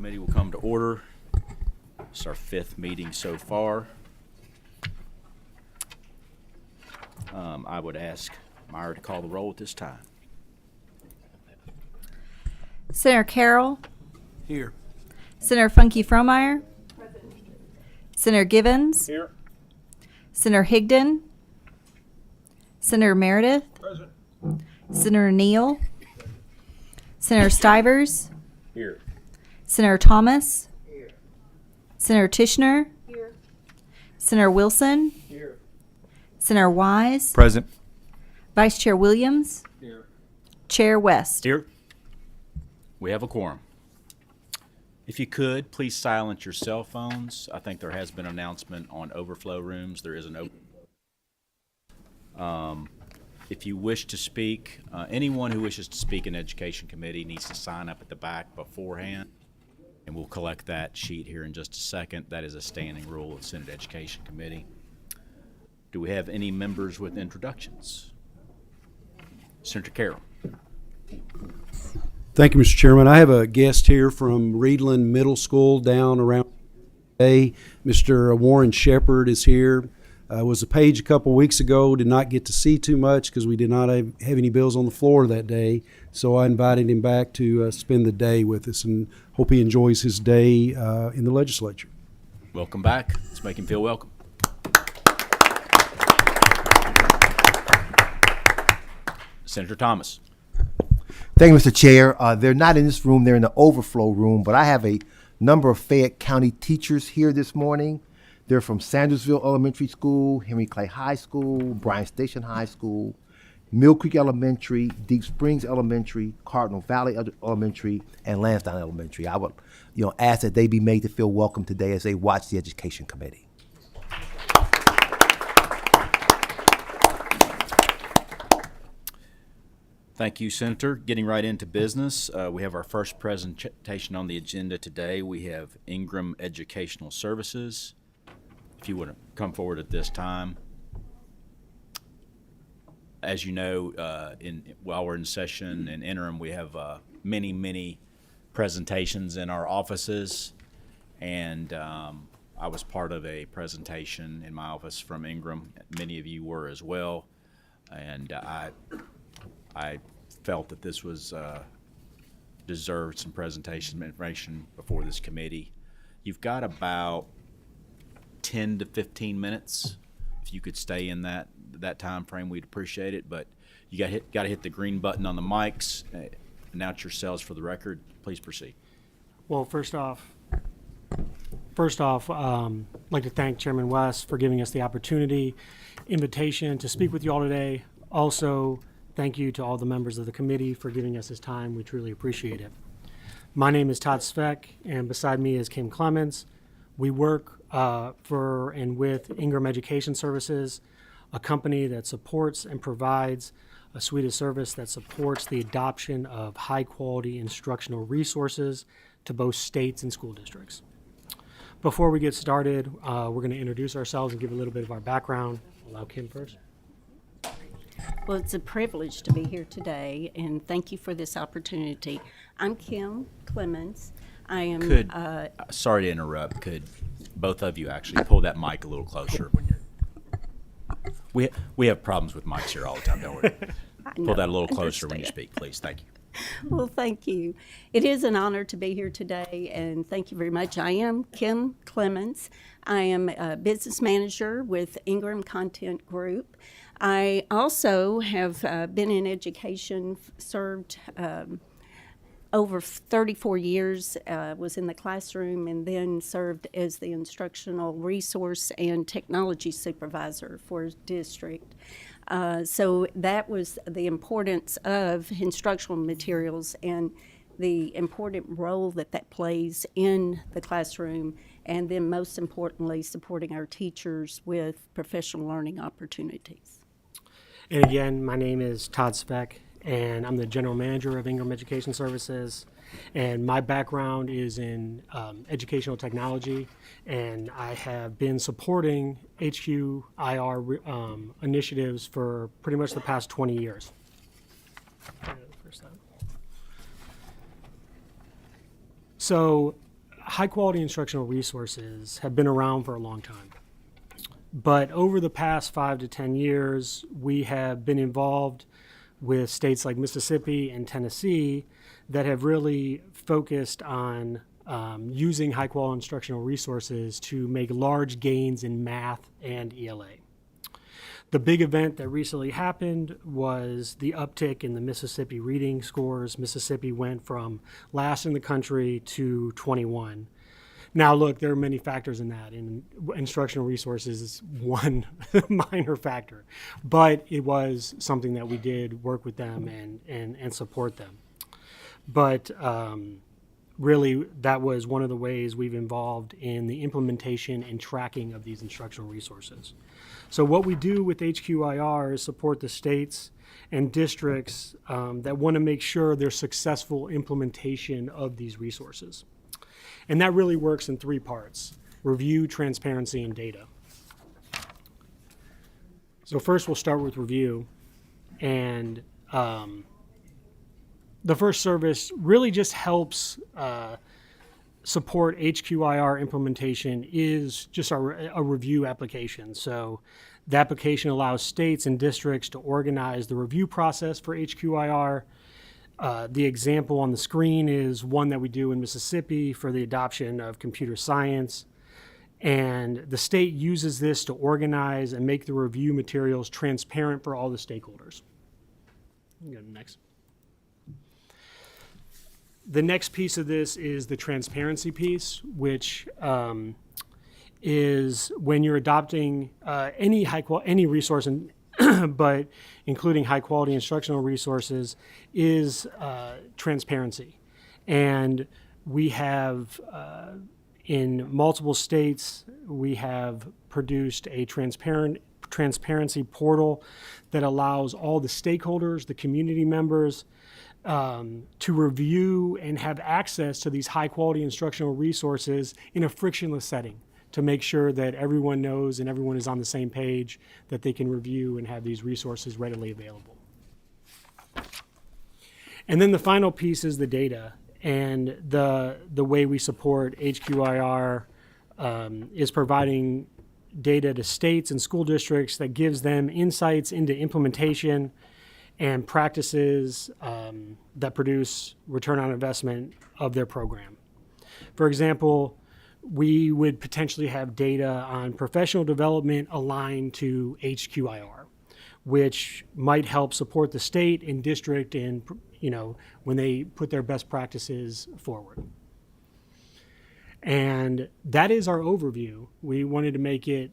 Committee will come to order. It's our 5th meeting so far. I would ask Myra to call the roll at this time. Senator Carroll. Here. Senator Funky Fromeyer. Senator Givens. Here. Senator Higdon. Senator Meredith. Present. Senator Neal. Senator Stivers. Here. Senator Thomas. Senator Tishner. Senator Wilson. Here. Senator Wise. Present. Vice Chair Williams. Here. Chair West. Here. We have a quorum. If you could, please silence your cell phones. I think there has been an announcement on overflow rooms. There is an if you wish to speak, anyone who wishes to speak in Education Committee needs to sign up at the back beforehand, and we'll collect that sheet here in just a second. That is a standing rule of Senate Education Committee. Do we have any members with introductions? Senator Carroll. Thank you, Mr. Chairman. I have a guest here from Reedland Middle School down around today. Mr. Warren Shepard is here. Was a page a couple weeks ago. Did not get to see too much because we did not have any bills on the floor that day. So I invited him back to spend the day with us, and hope he enjoys his day in the legislature. Welcome back. Let's make him feel welcome. Senator Thomas. Thank you, Mr. Chair. They're not in this room, they're in the overflow room, but I have a number of Fayette County teachers here this morning. They're from Sandersville Elementary School, Henry Clay High School, Bryan Station High School, Mill Creek Elementary, Deep Springs Elementary, Cardinal Valley Elementary, and Lansdowne Elementary. I would ask that they be made to feel welcome today as they watch the Education Committee. Thank you, Senator. Getting right into business, we have our first presentation on the agenda today. We have Ingram Educational Services. If you would come forward at this time. As you know, while we're in session and interim, we have many presentations in our offices, and I was part of a presentation in my office from Ingram. Many of you were as well, and I felt that this was deserved some presentation information before this committee. You've got about 10 to 15 minutes. If you could stay in that time frame, we'd appreciate it. But you got to hit the green button on the mics. Announce yourselves for the record. Please proceed. Well, first off, I'd like to thank Chairman West for giving us the invitation to speak with you all today. Also, thank you to all the members of the committee for giving us this time. We truly appreciate it. My name is Todd Sveck, and beside me is Kim Clemens. We work for and with Ingram Education Services, a company that supports and provides a suite of service that supports the adoption of high-quality instructional resources to both states and school districts. Before we get started, we're going to introduce ourselves and give a little bit of our background. Allow Kim first. Well, it's a privilege to be here today, and thank you for this opportunity. I'm Kim Clemens. I am. Sorry to interrupt. Could both of you actually pull that mic a little closer? We have problems with mics here all the time, don't we? Pull that a little closer when you speak, please. Thank you. Well, thank you. It is an honor to be here today, and thank you very much. I am Kim Clemens. I am a business manager with Ingram Content Group. I also have been in education, served over 34 years, was in the classroom, and then served as the instructional resource and technology supervisor for district. So that was the importance of instructional materials and the important role that plays in the classroom, and then most importantly, supporting our teachers with professional learning opportunities. And again, my name is Todd Speck, and I'm the general manager of Ingram Education Services. And my background is in educational technology, and I have been supporting HQIR initiatives for pretty much the past 20 years. So high quality instructional resources have been around for a long time. But over the past 5 to 10 years, we have been involved with states like Mississippi and Tennessee that have really focused on using high quality instructional resources to make large gains in math and ELA. The big event that recently happened was the uptick in the Mississippi reading scores. Mississippi went from last in the country to 21. Now, look, there are many factors in that, and instructional resources is one minor factor, but it was something that we did work with them and support them. But really, that was one of the ways we've involved in the implementation and tracking of these instructional resources. So what we do with HQIR is support the states and districts that want to make sure there's successful implementation of these resources. And that really works in 3 parts: review, transparency, and data. So first we'll start with review. And the first service really just helps support HQIR implementation is just a review application. So the application allows states and districts to organize the review process for HQIR. The example on the screen is one that we do in Mississippi for the adoption of computer science. And the state uses this to organize and make the review materials transparent for all the stakeholders. You can go to next. The next piece of this is the transparency piece, which is when you're adopting any resource, but including high quality instructional resources, is transparency. And we have, in multiple states, we have produced a transparency portal that allows all the stakeholders, the community members, to review and have access to these high quality instructional resources in a frictionless setting, to make sure that everyone knows and everyone is on the same page, that they can review and have these resources readily available. And then the final piece is the data. And the way we support HQIR is providing data to states and school districts that gives them insights into implementation and practices that produce return on investment of their program. For example, we would potentially have data on professional development aligned to HQIR, which might help support the state and district in, when they put their best practices forward. And that is our overview. We wanted to make it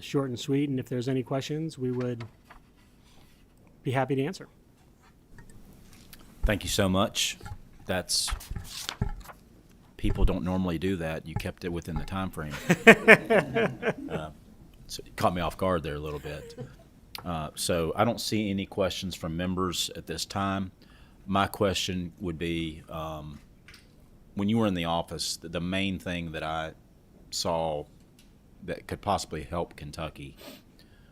short and sweet, and if there's any questions, we would be happy to answer. Thank you so much. People don't normally do that. You kept it within the time frame. So it caught me off guard there a little bit. So I don't see any questions from members at this time. My question would be, when you were in the office, the main thing that I saw that could possibly help Kentucky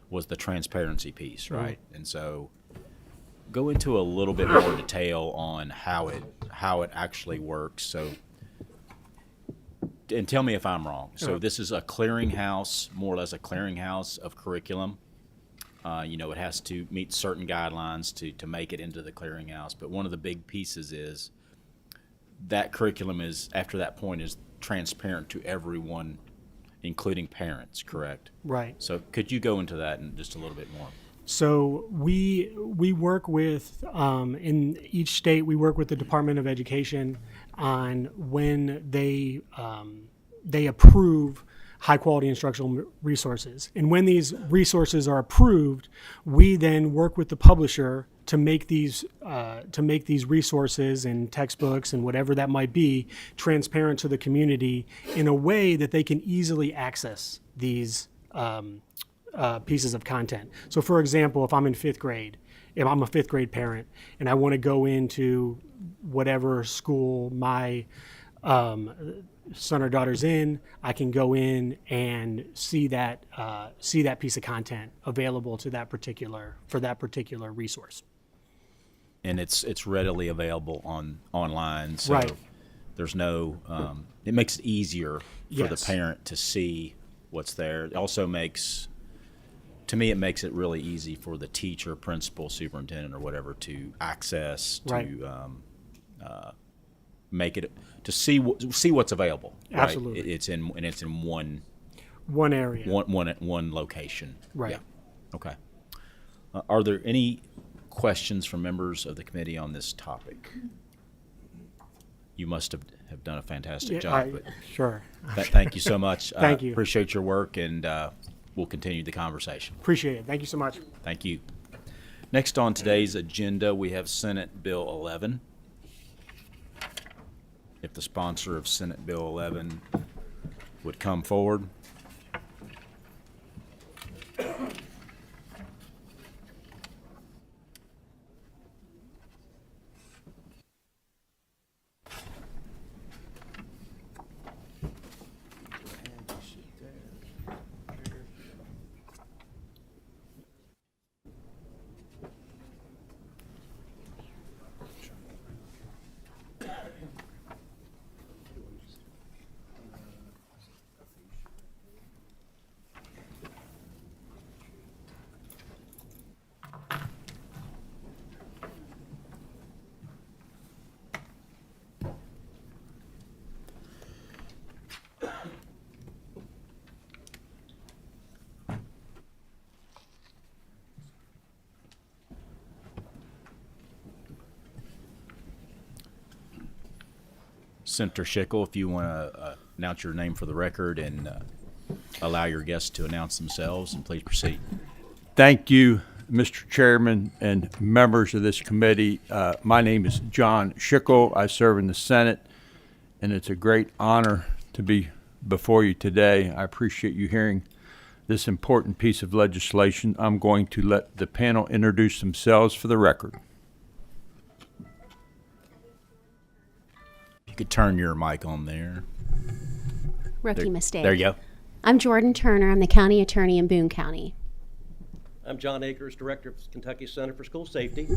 was the transparency piece, right? And so go into a little bit more detail on how it actually works. So, and tell me if I'm wrong. So this is a clearinghouse, more or less a clearinghouse of curriculum. It has to meet certain guidelines to make it into the clearinghouse. But one of the big pieces is that curriculum is, after that point, is transparent to everyone, including parents, correct? Right. So could you go into that in just a little bit more? So we work with, in each state, we work with the Department of Education on when they approve high quality instructional resources. And when these resources are approved, we then work with the publisher to make these resources and textbooks and whatever that might be transparent to the community in a way that they can easily access these pieces of content. So for example, if I'm in 5th grade, if I'm a 5th grade parent and I want to go into whatever school my son or daughter's in, I can go in and see that piece of content available to that particular resource. And it's readily available online. So Right. there's no, it makes it easier for the Yes. parent to see what's there. It also makes, to me, it makes it really easy for the teacher, principal, superintendent, or whatever to access, Right. to make it, to see what's available. right? Absolutely. It's in one area. one location. Right. Yeah. Okay. Are there any questions from members of the committee on this topic? You must have done a fantastic job. But Sure. thank you so much. Thank you. Appreciate your work, and we'll continue the conversation. Appreciate it. Thank you so much. Thank you. Next on today's agenda, we have Senate Bill 11. If the sponsor of Senate Bill 11 would come forward. Senator Schickel, if you want to announce your name for the record and allow your guests to announce themselves, and please proceed. Thank you, Mr. Chairman and members of this committee. My name is John Schickel. I serve in the Senate, and it's a great honor to be before you today. I appreciate you hearing this important piece of legislation. I'm going to let the panel introduce themselves for the record. You could turn your mic on there. Rookie mistake. There you go. I'm Jordan Turner. I'm the county attorney in Boone County. I'm John Akers, Director of Kentucky Center for School Safety.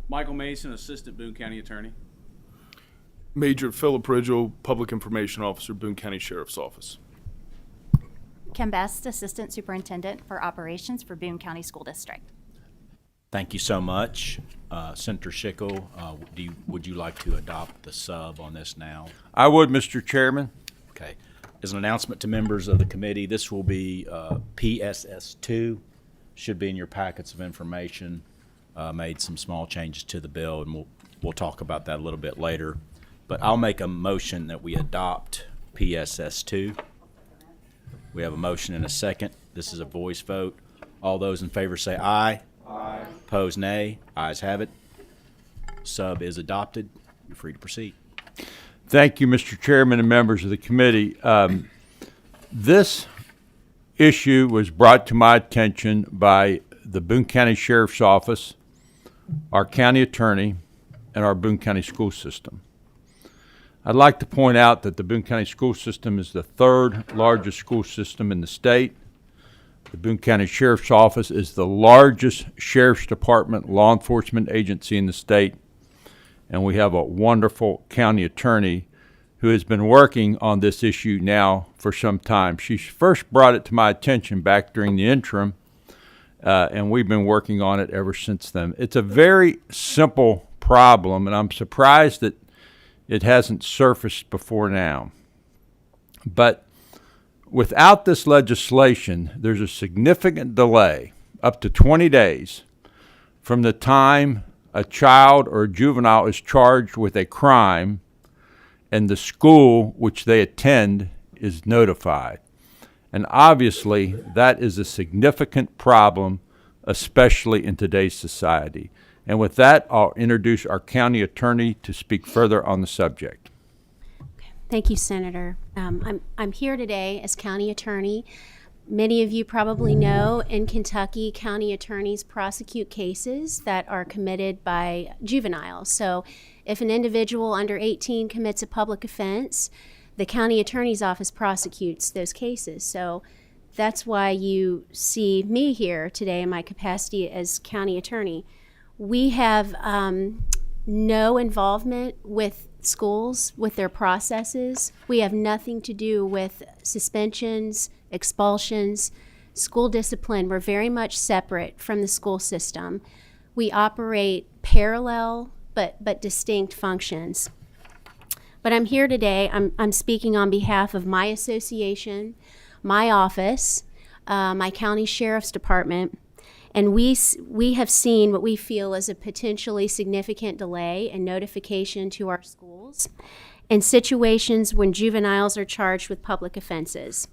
Michael Mason, Assistant Boone County Attorney. Major Philip Ridgel, Public Information Officer, Boone County Sheriff's Office. Kim Best, Assistant Superintendent for Operations for Boone County School District. Thank you so much. Senator Schickel, would you like to adopt the sub on this now? I would, Mr. Chairman. Okay. As an announcement to members of the committee, this will be PSS2. Should be in your packets of information. Made some small changes to the bill, and we'll talk about that a little bit later. But I'll make a motion that we adopt PSS2. We have a motion and a second. This is a voice vote. All those in favor say aye. Aye. Opposed, nay. Ayes have it. Sub is adopted. You're free to proceed. Thank you, Mr. Chairman and members of the committee. This issue was brought to my attention by the Boone County Sheriff's Office, our county attorney, and our Boone County school system. I'd like to point out that the Boone County school system is the third largest school system in the state. The Boone County Sheriff's Office is the largest Sheriff's Department law enforcement agency in the state. And we have a wonderful county attorney who has been working on this issue now for some time. She first brought it to my attention back during the interim, and we've been working on it ever since then. It's a very simple problem, and I'm surprised that it hasn't surfaced before now. But without this legislation, there's a significant delay, up to 20 days, from the time a child or a juvenile is charged with a crime and the school which they attend is notified. And obviously, that is a significant problem, especially in today's society. And with that, I'll introduce our county attorney to speak further on the subject. Thank you, Senator. I'm here today as county attorney. Many of you probably know in Kentucky, county attorneys prosecute cases that are committed by juveniles. So if an individual under 18 commits a public offense, the county attorney's office prosecutes those cases. So that's why you see me here today in my capacity as county attorney. We have no involvement with schools with their processes. We have nothing to do with suspensions, expulsions, school discipline. We're very much separate from the school system. We operate parallel but distinct functions. But I'm here today, I'm speaking on behalf of my association, my office, my county sheriff's department, and we have seen what we feel is a potentially significant delay in notification to our schools in situations when juveniles are charged with public offenses.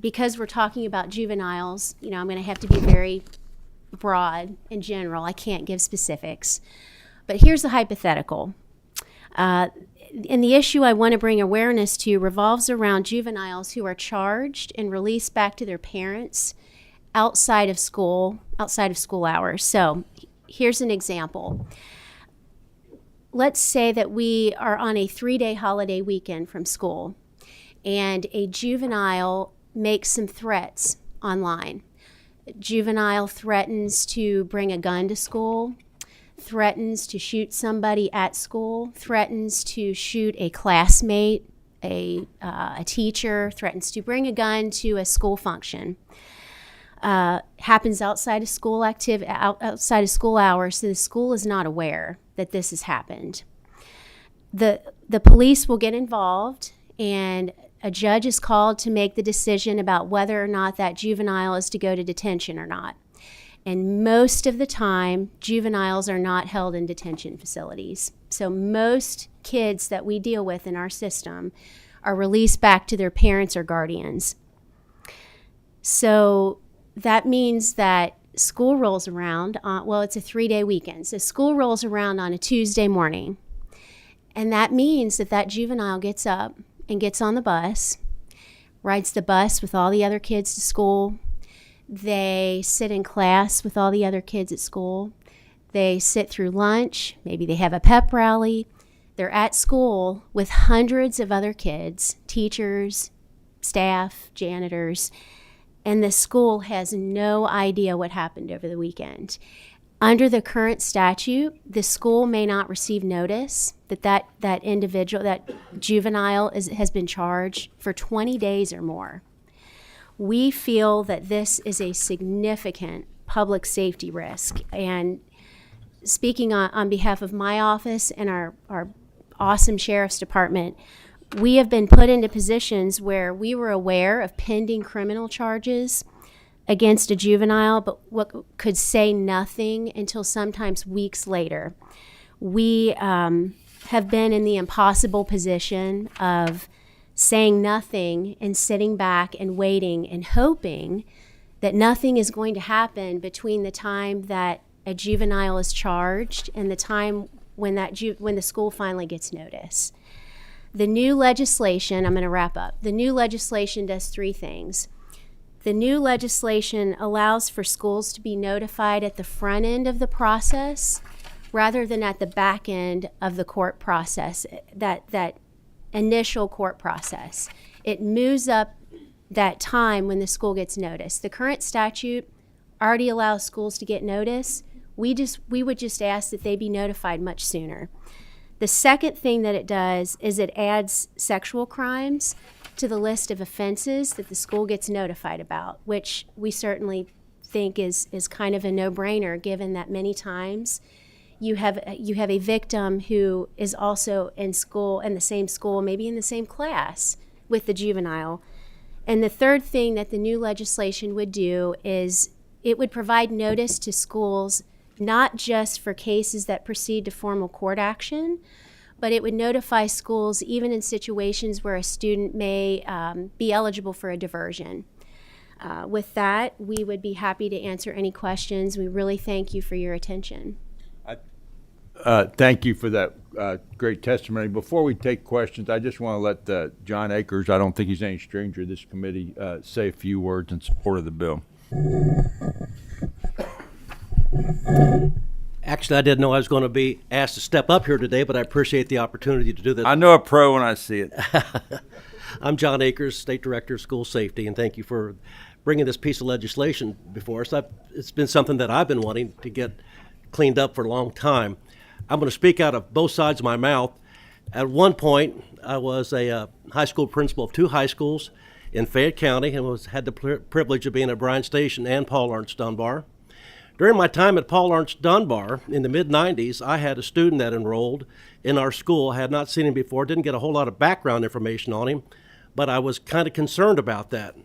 Because we're talking about juveniles, I'm going to have to be very broad and general. I can't give specifics. But here's the hypothetical. And the issue I want to bring awareness to revolves around juveniles who are charged and released back to their parents outside of school hours. So here's an example. Let's say that we are on a 3-day holiday weekend from school, and a juvenile makes some threats online. Juvenile threatens to bring a gun to school, threatens to shoot somebody at school, threatens to shoot a classmate, a teacher, threatens to bring a gun to a school function. Happens outside of school outside of school hours, so the school is not aware that this has happened. The police will get involved, and a judge is called to make the decision about whether or not that juvenile is to go to detention or not. And most of the time, juveniles are not held in detention facilities. So most kids that we deal with in our system are released back to their parents or guardians. So that means that school rolls around, it's a 3-day weekend. So school rolls around on a Tuesday morning. And that means that juvenile gets up and gets on the bus, rides the bus with all the other kids to school. They sit in class with all the other kids at school. They sit through lunch. Maybe they have a pep rally. They're at school with hundreds of other kids, teachers, staff, janitors, and the school has no idea what happened over the weekend. Under the current statute, the school may not receive notice that individual, that juvenile has been charged for 20 days or more. We feel that this is a significant public safety risk. And speaking on behalf of my office and our awesome sheriff's department, we have been put into positions where we were aware of pending criminal charges against a juvenile, but what could say nothing until sometimes weeks later. We have been in the impossible position of saying nothing and sitting back and waiting and hoping that nothing is going to happen between the time that a juvenile is charged and the time when the school finally gets notice. The new legislation, I'm going to wrap up. The new legislation does 3 things. The new legislation allows for schools to be notified at the front end of the process rather than at the back end of the court process, that initial court process. It moves up that time when the school gets notice. The current statute already allows schools to get notice. We would just ask that they be notified much sooner. The second thing that it does is it adds sexual crimes to the list of offenses that the school gets notified about, which we certainly think is kind of a no-brainer, given that many times you have a victim who is also in the same school, maybe in the same class with the juvenile. And the third thing that the new legislation would do is it would provide notice to schools, not just for cases that proceed to formal court action, but it would notify schools even in situations where a student may be eligible for a diversion. With that, we would be happy to answer any questions. We really thank you for your attention. Thank you for that great testimony. Before we take questions, I just want to let John Akers, I don't think he's any stranger to this committee, say a few words in support of the bill. Actually, I didn't know I was going to be asked to step up here today, but I appreciate the opportunity to do this. I know a pro when I see it. I'm John Akers, State Director of School Safety, and thank you for bringing this piece of legislation before us. It's been something that I've been wanting to get cleaned up for a long time. I'm going to speak out of both sides of my mouth. At one point, I was a high school principal of 2 high schools in Fayette County and had the privilege of being at Bryan Station and Paul Laurence Dunbar. During my time at Paul Laurence Dunbar in the mid-90s, I had a student that enrolled in our school. I had not seen him before, didn't get a whole lot of background information on him, but I was kind of concerned about that.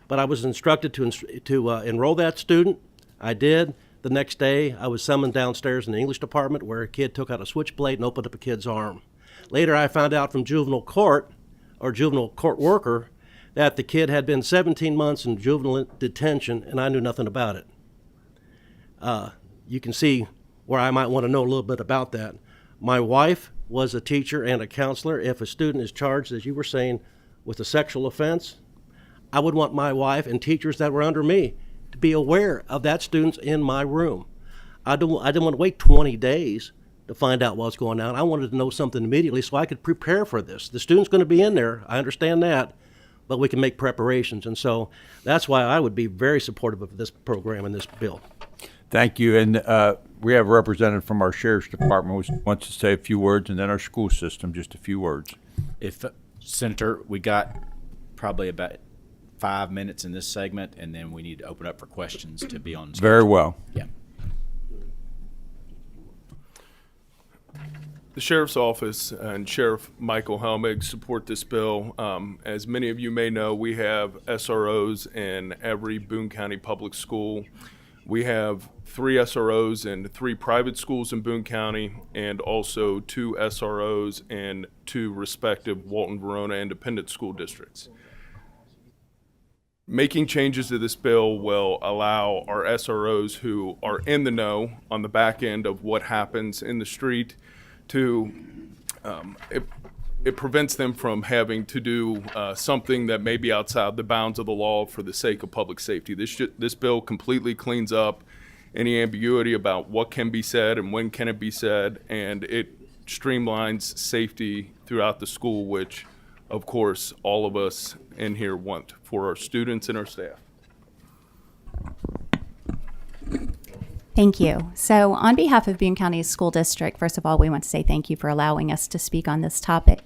But I was instructed to enroll that student. I did. The next day, I was summoned downstairs in the English department where a kid took out a switchblade and opened up a kid's arm. Later, I found out from juvenile court worker that the kid had been 17 months in juvenile detention, and I knew nothing about it. You can see where I might want to know a little bit about that. My wife was a teacher and a counselor. If a student is charged, as you were saying, with a sexual offense, I would want my wife and teachers that were under me to be aware of that student's in my room. I didn't want to wait 20 days to find out what's going on. I wanted to know something immediately so I could prepare for this. The student's going to be in there, I understand that, but we can make preparations. And so that's why I would be very supportive of this program and this bill. Thank you. And we have a representative from our Sheriff's Department who wants to say a few words, and then our school system, just a few words. If Senator, we got probably about 5 minutes in this segment, and then we need to open up for questions to be on schedule. Very well. Yeah. The Sheriff's Office and Sheriff Michael Helmig support this bill. As many of you may know, we have SROs in every Boone County public school. We have 3 SROs in 3 private schools in Boone County and also 2 SROs in 2 respective Walton-Verona independent school districts. Making changes to this bill will allow our SROs who are in the know on the back end of what happens in the street to, it prevents them from having to do something that may be outside the bounds of the law for the sake of public safety. This bill completely cleans up any ambiguity about what can be said and when can it be said, and it streamlines safety throughout the school, which, of course, all of us in here want for our students and our staff. Thank you. So on behalf of Boone County School District, first of all, we want to say thank you for allowing us to speak on this topic.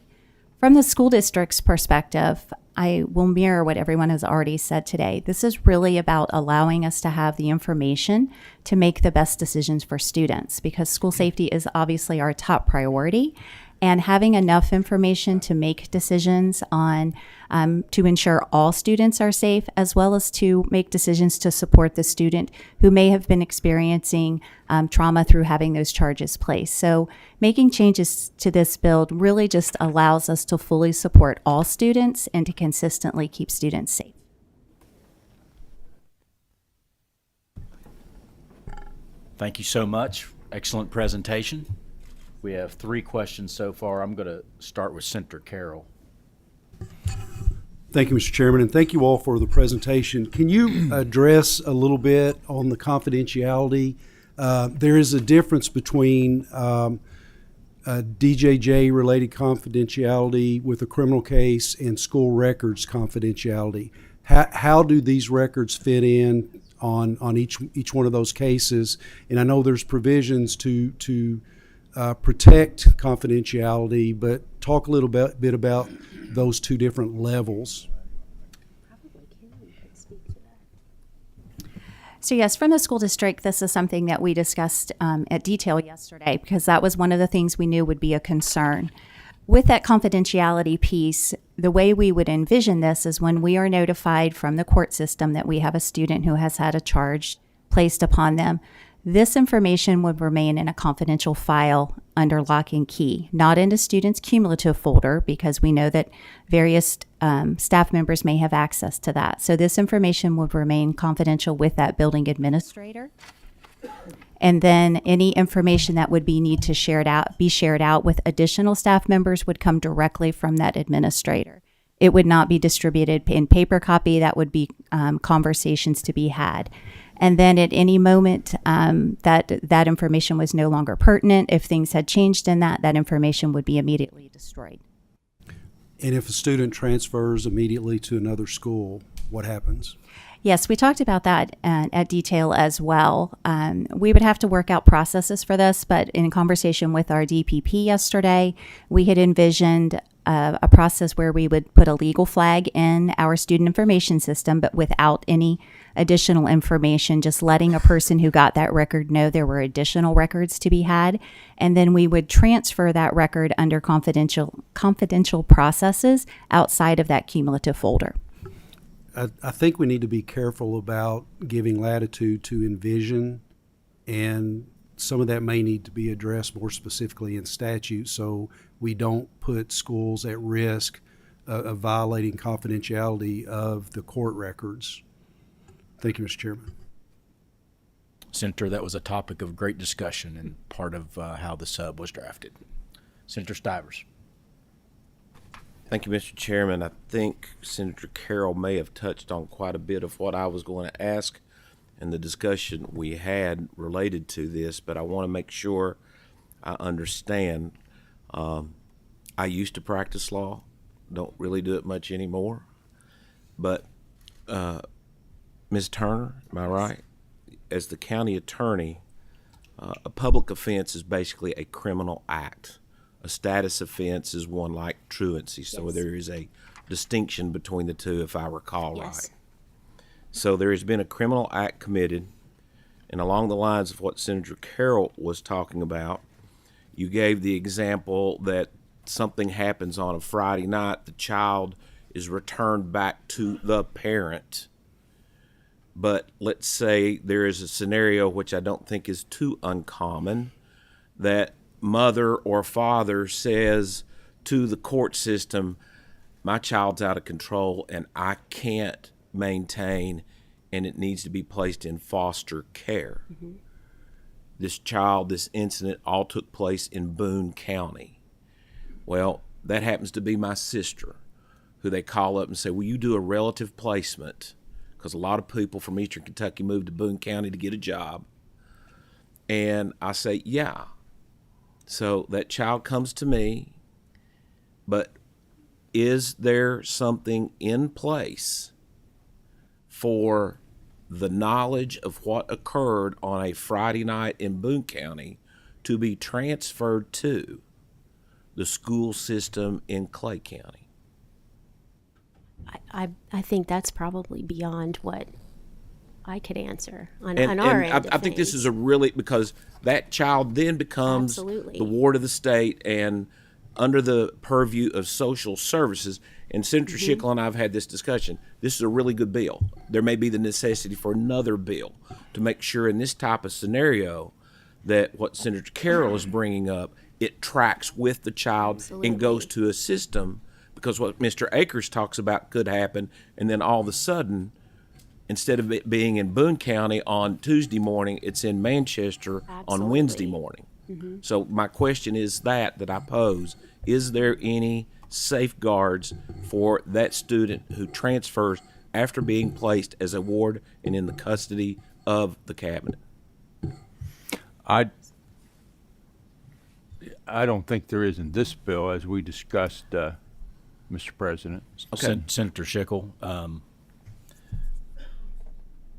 From the school district's perspective, I will mirror what everyone has already said today. This is really about allowing us to have the information to make the best decisions for students, because school safety is obviously our top priority. And having enough information to make decisions on, to ensure all students are safe, as well as to make decisions to support the student who may have been experiencing trauma through having those charges placed. So making changes to this bill really just allows us to fully support all students and to consistently keep students safe. Thank you so much. Excellent presentation. We have 3 questions so far. I'm going to start with Senator Carroll. Thank you, Mr. Chairman, and thank you all for the presentation. Can you address a little bit on the confidentiality? There is a difference between DJJ-related confidentiality with a criminal case and school records confidentiality. How do these records fit in on each one of those cases? And I know there's provisions to protect confidentiality, but talk a little bit about those 2 different levels. So yes, from the school district, this is something that we discussed at detail yesterday, because that was one of the things we knew would be a concern. With that confidentiality piece, the way we would envision this is when we are notified from the court system that we have a student who has had a charge placed upon them, this information would remain in a confidential file under lock and key, not in a student's cumulative folder, because we know that various staff members may have access to that. So this information would remain confidential with that building administrator. And then any information that would be shared out with additional staff members would come directly from that administrator. It would not be distributed in paper copy. That would be conversations to be had. And then at any moment that information was no longer pertinent, if things had changed in that information would be immediately destroyed. And if a student transfers immediately to another school, what happens? Yes, we talked about that at detail as well. We would have to work out processes for this, but in conversation with our DPP yesterday, we had envisioned a process where we would put a legal flag in our student information system, but without any additional information, just letting a person who got that record know there were additional records to be had. And then we would transfer that record under confidential processes outside of that cumulative folder. I think we need to be careful about giving latitude to envision, and some of that may need to be addressed more specifically in statute so we don't put schools at risk of violating confidentiality of the court records. Thank you, Mr. Chairman. Senator, that was a topic of great discussion and part of how the sub was drafted. Senator Stivers. Thank you, Mr. Chairman. I think Senator Carroll may have touched on quite a bit of what I was going to ask in the discussion we had related to this, but I want to make sure I understand. I used to practice law, don't really do it much anymore, but Ms. Turner, am I right? As the county attorney, a public offense is basically a criminal act. A status offense is one like truancy, so there is a distinction between the two, if I recall right. So there has been a criminal act committed, and along the lines of what Senator Carroll was talking about, you gave the example that something happens on a Friday night, the child is returned back to the parent. But let's say there is a scenario, which I don't think is too uncommon, that mother or father says to the court system, my child's out of control and I can't maintain, and it needs to be placed in foster care. Mm-hmm. This incident all took place in Boone County. Well, that happens to be my sister, who they call up and say, will you do a relative placement? Because a lot of people from Eastern Kentucky move to Boone County to get a job. And I say, yeah. So that child comes to me, but is there something in place for the knowledge of what occurred on a Friday night in Boone County to be transferred to the school system in Clay County? I think that's probably beyond what I could answer on our end. I think this is because that child then becomes the ward of the state and under the purview of social services. And Senator Schickel and I have had this discussion. This is a really good bill. There may be the necessity for another bill to make sure in this type of scenario that what Senator Carroll is bringing up, it tracks with the child and goes to a system, because what Mr. Akers talks about could happen, and then all of a sudden, instead of it being in Boone County on Tuesday morning, it's in Manchester on Wednesday morning. Mm-hmm. So my question is that I pose, is there any safeguards for that student who transfers after being placed as a ward and in the custody of the cabinet? I don't think there is in this bill, as we discussed, Mr. President. Okay. Senator Schickel,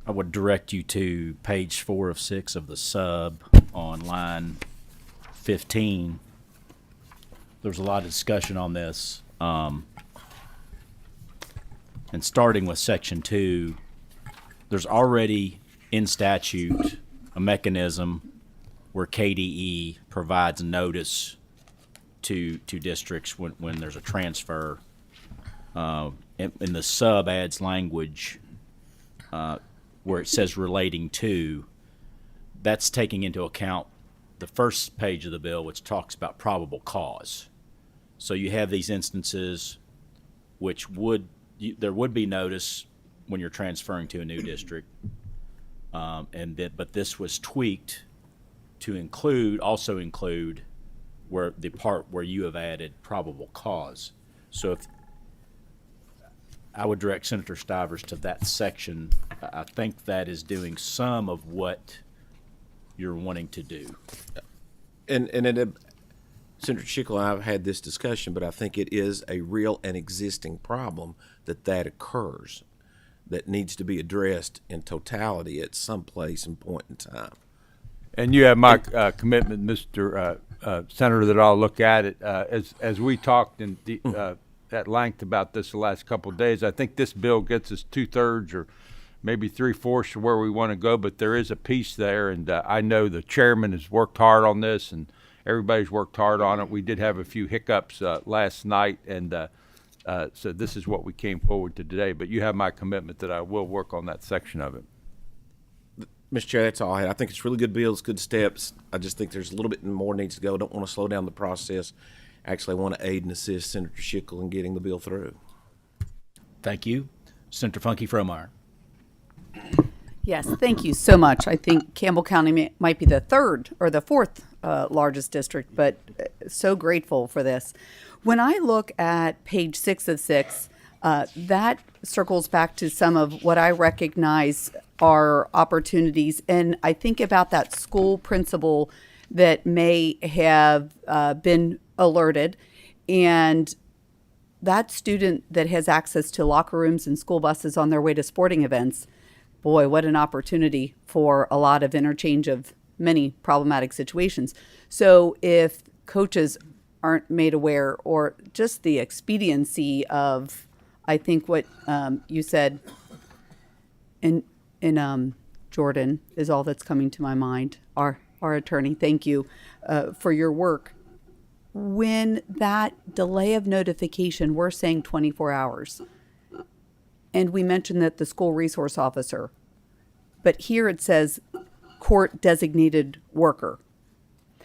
I would direct you to page 4 of 6 of the sub on line 15. There's a lot of discussion on this. And starting with section 2, there's already in statute a mechanism where KDE provides notice to districts when there's a transfer. And the sub adds language where it says relating to. That's taking into account the first page of the bill, which talks about probable cause. So you have these instances which there would be notice when you're transferring to a new district, but this was tweaked to also include where the part where you have added probable cause. So if I would direct Senator Stivers to that section, I think that is doing some of what you're wanting to do. And Senator Schickel and I have had this discussion, but I think it is a real and existing problem that occurs. that needs to be addressed in totality at some place and point in time. And you have my commitment, Mr. Senator, that I'll look at it. As we talked at length about this the last couple of days, I think this bill gets us 2/3 or maybe 3/4 of where we want to go, but there is a piece there, and I know the chairman has worked hard on this, and everybody's worked hard on it. We did have a few hiccups last night, and so this is what we came forward to today. But you have my commitment that I will work on that section of it. Mr. Chair, that's all I had. I think it's really good bills, good steps. I just think there's a little bit more needs to go. Don't want to slow down the process. Actually, I want to aid and assist Senator Schickel in getting the bill through. Thank you. Senator Funky Fromeyer. Yes, thank you so much. I think Campbell County might be the third or the fourth largest district, but so grateful for this. When I look at page 6 of 6, that circles back to some of what I recognize are opportunities. And I think about that school principal that may have been alerted, and that student that has access to locker rooms and school buses on their way to sporting events. Boy, what an opportunity for a lot of interchange of many problematic situations. So if coaches aren't made aware, or just the expediency of, I think what you said in Jordan is all that's coming to my mind. Our attorney, thank you for your work. When that delay of notification, we're saying 24 hours. And we mentioned that the school resource officer, but here it says court designated worker.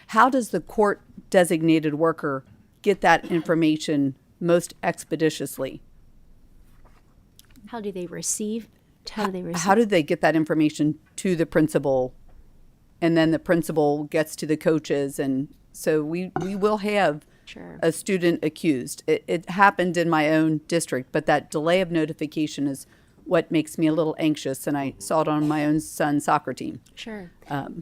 How does the court designated worker get that information most expeditiously? How do they receive? How do they get that information to the principal, and then the principal gets to the coaches? And so we will have a student accused. It happened in my own district, but that delay of notification is what makes me a little anxious, and I saw it on my own son's soccer team. Sure.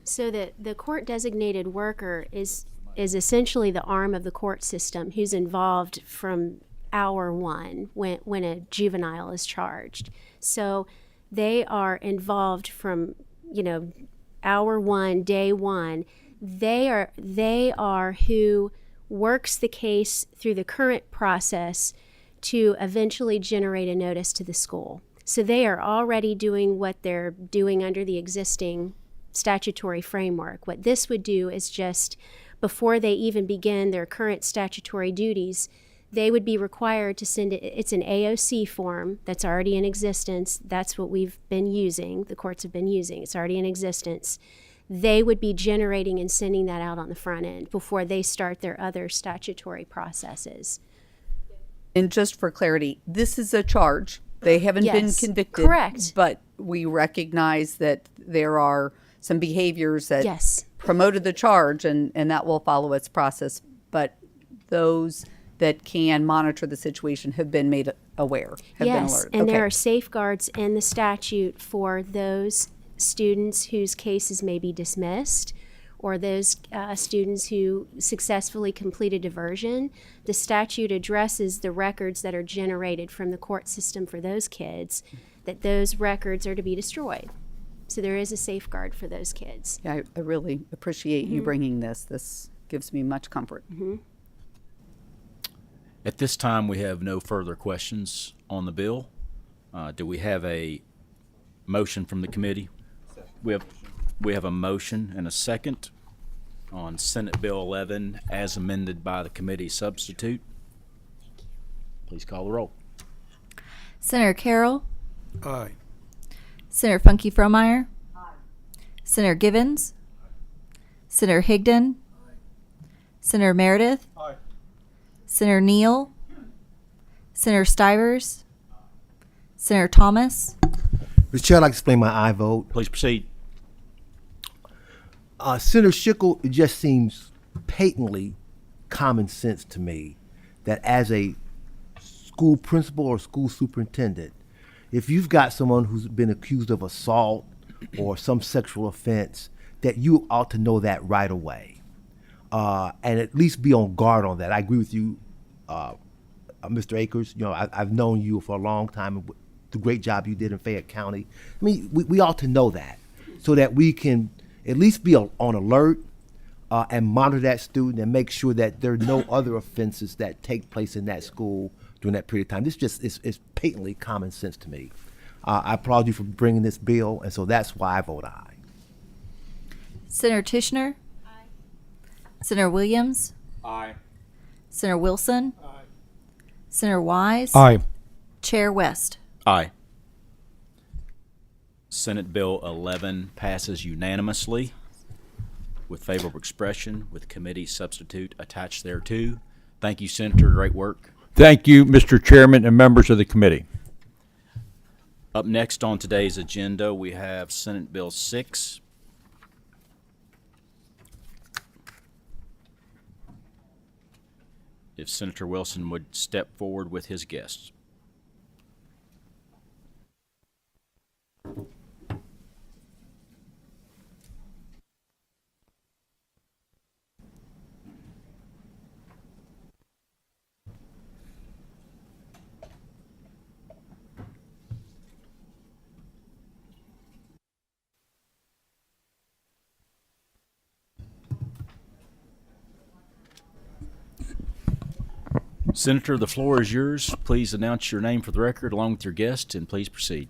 So the court designated worker is essentially the arm of the court system who's involved from hour one when a juvenile is charged. So they are involved from, hour one, day one. They are who works the case through the current process to eventually generate a notice to the school. So they are already doing what they're doing under the existing statutory framework. What this would do is just, before they even begin their current statutory duties, they would be required to send it. It's an AOC form that's already in existence. That's what we've been using, the courts have been using. It's already in existence. They would be generating and sending that out on the front end before they start their other statutory processes. And just for clarity, this is a charge. They haven't been convicted. Correct. But we recognize that there are some behaviors that Yes. promoted the charge, and that will follow its process. But those that can monitor the situation have been made aware, have been Yes, alerted. and Okay. there are safeguards in the statute for those students whose cases may be dismissed, or those students who successfully completed diversion. The statute addresses the records that are generated from the court system for those kids, that those records are to be destroyed. So there is a safeguard for those kids. Yeah, I really appreciate you bringing this. This gives me much comfort. At this time, we have no further questions on the bill. Do we have a motion from the committee? We have a motion and a second on Senate Bill 11 as amended by the committee substitute. Please call the roll. Senator Carroll. Aye. Senator Funky Fromeyer. Senator Givens. Senator Higdon. Senator Meredith. Senator Neal. Senator Stivers. Senator Thomas. Mr. Chair, I'd like to explain my aye vote. Please proceed. Senator Schickel, it just seems patently common sense to me that as a school principal or school superintendent, if you've got someone who's been accused of assault or some sexual offense, that you ought to know that right away, and at least be on guard on that. I agree with you, Mr. Akers. I've known you for a long time, the great job you did in Fayette County. I mean, we ought to know that so that we can at least be on alert and monitor that student and make sure that there are no other offenses that take place in that school during that period of time. This just is patently common sense to me. I applaud you for bringing this bill, and so that's why I vote aye. Senator Tishner? Aye. Senator Williams? Aye. Senator Wilson? Aye. Senator Wise? Aye. Chair West? Aye. Senate Bill 11 passes unanimously with favorable expression with committee substitute attached thereto. Thank you, Senator. Great work. Thank you, Mr. Chairman and members of the committee. Up next on today's agenda, we have Senate Bill 6. If Senator Wilson would step forward with his guests. Senator, the floor is yours. Please announce your name for the record along with your guests, and please proceed.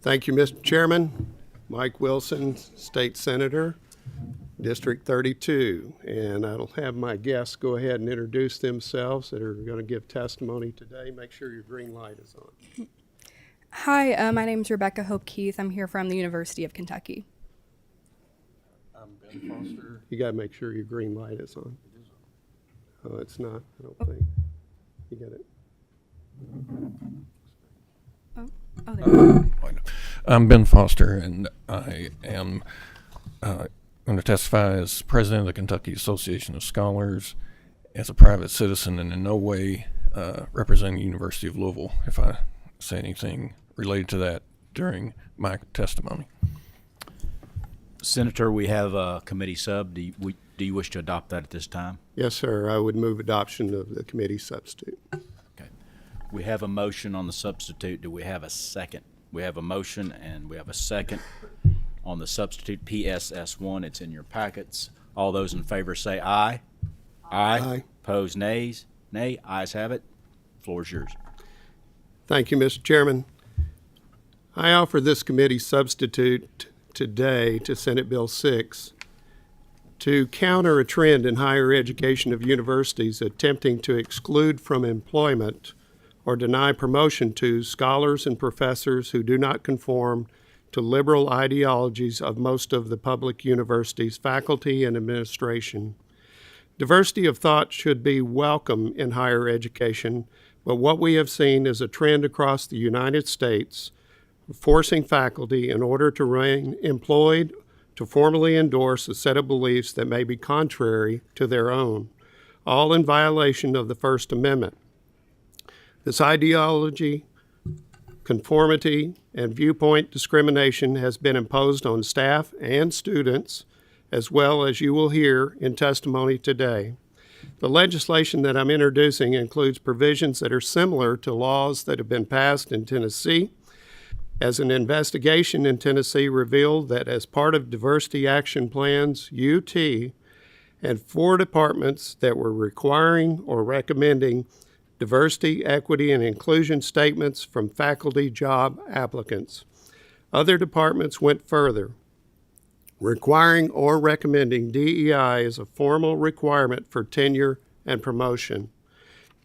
Thank you, Mr. Chairman. Mike Wilson, State Senator, District 32. And I'll have my guests go ahead and introduce themselves that are going to give testimony today. Make sure your green light is on. Hi, my name is Rebecca Hope Keith. I'm here from the University of Kentucky. I'm Ben Foster. You got to make sure your green light is on. Oh, it's not, I don't think. You get it? Oh, there you go. I'm Ben Foster, and I am going to testify as president of the Kentucky Association of Scholars, as a private citizen, and in no way representing the University of Louisville, if I say anything related to that during my testimony. Senator, we have a committee sub. Do you wish to adopt that at this time? Yes, sir. I would move adoption of the committee substitute. Okay. We have a motion on the substitute. Do we have a second? We have a motion and we have a second on the substitute PSS1. It's in your packets. All those in favor say aye. Aye. Aye. Opposed, nays. Nay. Ayes have it. Floor is yours. Thank you, Mr. Chairman. I offer this committee substitute today to Senate Bill 6 to counter a trend in higher education of universities attempting to exclude from employment or deny promotion to scholars and professors who do not conform to liberal ideologies of most of the public universities' faculty and administration. Diversity of thought should be welcome in higher education, but what we have seen is a trend across the United States forcing faculty, in order to remain employed, to formally endorse a set of beliefs that may be contrary to their own, all in violation of the First Amendment. This ideology, conformity, and viewpoint discrimination has been imposed on staff and students, as well as you will hear in testimony today. The legislation that I'm introducing includes provisions that are similar to laws that have been passed in Tennessee, as an investigation in Tennessee revealed that as part of Diversity Action Plans, UT had 4 departments that were requiring or recommending diversity, equity, and inclusion statements from faculty job applicants. Other departments went further, requiring or recommending DEI as a formal requirement for tenure and promotion.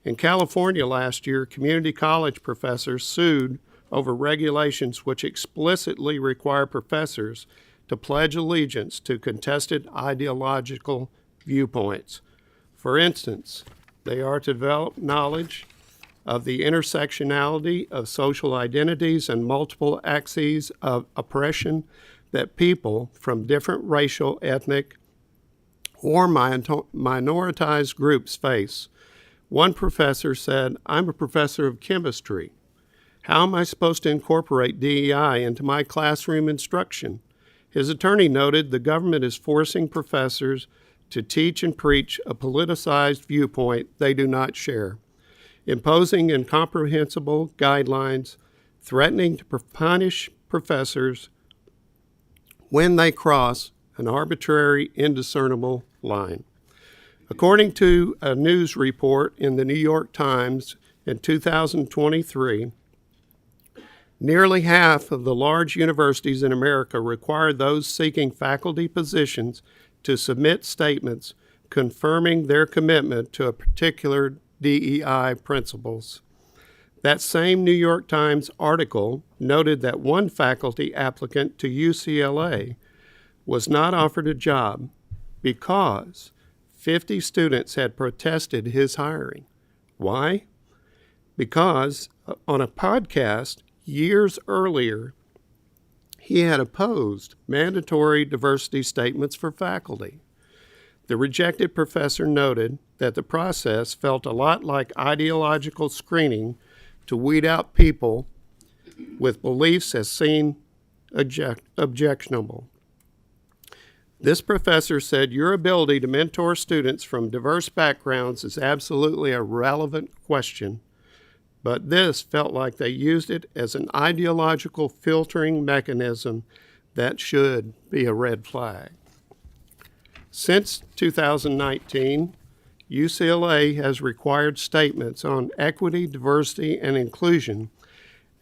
In California last year, community college professors sued over regulations which explicitly require professors to pledge allegiance to contested ideological viewpoints. For instance, they are to develop knowledge of the intersectionality of social identities and multiple axes of oppression that people from different racial, ethnic, or minoritized groups face. One professor said, "I'm a professor of chemistry. How am I supposed to incorporate DEI into my classroom instruction?" His attorney noted the government is forcing professors to teach and preach a politicized viewpoint they do not share, imposing incomprehensible guidelines threatening to punish professors when they cross an arbitrary, indiscernible line. According to a news report in the New York Times in 2023, nearly half of the large universities in America require those seeking faculty positions to submit statements confirming their commitment to a particular DEI principles. That same New York Times article noted that one faculty applicant to UCLA was not offered a job because 50 students had protested his hiring. Why? Because on a podcast years earlier, he had opposed mandatory diversity statements for faculty. The rejected professor noted that the process felt a lot like ideological screening to weed out people with beliefs as seen objectionable. This professor said your ability to mentor students from diverse backgrounds is absolutely a relevant question, but this felt like they used it as an ideological filtering mechanism that should be a red flag. Since 2019, UCLA has required statements on equity, diversity, and inclusion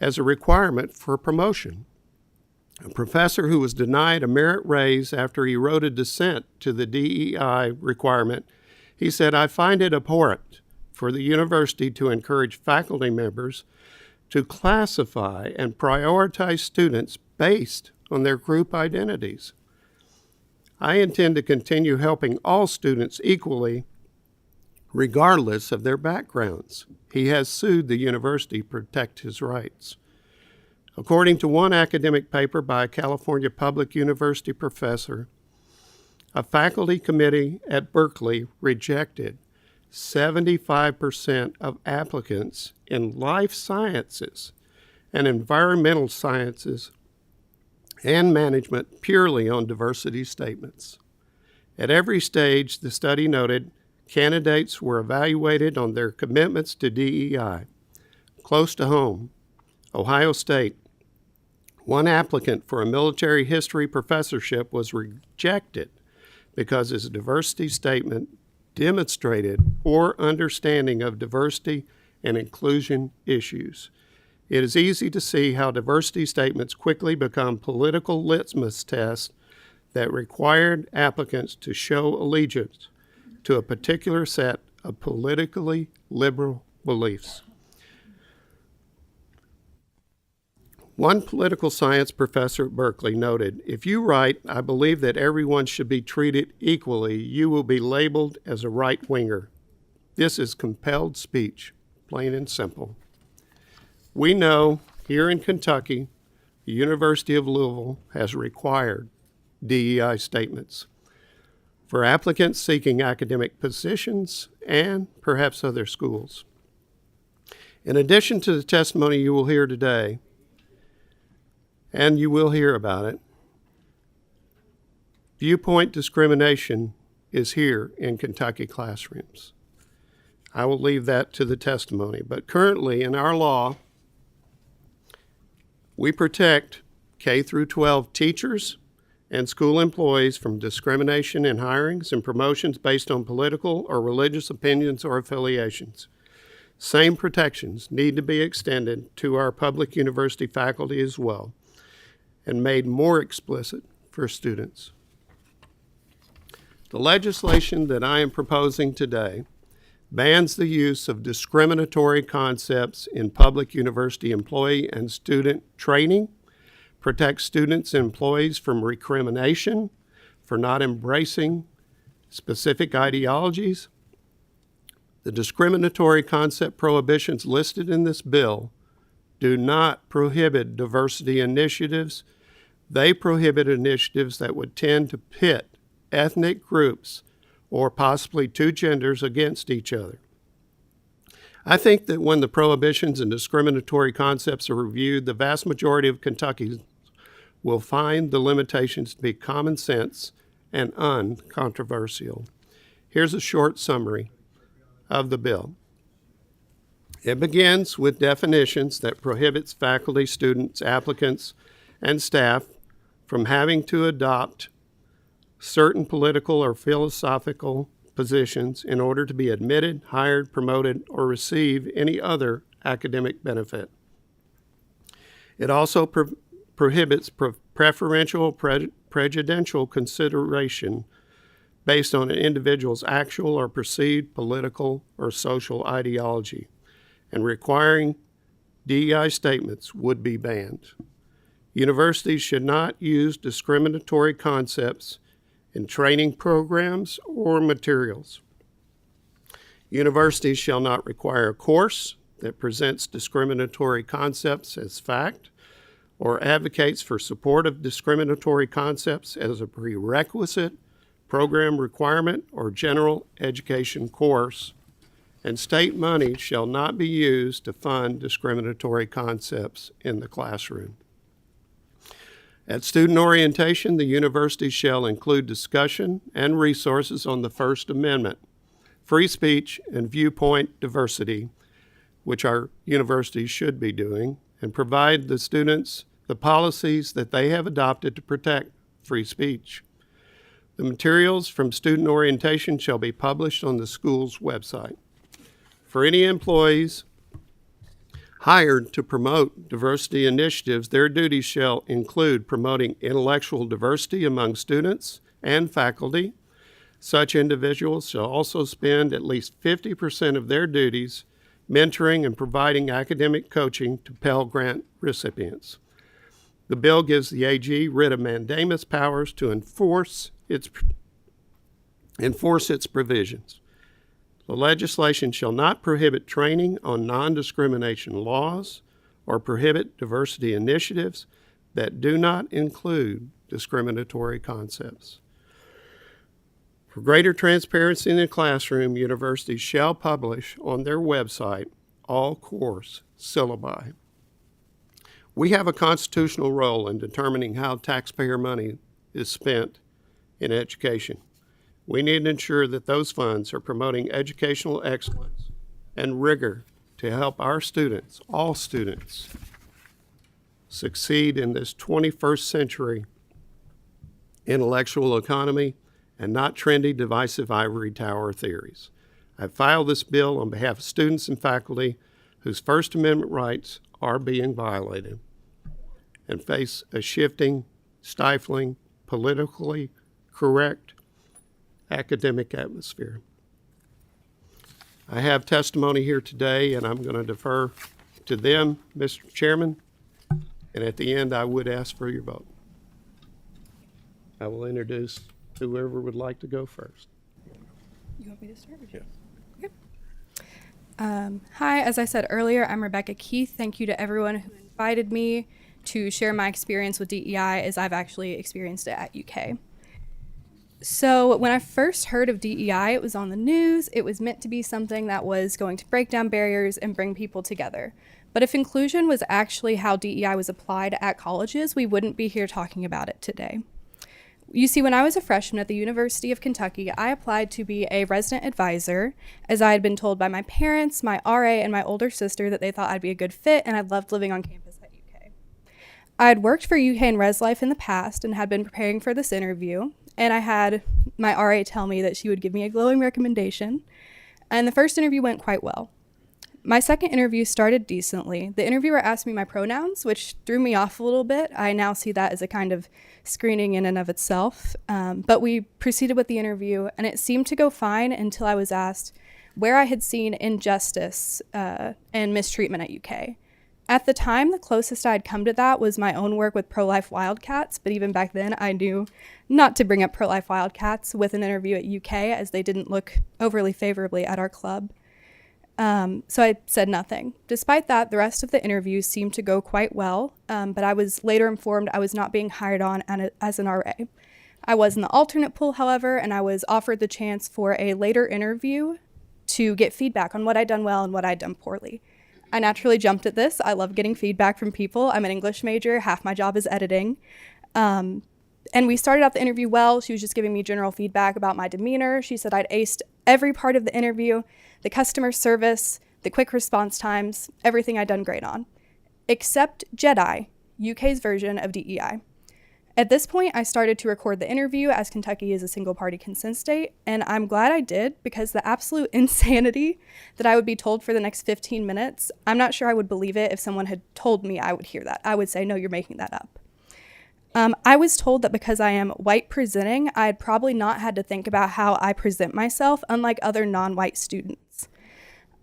as a requirement for promotion. A professor who was denied a merit raise after he wrote a dissent to the DEI requirement, he said, "I find it abhorrent for the university to encourage faculty members to classify and prioritize students based on their group identities. I intend to continue helping all students equally, regardless of their backgrounds." He has sued the university to protect his rights. According to one academic paper by a California Public University professor, a faculty committee at Berkeley rejected 75% of applicants in life sciences and environmental sciences and management purely on diversity statements. At every stage, the study noted candidates were evaluated on their commitments to DEI. Close to home, Ohio State, one applicant for a military history professorship was rejected because his diversity statement demonstrated poor understanding of diversity and inclusion issues. It is easy to see how diversity statements quickly become political litmus tests that required applicants to show allegiance to a particular set of politically liberal beliefs. One political science professor at Berkeley noted, "If you write, 'I believe that everyone should be treated equally,' you will be labeled as a right-winger. This is compelled speech, plain and simple." We know here in Kentucky, the University of Louisville has required DEI statements for applicants seeking academic positions and perhaps other schools. In addition to the testimony you will hear today, and you will hear about it, viewpoint discrimination is here in Kentucky classrooms. I will leave that to the testimony, but currently in our law, we protect K through 12 teachers and school employees from discrimination in hirings and promotions based on political or religious opinions or affiliations. Same protections need to be extended to our public university faculty as well, and made more explicit for students. The legislation that I am proposing today bans the use of discriminatory concepts in public university employee and student training, protects students and employees from recrimination for not embracing specific ideologies. The discriminatory concept prohibitions listed in this bill do not prohibit diversity initiatives. They prohibit initiatives that would tend to pit ethnic groups or possibly two genders against each other. I think that when the prohibitions and discriminatory concepts are reviewed, the vast majority of Kentuckians will find the limitations to be common sense and uncontroversial. Here's a short summary of the bill. It begins with definitions that prohibits faculty, students, applicants, and staff from having to adopt certain political or philosophical positions in order to be admitted, hired, promoted, or receive any other academic benefit. It also prohibits preferential prejudicial consideration based on an individual's actual or perceived political or social ideology, and requiring DEI statements would be banned. Universities should not use discriminatory concepts in training programs or materials. Universities shall not require a course that presents discriminatory concepts as fact or advocates for support of discriminatory concepts as a prerequisite, program requirement, or general education course, and state money shall not be used to fund discriminatory concepts in the classroom. At student orientation, the university shall include discussion and resources on the First Amendment, free speech, and viewpoint diversity, which our universities should be doing, and provide the students the policies that they have adopted to protect free speech. The materials from student orientation shall be published on the school's website. For any employees hired to promote diversity initiatives, their duties shall include promoting intellectual diversity among students and faculty. Such individuals shall also spend at least 50% of their duties mentoring and providing academic coaching to Pell Grant recipients. The bill gives the AG writ of mandamus powers to enforce its provisions. The legislation shall not prohibit training on non-discrimination laws or prohibit diversity initiatives that do not include discriminatory concepts. For greater transparency in the classroom, universities shall publish on their website all course syllabi. We have a constitutional role in determining how taxpayer money is spent in education. We need to ensure that those funds are promoting educational excellence and rigor to help our students, all students, succeed in this 21st century intellectual economy and not trendy, divisive ivory tower theories. I filed this bill on behalf of students and faculty whose First Amendment rights are being violated and face a shifting, stifling, politically correct academic atmosphere. I have testimony here today, and I'm going to defer to them, Mr. Chairman, and at the end, I would ask for your vote. I will introduce whoever would like to go first. You want me to start? Yeah. Okay. Hi, as I said earlier, I'm Rebecca Keith. Thank you to everyone who invited me to share my experience with DEI, as I've actually experienced it at UK. So when I first heard of DEI, it was on the news. It was meant to be something that was going to break down barriers and bring people together. But if inclusion was actually how DEI was applied at colleges, we wouldn't be here talking about it today. You see, when I was a freshman at the University of Kentucky, I applied to be a resident advisor, as I had been told by my parents, my RA, and my older sister that they thought I'd be a good fit, and I loved living on campus at UK. I had worked for UK and Res Life in the past and had been preparing for this interview, and I had my RA tell me that she would give me a glowing recommendation, and the first interview went quite well. My second interview started decently. The interviewer asked me my pronouns, which threw me off a little bit. I now see that as a kind of screening in and of itself. But we proceeded with the interview, and it seemed to go fine until I was asked where I had seen injustice and mistreatment at UK. At the time, the closest I had come to that was my own work with Pro-Life Wildcats, but even back then I knew not to bring up Pro-Life Wildcats with an interview at UK, as they didn't look overly favorably at our club. So I said nothing. Despite that, the rest of the interview seemed to go quite well, but I was later informed I was not being hired on as an RA. I was in the alternate pool, however, and I was offered the chance for a later interview to get feedback on what I'd done well and what I'd done poorly. I naturally jumped at this. I love getting feedback from people. I'm an English major. Half my job is editing. And we started out the interview well. She was just giving me general feedback about my demeanor. She said I'd aced every part of the interview, the customer service, the quick response times, everything I'd done great on, except JEDI, UK's version of DEI. At this point, I started to record the interview as Kentucky is a single-party consent state, and I'm glad I did because the absolute insanity that I would be told for the next 15 minutes, I'm not sure I would believe it if someone had told me I would hear that. I would say, no, you're making that up. I was told that because I am white presenting, I had probably not had to think about how I present myself, unlike other non-white students.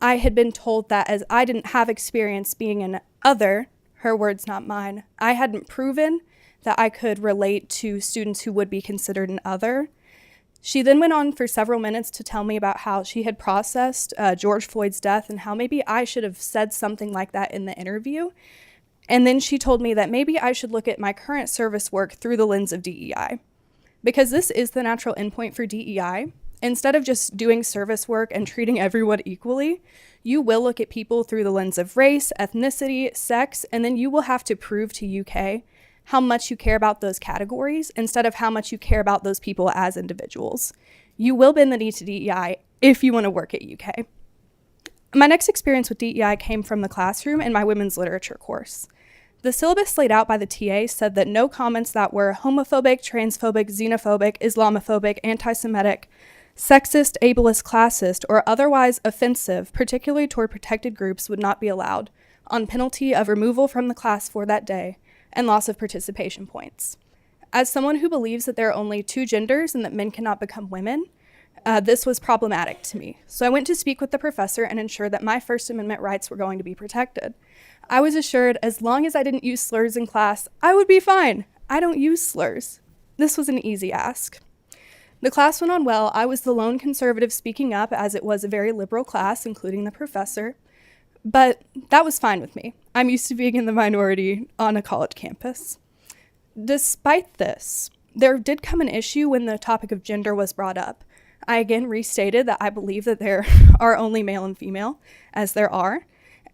I had been told that as I didn't have experience being an other, her words, not mine, I hadn't proven that I could relate to students who would be considered an other. She then went on for several minutes to tell me about how she had processed George Floyd's death and how maybe I should have said something like that in the interview. And then she told me that maybe I should look at my current service work through the lens of DEI. Because this is the natural endpoint for DEI, instead of just doing service work and treating everyone equally, you will look at people through the lens of race, ethnicity, sex, and then you will have to prove to UK how much you care about those categories instead of how much you care about those people as individuals. You will bend the knee to DEI if you want to work at UK. My next experience with DEI came from the classroom in my women's literature course. The syllabus laid out by the TA said that no comments that were homophobic, transphobic, xenophobic, Islamophobic, anti-Semitic, sexist, ableist, classist, or otherwise offensive, particularly toward protected groups, would not be allowed, on penalty of removal from the class for that day and loss of participation points. As someone who believes that there are only two genders and that men cannot become women, this was problematic to me. So I went to speak with the professor and ensure that my First Amendment rights were going to be protected. I was assured as long as I didn't use slurs in class, I would be fine. I don't use slurs. This was an easy ask. The class went on well. I was the lone conservative speaking up as it was a very liberal class, including the professor. But that was fine with me. I'm used to being in the minority on a college campus. Despite this, there did come an issue when the topic of gender was brought up. I again restated that I believe that there are only male and female, as there are.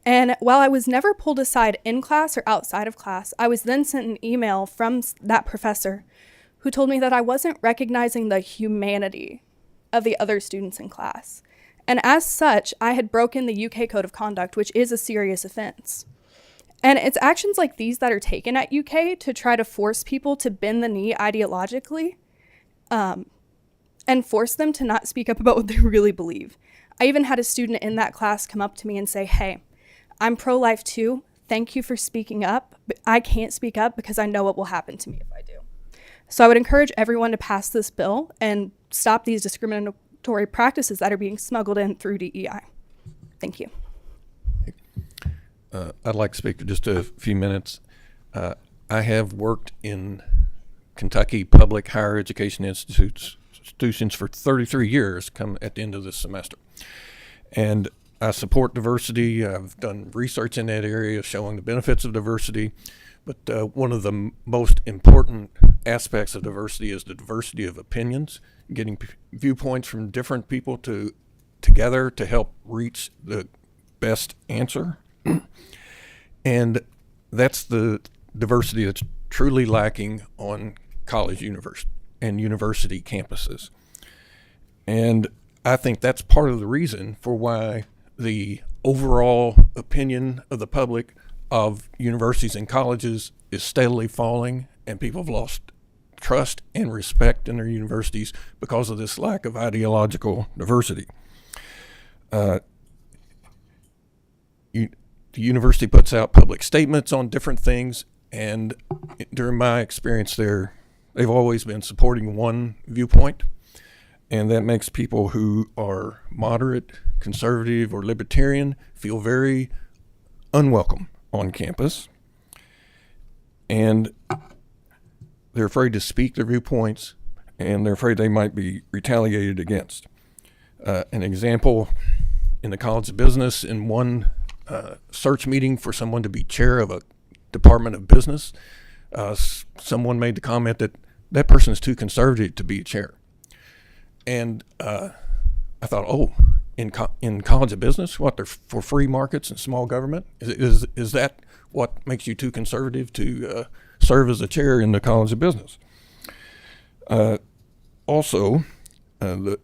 And while I was never pulled aside in class or outside of class, I was then sent an email from that professor who told me that I wasn't recognizing the humanity of the other students in class. And as such, I had broken the UK Code of Conduct, which is a serious offense. And it's actions like these that are taken at UK to try to force people to bend the knee ideologically and force them to not speak up about what they really believe. I even had a student in that class come up to me and say, hey, I'm pro-life too. Thank you for speaking up, but I can't speak up because I know what will happen to me if I do. So I would encourage everyone to pass this bill and stop these discriminatory practices that are being smuggled in through DEI. Thank you. I'd like to speak for just a few minutes. I have worked in Kentucky public higher education institutions for 33 years, come at the end of this semester. And I support diversity. I've done research in that area showing the benefits of diversity. But one of the most important aspects of diversity is the diversity of opinions, getting viewpoints from different people together to help reach the best answer. And that's the diversity that's truly lacking on college and university campuses. And I think that's part of the reason for why the overall opinion of the public of universities and colleges is steadily falling, and people have lost trust and respect in their universities because of this lack of ideological diversity. The university puts out public statements on different things, and during my experience there, they've always been supporting one viewpoint, and that makes people who are moderate, conservative, or libertarian feel very unwelcome on campus, and they're afraid to speak their viewpoints, and they're afraid they might be retaliated against. An example, in the College of Business, in one search meeting for someone to be chair of a department of business, someone made the comment that that person is too conservative to be a chair. And I thought, oh, in College of Business, what, they're for free markets and small government? Is that what makes you too conservative to serve as a chair in the College of Business? Also, the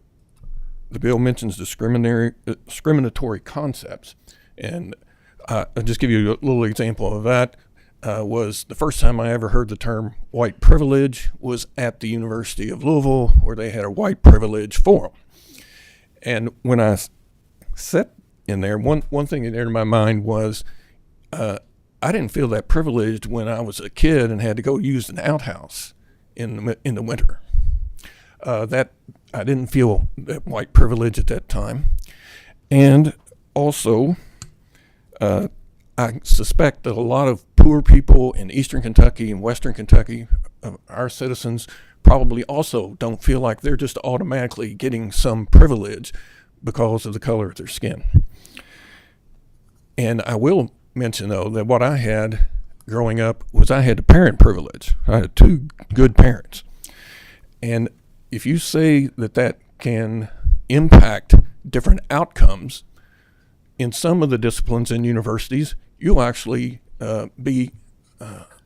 the bill mentions discriminatory concepts. And I'll just give you a little example of that. Was the first time I ever heard the term white privilege was at the University of Louisville, where they had a white privilege forum. And when I sat in there, one thing that entered my mind was I didn't feel that privileged when I was a kid and had to go use an outhouse in the winter. That I didn't feel that white privilege at that time. And also, I suspect that a lot of poor people in Eastern Kentucky and Western Kentucky, our citizens, probably also don't feel like they're just automatically getting some privilege because of the color of their skin. And I will mention, though, that what I had growing up was I had the parent privilege. I had 2 good parents. And if you say that that can impact different outcomes in some of the disciplines in universities, you'll actually be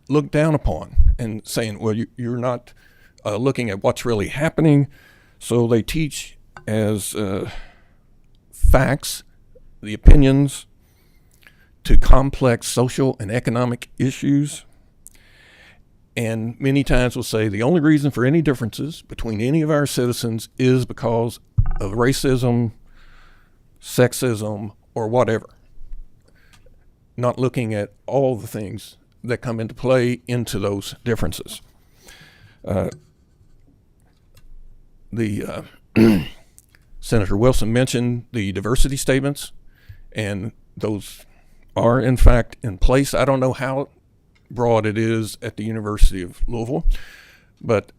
looked down upon and saying, well, you're not looking at what's really happening. So they teach as facts, the opinions, to complex social and economic issues. And many times will say the only reason for any differences between any of our citizens is because of racism, sexism, or whatever. Not looking at all the things that come into play into those differences. Senator Wilson mentioned the diversity statements, and those are in fact in place. I don't know how broad it is at the University of Louisville, but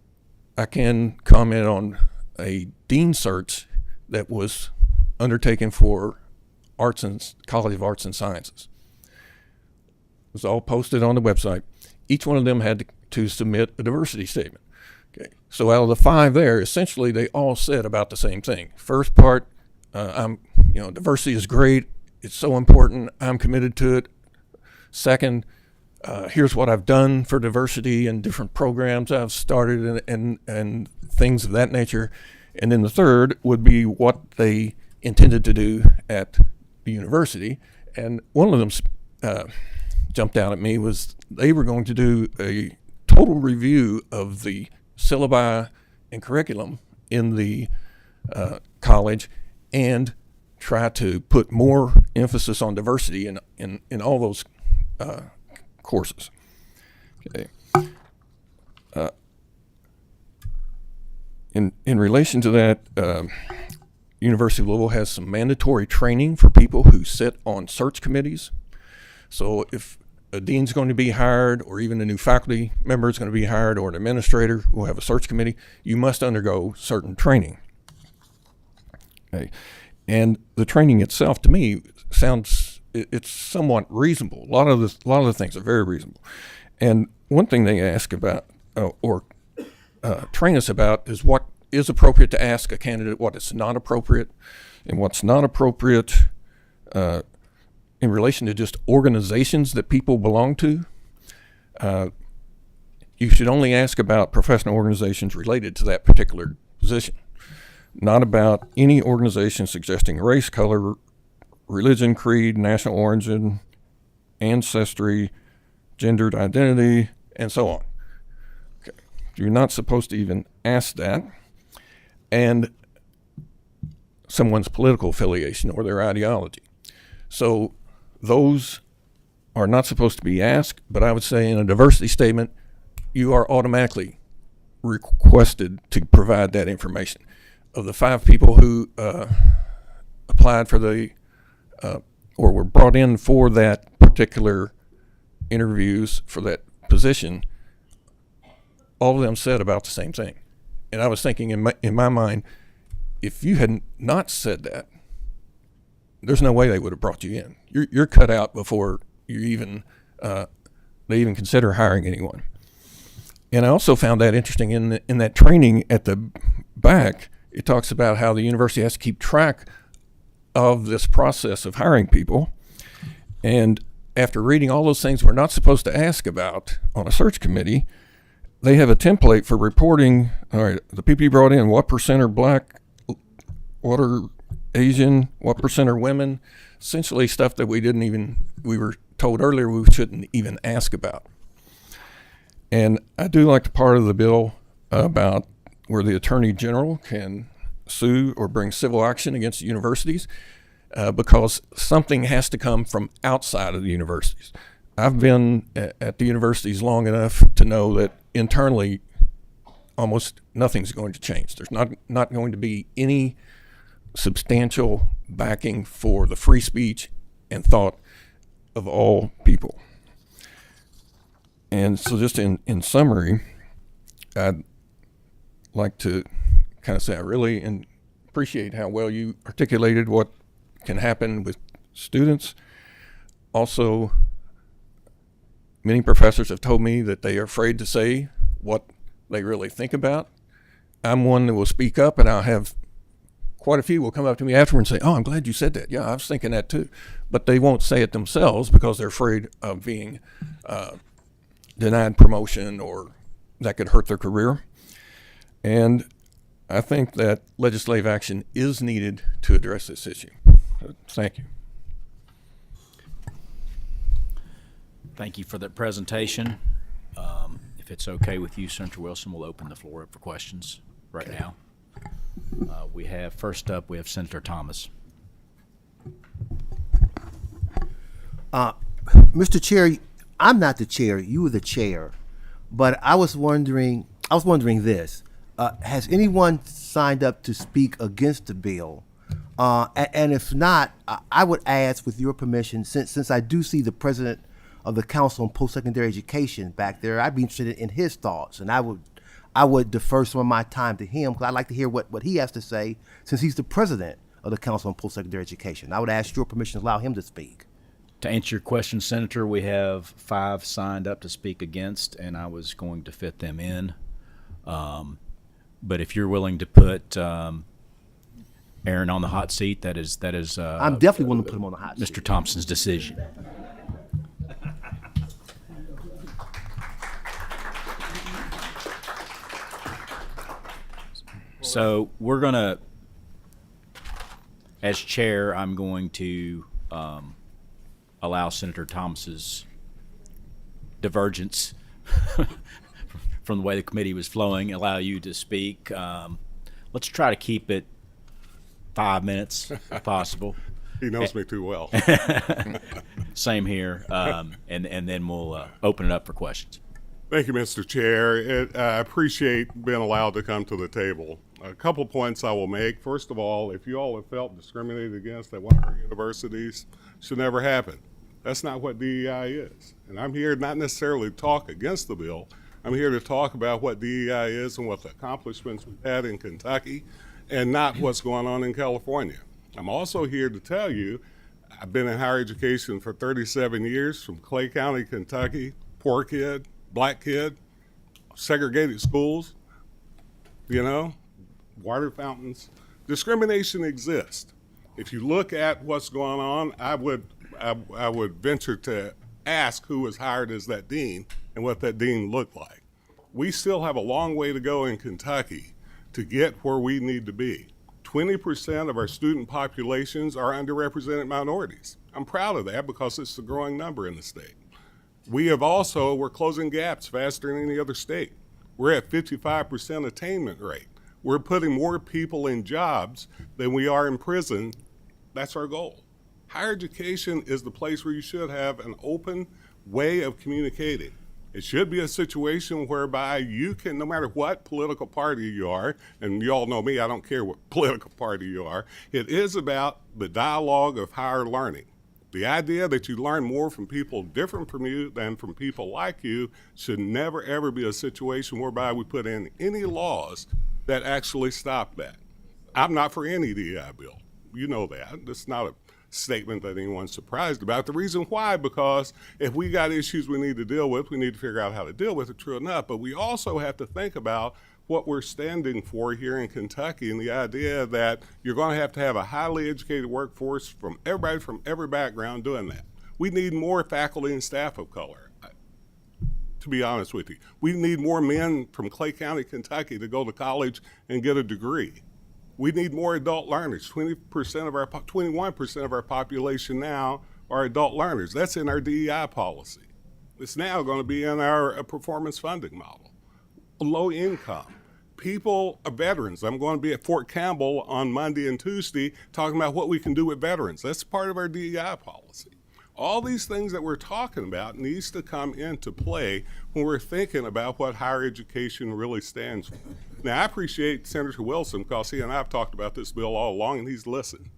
I can comment on a dean search that was undertaken for College of Arts and Sciences. It was all posted on the website. Each one of them had to submit a diversity statement. Okay, so out of the 5 there, essentially they all said about the same thing. First part, diversity is great. It's so important. I'm committed to it. Second, here's what I've done for diversity and different programs I've started and things of that nature. And then the third would be what they intended to do at the university. And one of them jumped out at me was they were going to do a total review of the syllabi and curriculum in the college and try to put more emphasis on diversity in all those courses. Okay. In relation to that, University of Louisville has some mandatory training for people who sit on search committees. So if a dean's going to be hired, or even a new faculty member is going to be hired, or an administrator will have a search committee, you must undergo certain training. Okay. And the training itself, to me, it's somewhat reasonable. A lot of the things are very reasonable. And one thing they ask about, train us about, is what is appropriate to ask a candidate, what is not appropriate, and what's not appropriate in relation to just organizations that people belong to. You should only ask about professional organizations related to that particular position, not about any organization suggesting race, color, religion, creed, national origin, ancestry, gendered identity, and so on. Okay. You're not supposed to even ask that. And someone's political affiliation or their ideology. So those are not supposed to be asked, but I would say in a diversity statement, you are automatically requested to provide that information. Of the 5 people who applied for the or were brought in for that particular interviews for that position, all of them said about the same thing. And I was thinking in my mind, if you had not said that, there's no way they would have brought you in. You're cut out before you even they even consider hiring anyone. And I also found that interesting in that training at the back. It talks about how the university has to keep track of this process of hiring people. And after reading all those things we're not supposed to ask about on a search committee, they have a template for reporting, all right, the people you brought in, what % are black, what are Asian, what percent are women, essentially stuff that we were told earlier we shouldn't even ask about. And I do like the part of the bill about where the Attorney General can sue or bring civil action against the universities because something has to come from outside of the universities. I've been at the universities long enough to know that internally almost nothing's going to change. There's not going to be any substantial backing for the free speech and thought of all people. And so just in summary, I'd like to kind of say I really appreciate how well you articulated what can happen with students. Also, many professors have told me that they are afraid to say what they really think about. I'm one that will speak up, and I'll have quite a few will come up to me afterwards and say, "Oh, I'm glad you said that. Yeah, I was thinking that too." But they won't say it themselves because they're afraid of being denied promotion or that could hurt their career. And I think that legislative action is needed to address this issue. Thank you. Thank you for that presentation. If it's okay with you, Senator Wilson, we'll open the floor up for questions right now. First up, we have Senator Thomas. Mr. Chair, I'm not the chair. You were the chair, but I was wondering this: has anyone signed up to speak against the bill? And if not, I would ask, with your permission, since I do see the president of the Council on Post-Secondary Education back there, I'd be interested in his thoughts, and I would defer some of my time to him because I'd like to hear what he has to say since he's the president of the Council on Post-Secondary Education. I would ask your permission to allow him to speak. To answer your question, Senator, we have 5 signed up to speak against, and I was going to fit them in. But if you're willing to put Aaron on the hot seat, that is. I'm definitely willing to put him on the hot seat. Mr. Thompson's decision. So we're gonna, as chair, I'm going to allow Senator Thomas's divergence from the way the committee was flowing, allow you to speak. Let's try to keep it 5 minutes if possible. He knows me too well. Same here. And then we'll open it up for questions. Thank you, Mr. Chair. I appreciate being allowed to come to the table. A couple points I will make. First of all, if you all have felt discriminated against at one of our universities, it should never happen. That's not what DEI is. And I'm here not necessarily to talk against the bill. I'm here to talk about what DEI is and what the accomplishments we've had in Kentucky and not what's going on in California. I'm also here to tell you I've been in higher education for 37 years from Clay County, Kentucky, poor kid, black kid, segregated schools, water fountains. Discrimination exists. If you look at what's going on, I would venture to ask who was hired as that dean and what that dean looked like. We still have a long way to go in Kentucky to get where we need to be. 20% of our student populations are underrepresented minorities. I'm proud of that because it's a growing number in the state. We're closing gaps faster than any other state. We're at 55% attainment rate. We're putting more people in jobs than we are in prison. That's our goal. Higher education is the place where you should have an open way of communicating. It should be a situation whereby you can, no matter what political party you are, and you all know me, I don't care what political party you are, it is about the dialogue of higher learning. The idea that you learn more from people different from you than from people like you should never, ever be a situation whereby we put in any laws that actually stop that. I'm not for any DEI bill. You know that. It's not a statement that anyone's surprised about. The reason why, because if we got issues we need to deal with, we need to figure out how to deal with it, true enough. But we also have to think about what we're standing for here in Kentucky and the idea that you're going to have a highly educated workforce from everybody from every background doing that. We need more faculty and staff of color. To be honest with you, we need more men from Clay County, Kentucky to go to college and get a degree. We need more adult learners. 21% of our population now are adult learners. That's in our DEI policy. It's now going to be in our performance funding model. Low income. People are veterans. I'm going to be at Fort Campbell on Monday and Tuesday talking about what we can do with veterans. That's part of our DEI policy. All these things that we're talking about needs to come into play when we're thinking about what higher education really stands for. Now, I appreciate Senator Wilson because he and I have talked about this bill all along, and he's listened.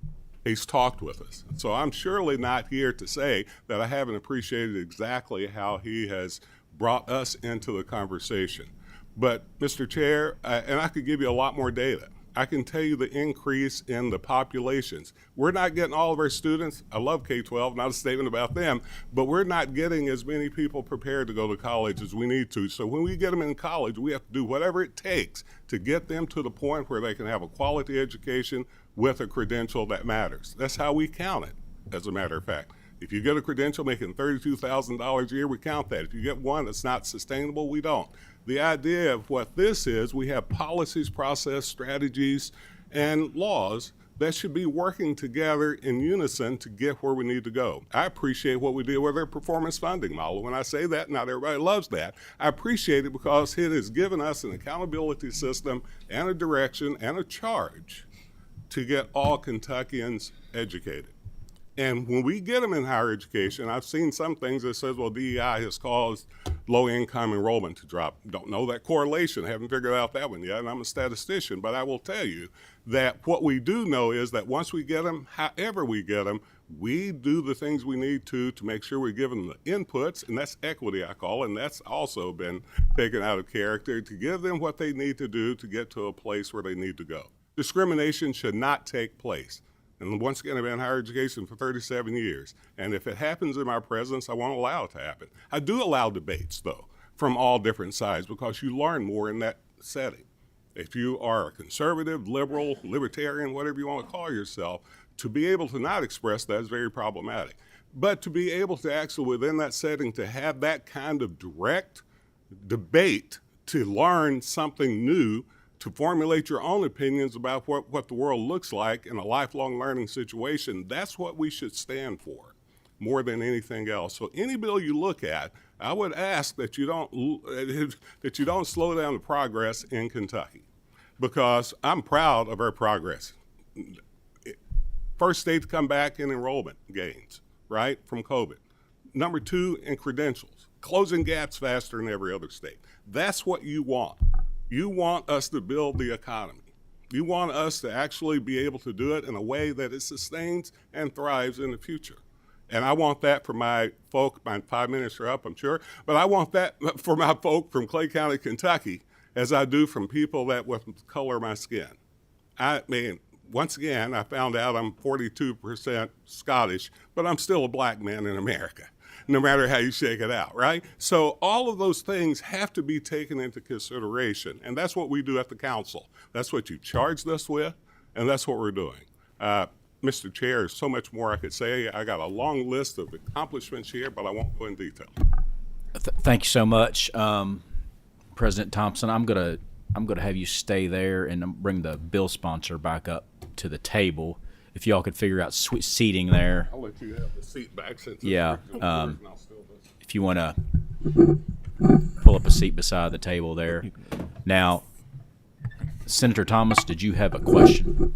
He's talked with us. So I'm surely not here to say that I haven't appreciated exactly how he has brought us into the conversation. But, Mr. Chair, and I could give you a lot more data. I can tell you the increase in the populations. We're not getting all of our students. I love K-12, not a statement about them, but we're not getting as many people prepared to go to college as we need to. So when we get them in college, we have to do whatever it takes to get them to the point where they can have a quality education with a credential that matters. That's how we count it, as a matter of fact. If you get a credential making $32,000 a year, we count that. If you get one that's not sustainable, we don't. The idea of what this is, we have policies, process, strategies, and laws that should be working together in unison to get where we need to go. I appreciate what we did with our performance funding model. When I say that, not everybody loves that. I appreciate it because it has given us an accountability system and a direction and a charge to get all Kentuckians educated. And when we get them in higher education, I've seen some things that says, well, DEI has caused low-income enrollment to drop. Don't know that correlation. I haven't figured out that one yet, and I'm a statistician. But I will tell you that what we do know is that once we get them, however we get them, we do the things we need to make sure we give them the inputs, and that's equity, I call it, and that's also been taken out of character, to give them what they need to do to get to a place where they need to go. Discrimination should not take place. And once again, I've been in higher education for 37 years. And if it happens in my presence, I won't allow it to happen. I do allow debates, though, from all different sides, because you learn more in that setting. If you are a conservative, liberal, libertarian, whatever you want to call yourself, to be able to not express that is very problematic. But to be able to actually, within that setting, to have that kind of direct debate, to learn something new, to formulate your own opinions about what the world looks like in a lifelong learning situation, that's what we should stand for more than anything else. So any bill you look at, I would ask that you don't slow down the progress in Kentucky, because I'm proud of our progress. First state to come back in enrollment gains, right, from COVID. Number 2 in credentials, closing gaps faster than every other state. That's what you want. You want us to build the economy. You want us to actually be able to do it in a way that it sustains and thrives in the future. And I want that for my folk, my 5 minutes are up, I'm sure, but I want that for my folk from Clay County, Kentucky, as I do from people that with the color of my skin. I mean, once again, I found out I'm 42% Scottish, but I'm still a black man in America, no matter how you shake it out, right? So all of those things have to be taken into consideration, and that's what we do at the council. That's what you charged us with, and that's what we're doing. Mr. Chair, there's so much more I could say. I got a long list of accomplishments here, but I won't go in detail. Thank you so much, President Thompson. I'm gonna have you stay there and bring the bill sponsor back up to the table. If y'all could figure out seating there. I'll let you have the seat back since yeah. it's and I'll still listen. If you want to pull up a seat beside the table there. Now, Senator Thomas, did you have a question?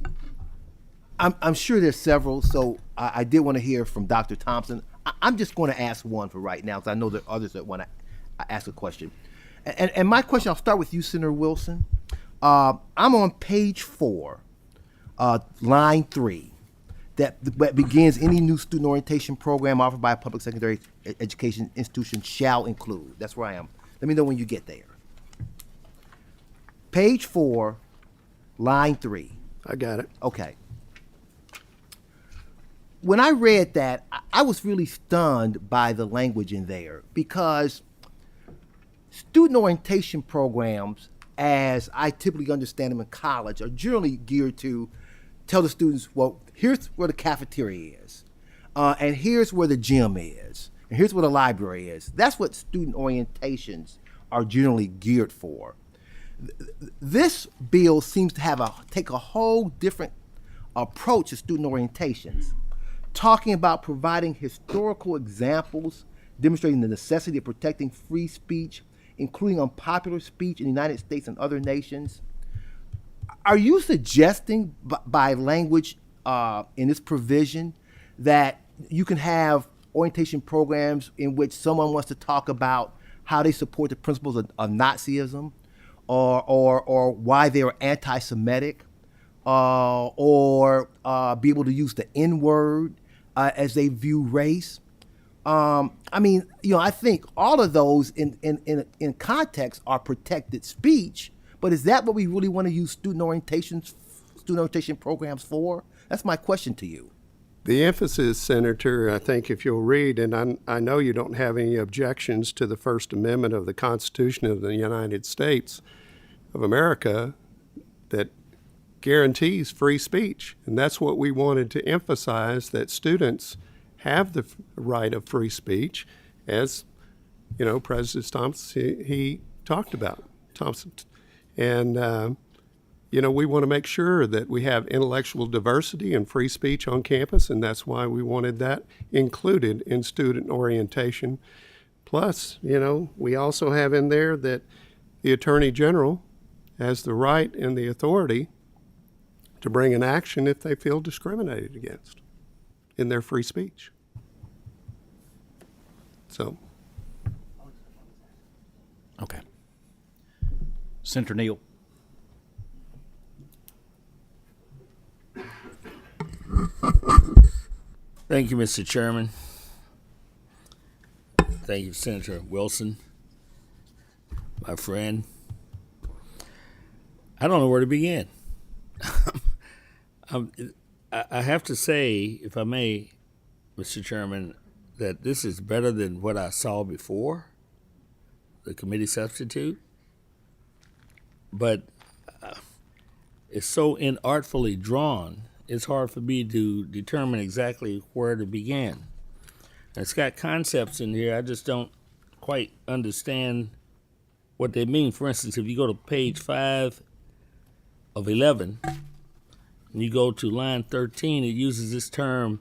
I'm sure there's several, so I did want to hear from Dr. Thompson. I'm just going to ask one for right now, because I know there are others that want to ask a question. And my question, I'll start with you, Senator Wilson. I'm on page 4, line 3, that begins, any new student orientation program offered by a public secondary education institution shall include. That's where I am. Let me know when you get there. Page 4, line 3. I got it. Okay. When I read that, I was really stunned by the language in there, because student orientation programs, as I typically understand them in college, are generally geared to tell the students, well, here's where the cafeteria is, and here's where the gym is, and here's where the library is. That's what student orientations are generally geared for. This bill seems to take a whole different approach to student orientations, talking about providing historical examples demonstrating the necessity of protecting free speech, including unpopular speech in the United States and other nations. Are you suggesting by language in this provision that you can have orientation programs in which someone wants to talk about how they support the principles of Nazism, or why they are anti-Semitic, or be able to use the N-word as they view race? I mean, I think all of those in context are protected speech, but is that what we really want to use student orientation programs for? That's my question to you. The emphasis, Senator, I think if you'll read, and I know you don't have any objections to the First Amendment of the Constitution of the United States of America that guarantees free speech. And that's what we wanted to emphasize, that students have the right of free speech, as, President Thompson, he talked about. And, we want to make sure that we have intellectual diversity and free speech on campus, and that's why we wanted that included in student orientation. Plus, we also have in there that the Attorney General has the right and the authority to bring an action if they feel discriminated against in their free speech. So. Okay. Senator Neal. Thank you, Mr. Chairman. Thank you, Senator Wilson, my friend. I don't know where to begin. I have to say, if I may, Mr. Chairman, that this is better than what I saw before, the committee substitute. But it's so inartfully drawn, it's hard for me to determine exactly where to begin. And it's got concepts in here I just don't quite understand what they mean. For instance, if you go to page 5 of 11, and you go to line 13, it uses this term,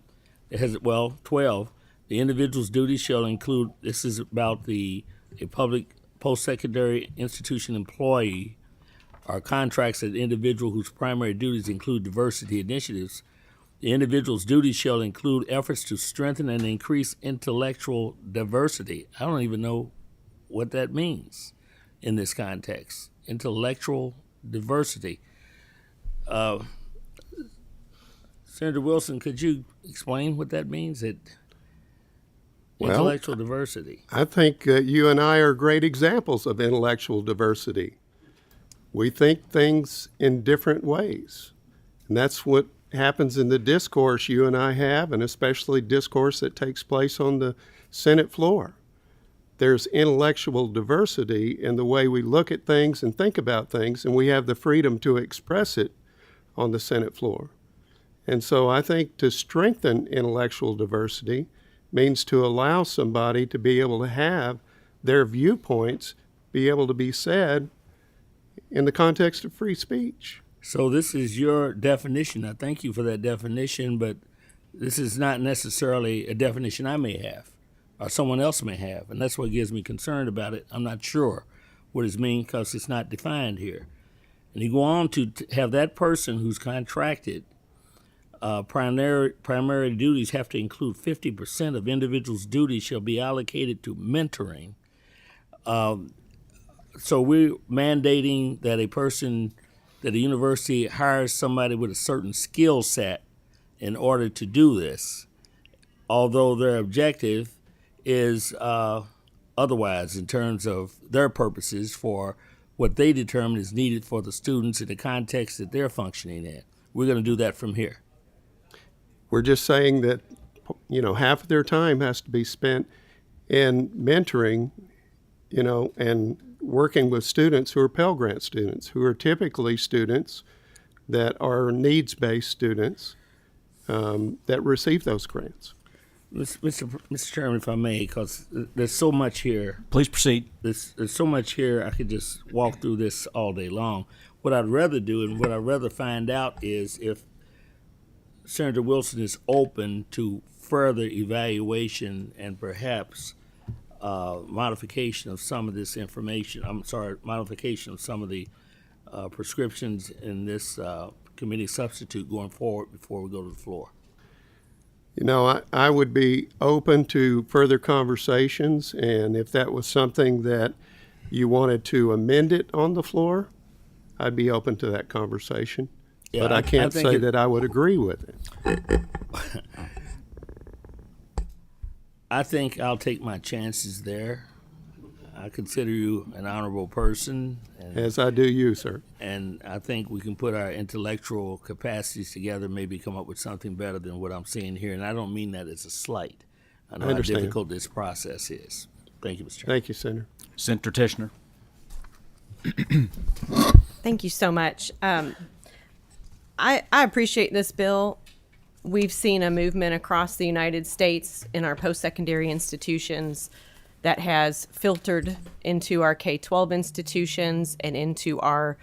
it has, 12, the individual's duties shall include, this is about a public post-secondary institution employee, or contracts that individual whose primary duties include diversity initiatives. The individual's duties shall include efforts to strengthen and increase intellectual diversity. I don't even know what that means in this context. Intellectual diversity. Senator Wilson, could you explain what that means? Intellectual diversity. I think you and I are great examples of intellectual diversity. We think things in different ways. And that's what happens in the discourse you and I have, and especially discourse that takes place on the Senate floor. There's intellectual diversity in the way we look at things and think about things, and we have the freedom to express it on the Senate floor. And so I think to strengthen intellectual diversity means to allow somebody to be able to have their viewpoints be able to be said in the context of free speech. So this is your definition. I thank you for that definition, but this is not necessarily a definition I may have or someone else may have, and that's what gives me concerned about it. I'm not sure what it means because it's not defined here. And you go on to have that person who's contracted, primary duties have to include 50% of individuals' duties shall be allocated to mentoring. So we're mandating that that a university hires somebody with a certain skill set in order to do this, although their objective is otherwise in terms of their purposes for what they determine is needed for the students in the context that they're functioning in. We're going to do that from here. We're just saying that, half of their time has to be spent in mentoring, and working with students who are Pell Grant students, who are typically students that are needs-based students that receive those grants. Mr. Chairman, if I may, because there's so much here. Please proceed. There's so much here. I could just walk through this all day long. What I'd rather do and what I'd rather find out is if Senator Wilson is open to further evaluation and perhaps modification of some of this information. Modification of some of the prescriptions in this committee substitute going forward before we go to the floor. You know, I would be open to further conversations, and if that was something that you wanted to amend it on the floor, I'd be open to that conversation. Yeah, but I can't think say that I would agree with it. I think I'll take my chances there. I consider you an honorable person. As I do you, sir. And I think we can put our intellectual capacities together, maybe come up with something better than what I'm seeing here. And I don't mean that as a slight. I know how understand. difficult this process is. Thank you, Mr. Chairman. Thank you, Senator. Senator Tishner. Thank you so much. I appreciate this bill. We've seen a movement across the United States in our post-secondary institutions that has filtered into our K-12 institutions and into our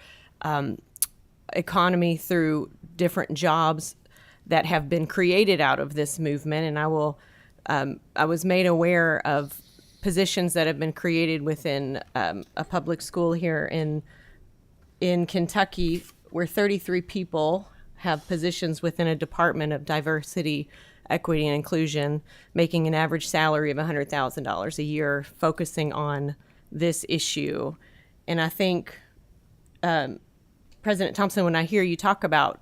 economy through different jobs that have been created out of this movement. And I was made aware of positions that have been created within a public school here in Kentucky, where 33 people have positions within a department of diversity, equity, and inclusion, making an average salary of $100,000 a year, focusing on this issue. And I think, President Thompson, when I hear you talk about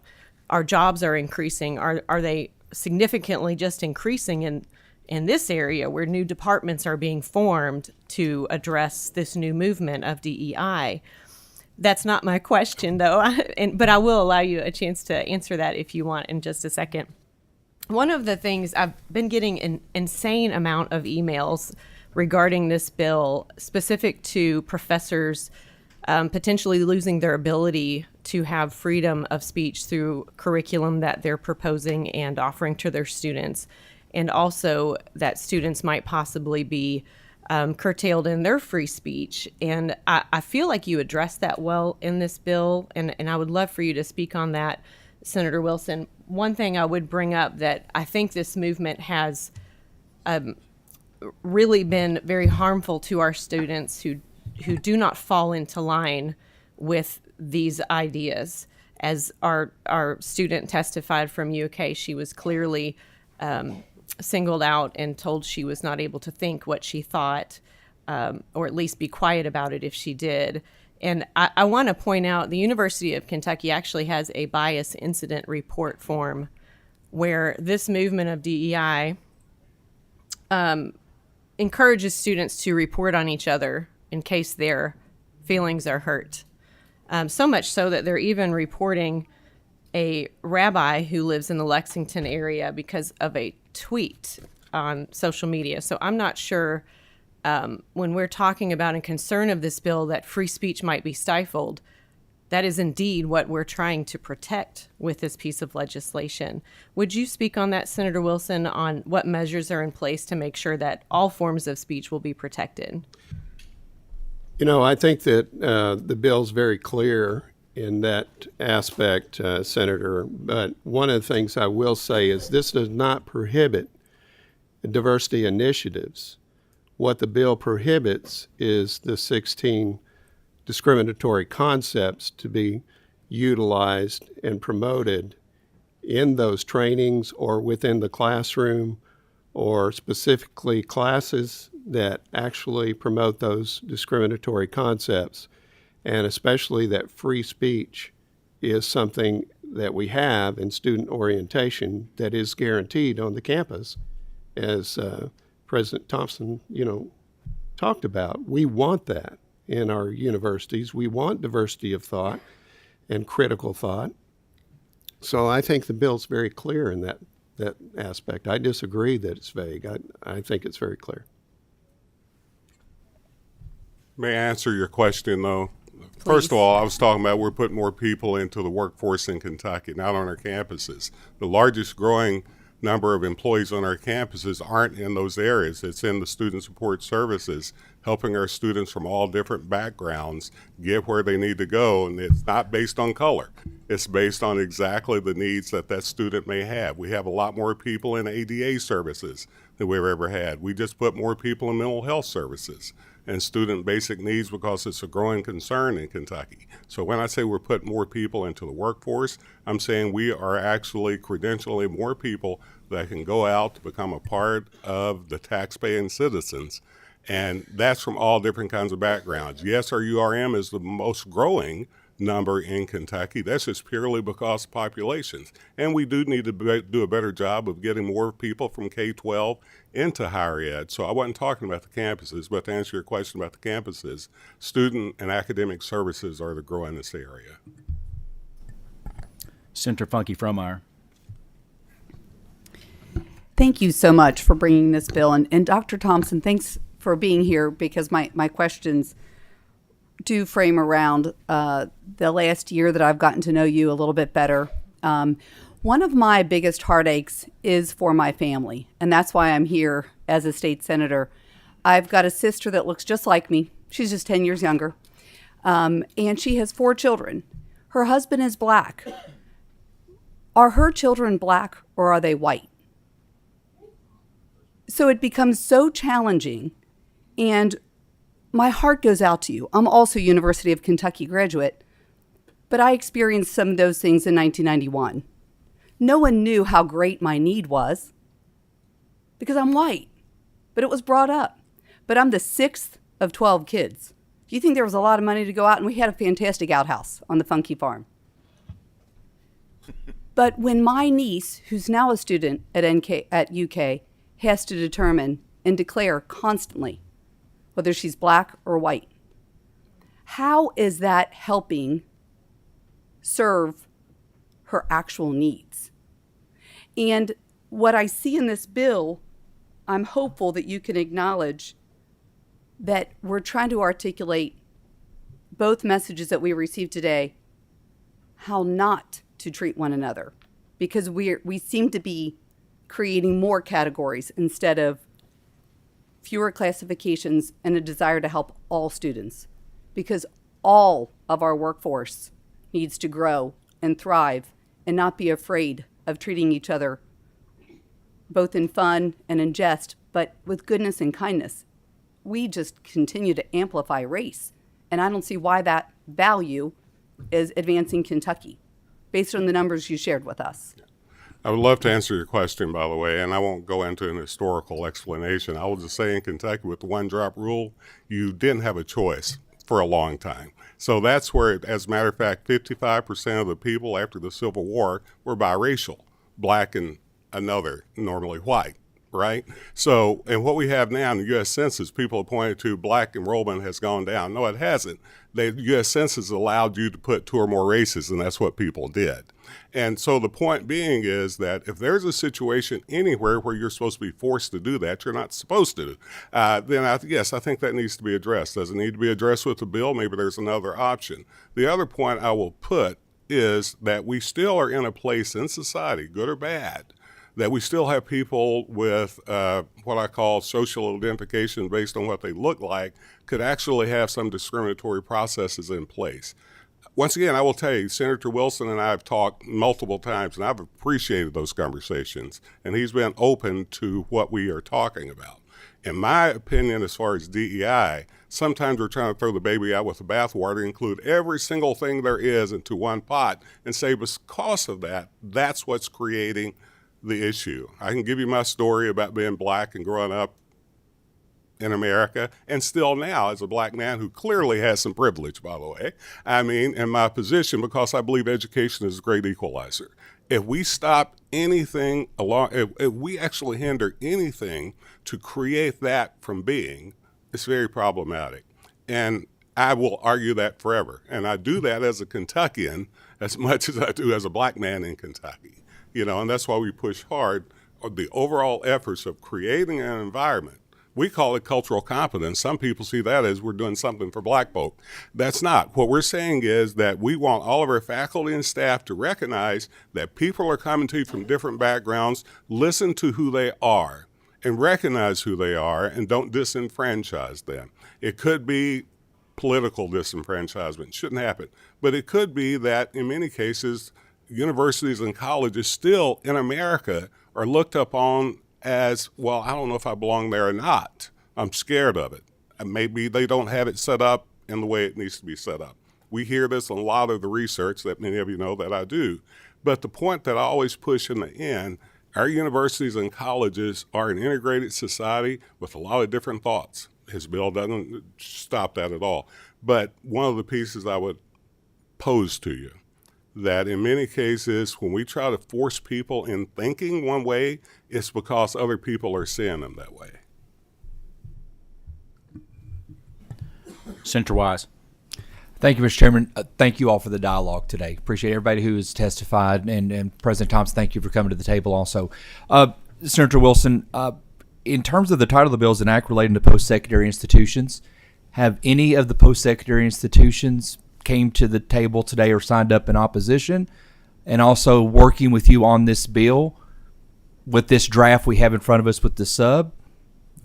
our jobs are increasing, are they significantly just increasing in this area where new departments are being formed to address this new movement of DEI? That's not my question, though, but I will allow you a chance to answer that if you want in just a second. One of the things, I've been getting an insane amount of emails regarding this bill, specific to professors potentially losing their ability to have freedom of speech through curriculum that they're proposing and offering to their students, and also that students might possibly be curtailed in their free speech. And I feel like you addressed that well in this bill, and I would love for you to speak on that, Senator Wilson. One thing I would bring up that I think this movement has really been very harmful to our students who do not fall into line with these ideas. As our student testified from UK, she was clearly singled out and told she was not able to think what she thought, or at least be quiet about it if she did. And I want to point out the University of Kentucky actually has a bias incident report form where this movement of DEI encourages students to report on each other in case their feelings are hurt. So much so that they're even reporting a rabbi who lives in the Lexington area because of a tweet on social media. So I'm not sure when we're talking about a concern of this bill that free speech might be stifled, that is indeed what we're trying to protect with this piece of legislation. Would you speak on that, Senator Wilson, on what measures are in place to make sure that all forms of speech will be protected? You know, I think that the bill's very clear in that aspect, Senator. But one of the things I will say is this does not prohibit diversity initiatives. What the bill prohibits is the 16 discriminatory concepts to be utilized and promoted in those trainings or within the classroom, or specifically classes that actually promote those discriminatory concepts. And especially that free speech is something that we have in student orientation that is guaranteed on the campus, as President Thompson, talked about. We want that in our universities. We want diversity of thought and critical thought. So I think the bill's very clear in that aspect. I disagree that it's vague. I think it's very clear. May I answer your question, though? Please. First of all, I was talking about we're putting more people into the workforce in Kentucky, not on our campuses. The largest growing number of employees on our campuses aren't in those areas. It's in the student support services, helping our students from all different backgrounds get where they need to go. And it's not based on color. It's based on exactly the needs that that student may have. We have a lot more people in ADA services than we've ever had. We just put more people in mental health services and student basic needs because it's a growing concern in Kentucky. So when I say we're putting more people into the workforce, I'm saying we are actually credentialing more people that can go out to become a part of the taxpaying citizens. And that's from all different kinds of backgrounds. Yes, our URM is the most growing number in Kentucky. That's just purely because of populations. And we do need to do a better job of getting more people from K-12 into higher ed. So I wasn't talking about the campuses, but to answer your question about the campuses, student and academic services are the grow in this area. Senator Funky Fromeyer. Thank you so much for bringing this bill. And Dr. Thompson, thanks for being here, because my questions do frame around the last year that I've gotten to know you a little bit better. One of my biggest heartaches is for my family, and that's why I'm here as a state senator. I've got a sister that looks just like me. She's just 10 years younger, and she has 4 children. Her husband is black. Are her children black or are they white? So it becomes so challenging, and my heart goes out to you. I'm also a University of Kentucky graduate, but I experienced some of those things in 1991. No one knew how great my need was because I'm white, but it was brought up. But I'm the 6th of 12 kids. Do you think there was a lot of money to go out? And we had a fantastic outhouse on the Funky Farm. But when my niece, who's now a student at UK, has to determine and declare constantly whether she's black or white, how is that helping serve her actual needs? And what I see in this bill, I'm hopeful that you can acknowledge that we're trying to articulate both messages that we received today, how not to treat one another, because we seem to be creating more categories instead of fewer classifications and a desire to help all students, because all of our workforce needs to grow and thrive and not be afraid of treating each other both in fun and in jest, but with goodness and kindness. We just continue to amplify race, and I don't see why that value is advancing Kentucky based on the numbers you shared with us. I would love to answer your question, by the way, and I won't go into an historical explanation. I will just say in Kentucky with the one-drop rule, you didn't have a choice for a long time. So that's where, as a matter of fact, 55% of the people after the Civil War were biracial, black and another, normally white, right? So, and what we have now in the U.S. Census, people have pointed to black enrollment has gone down. No, it hasn't. The U.S. Census allowed you to put 2 or more races, and that's what people did. And so the point being is that if there's a situation anywhere where you're supposed to be forced to do that, you're not supposed to, then yes, I think that needs to be addressed. Does it need to be addressed with the bill? Maybe there's another option. The other point I will put is that we still are in a place in society, good or bad, that we still have people with what I call social identification based on what they look like could actually have some discriminatory processes in place. Once again, I will tell you, Senator Wilson and I have talked multiple times, and I've appreciated those conversations, and he's been open to what we are talking about. In my opinion, as far as DEI, sometimes we're trying to throw the baby out with the bathwater, include every single thing there is into one pot, and say because of that, that's what's creating the issue. I can give you my story about being black and growing up in America, and still now as a black man who clearly has some privilege, by the way, I mean, in my position, because I believe education is a great equalizer. If we stop anything along, if we actually hinder anything to create that from being, it's very problematic. And I will argue that forever. And I do that as a Kentuckian as much as I do as a black man in Kentucky. You know, and that's why we push hard on the overall efforts of creating an environment We call it cultural competence. Some people see that as we're doing something for black folk. That's not. What we're saying is that we want all of our faculty and staff to recognize that people are coming to you from different backgrounds. Listen to who they are and recognize who they are, and don't disenfranchise them. It could be political disenfranchisement. Shouldn't happen. But it could be that in many cases, universities and colleges still in America are looked upon as, well, I don't know if I belong there or not. I'm scared of it. And maybe they don't have it set up in the way it needs to be set up. We hear this in a lot of the research that many of you know that I do. But the point that I always push in the end, our universities and colleges are an integrated society with a lot of different thoughts. His bill doesn't stop that at all. But one of the pieces I would pose to you, that in many cases, when we try to force people in thinking one way, it's because other people are seeing them that way. Senator Wise. Thank you, Mr. Chairman. Thank you all for the dialogue today. Appreciate everybody who has testified, and President Thompson, thank you for coming to the table also. Senator Wilson, in terms of the title of the bill is an act relating to post-secondary institutions, have any of the post-secondary institutions came to the table today or signed up in opposition? And also working with you on this bill, with this draft we have in front of us with the sub,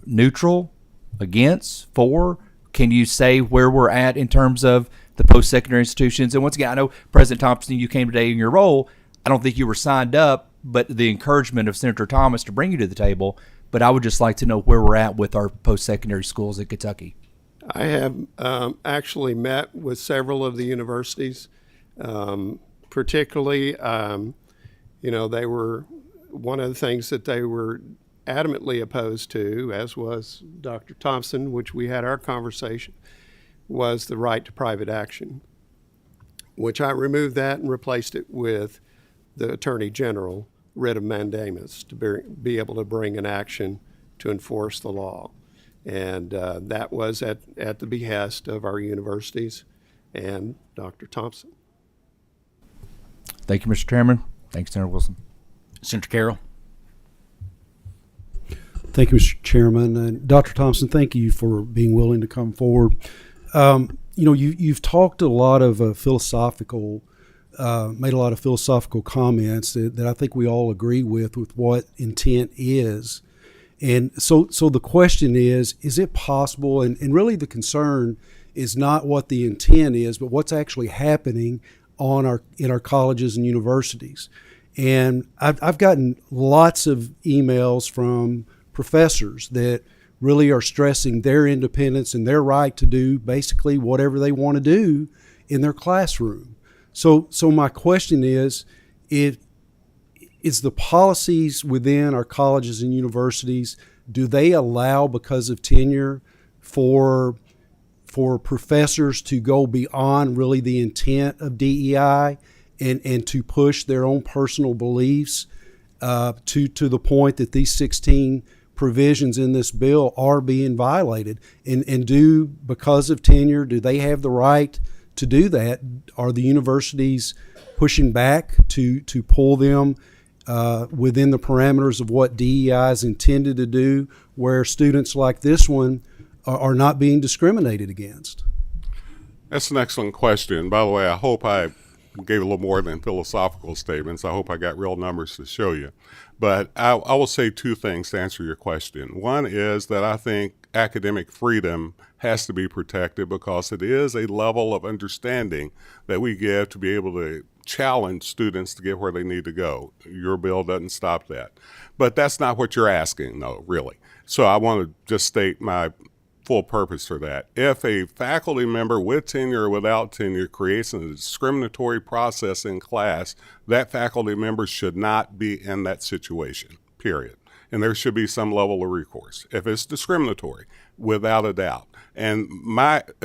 neutral, against, for? Can you say where we're at in terms of the post-secondary institutions? And once again, I know President Thompson, you came today in your role. I don't think you were signed up, but the encouragement of Senator Thomas to bring you to the table. But I would just like to know where we're at with our post-secondary schools in Kentucky. I have actually met with several of the universities, particularly, they were, one of the things that they were adamantly opposed to, as was Dr. Thompson, which we had our conversation, was the right to private action, which I removed that and replaced it with the Attorney General writ of mandamus to be able to bring an action to enforce the law. And that was at the behest of our universities and Dr. Thompson. Thank you, Mr. Chairman. Thanks, Senator Wilson. Senator Carroll. Thank you, Mr. Chairman. And Dr. Thompson, thank you for being willing to come forward. You've talked a lot of made a lot of philosophical comments that I think we all agree with what intent is. And so the question is it possible, and really the concern is not what the intent is, but what's actually happening in our colleges and universities. And I've gotten lots of emails from professors that really are stressing their independence and their right to do basically whatever they want to do in their classroom. So my question is the policies within our colleges and universities, do they allow, because of tenure, for professors to go beyond really the intent of DEI and to push their own personal beliefs to the point that these 16 provisions in this bill are being violated? And because of tenure, do they have the right to do that? Are the universities pushing back to pull them within the parameters of what DEI is intended to do, where students like this one are not being discriminated against? That's an excellent question. By the way, I hope I gave a little more than philosophical statements. I hope I got real numbers to show you. But I will say two things to answer your question. One is that I think academic freedom has to be protected because it is a level of understanding that we give to be able to challenge students to get where they need to go. Your bill doesn't stop that. But that's not what you're asking, though, really. So I want to just state my full purpose for that. If a faculty member with tenure or without tenure creates a discriminatory process in class, that faculty member should not be in that situation, period. And there should be some level of recourse if it's discriminatory, without a doubt. And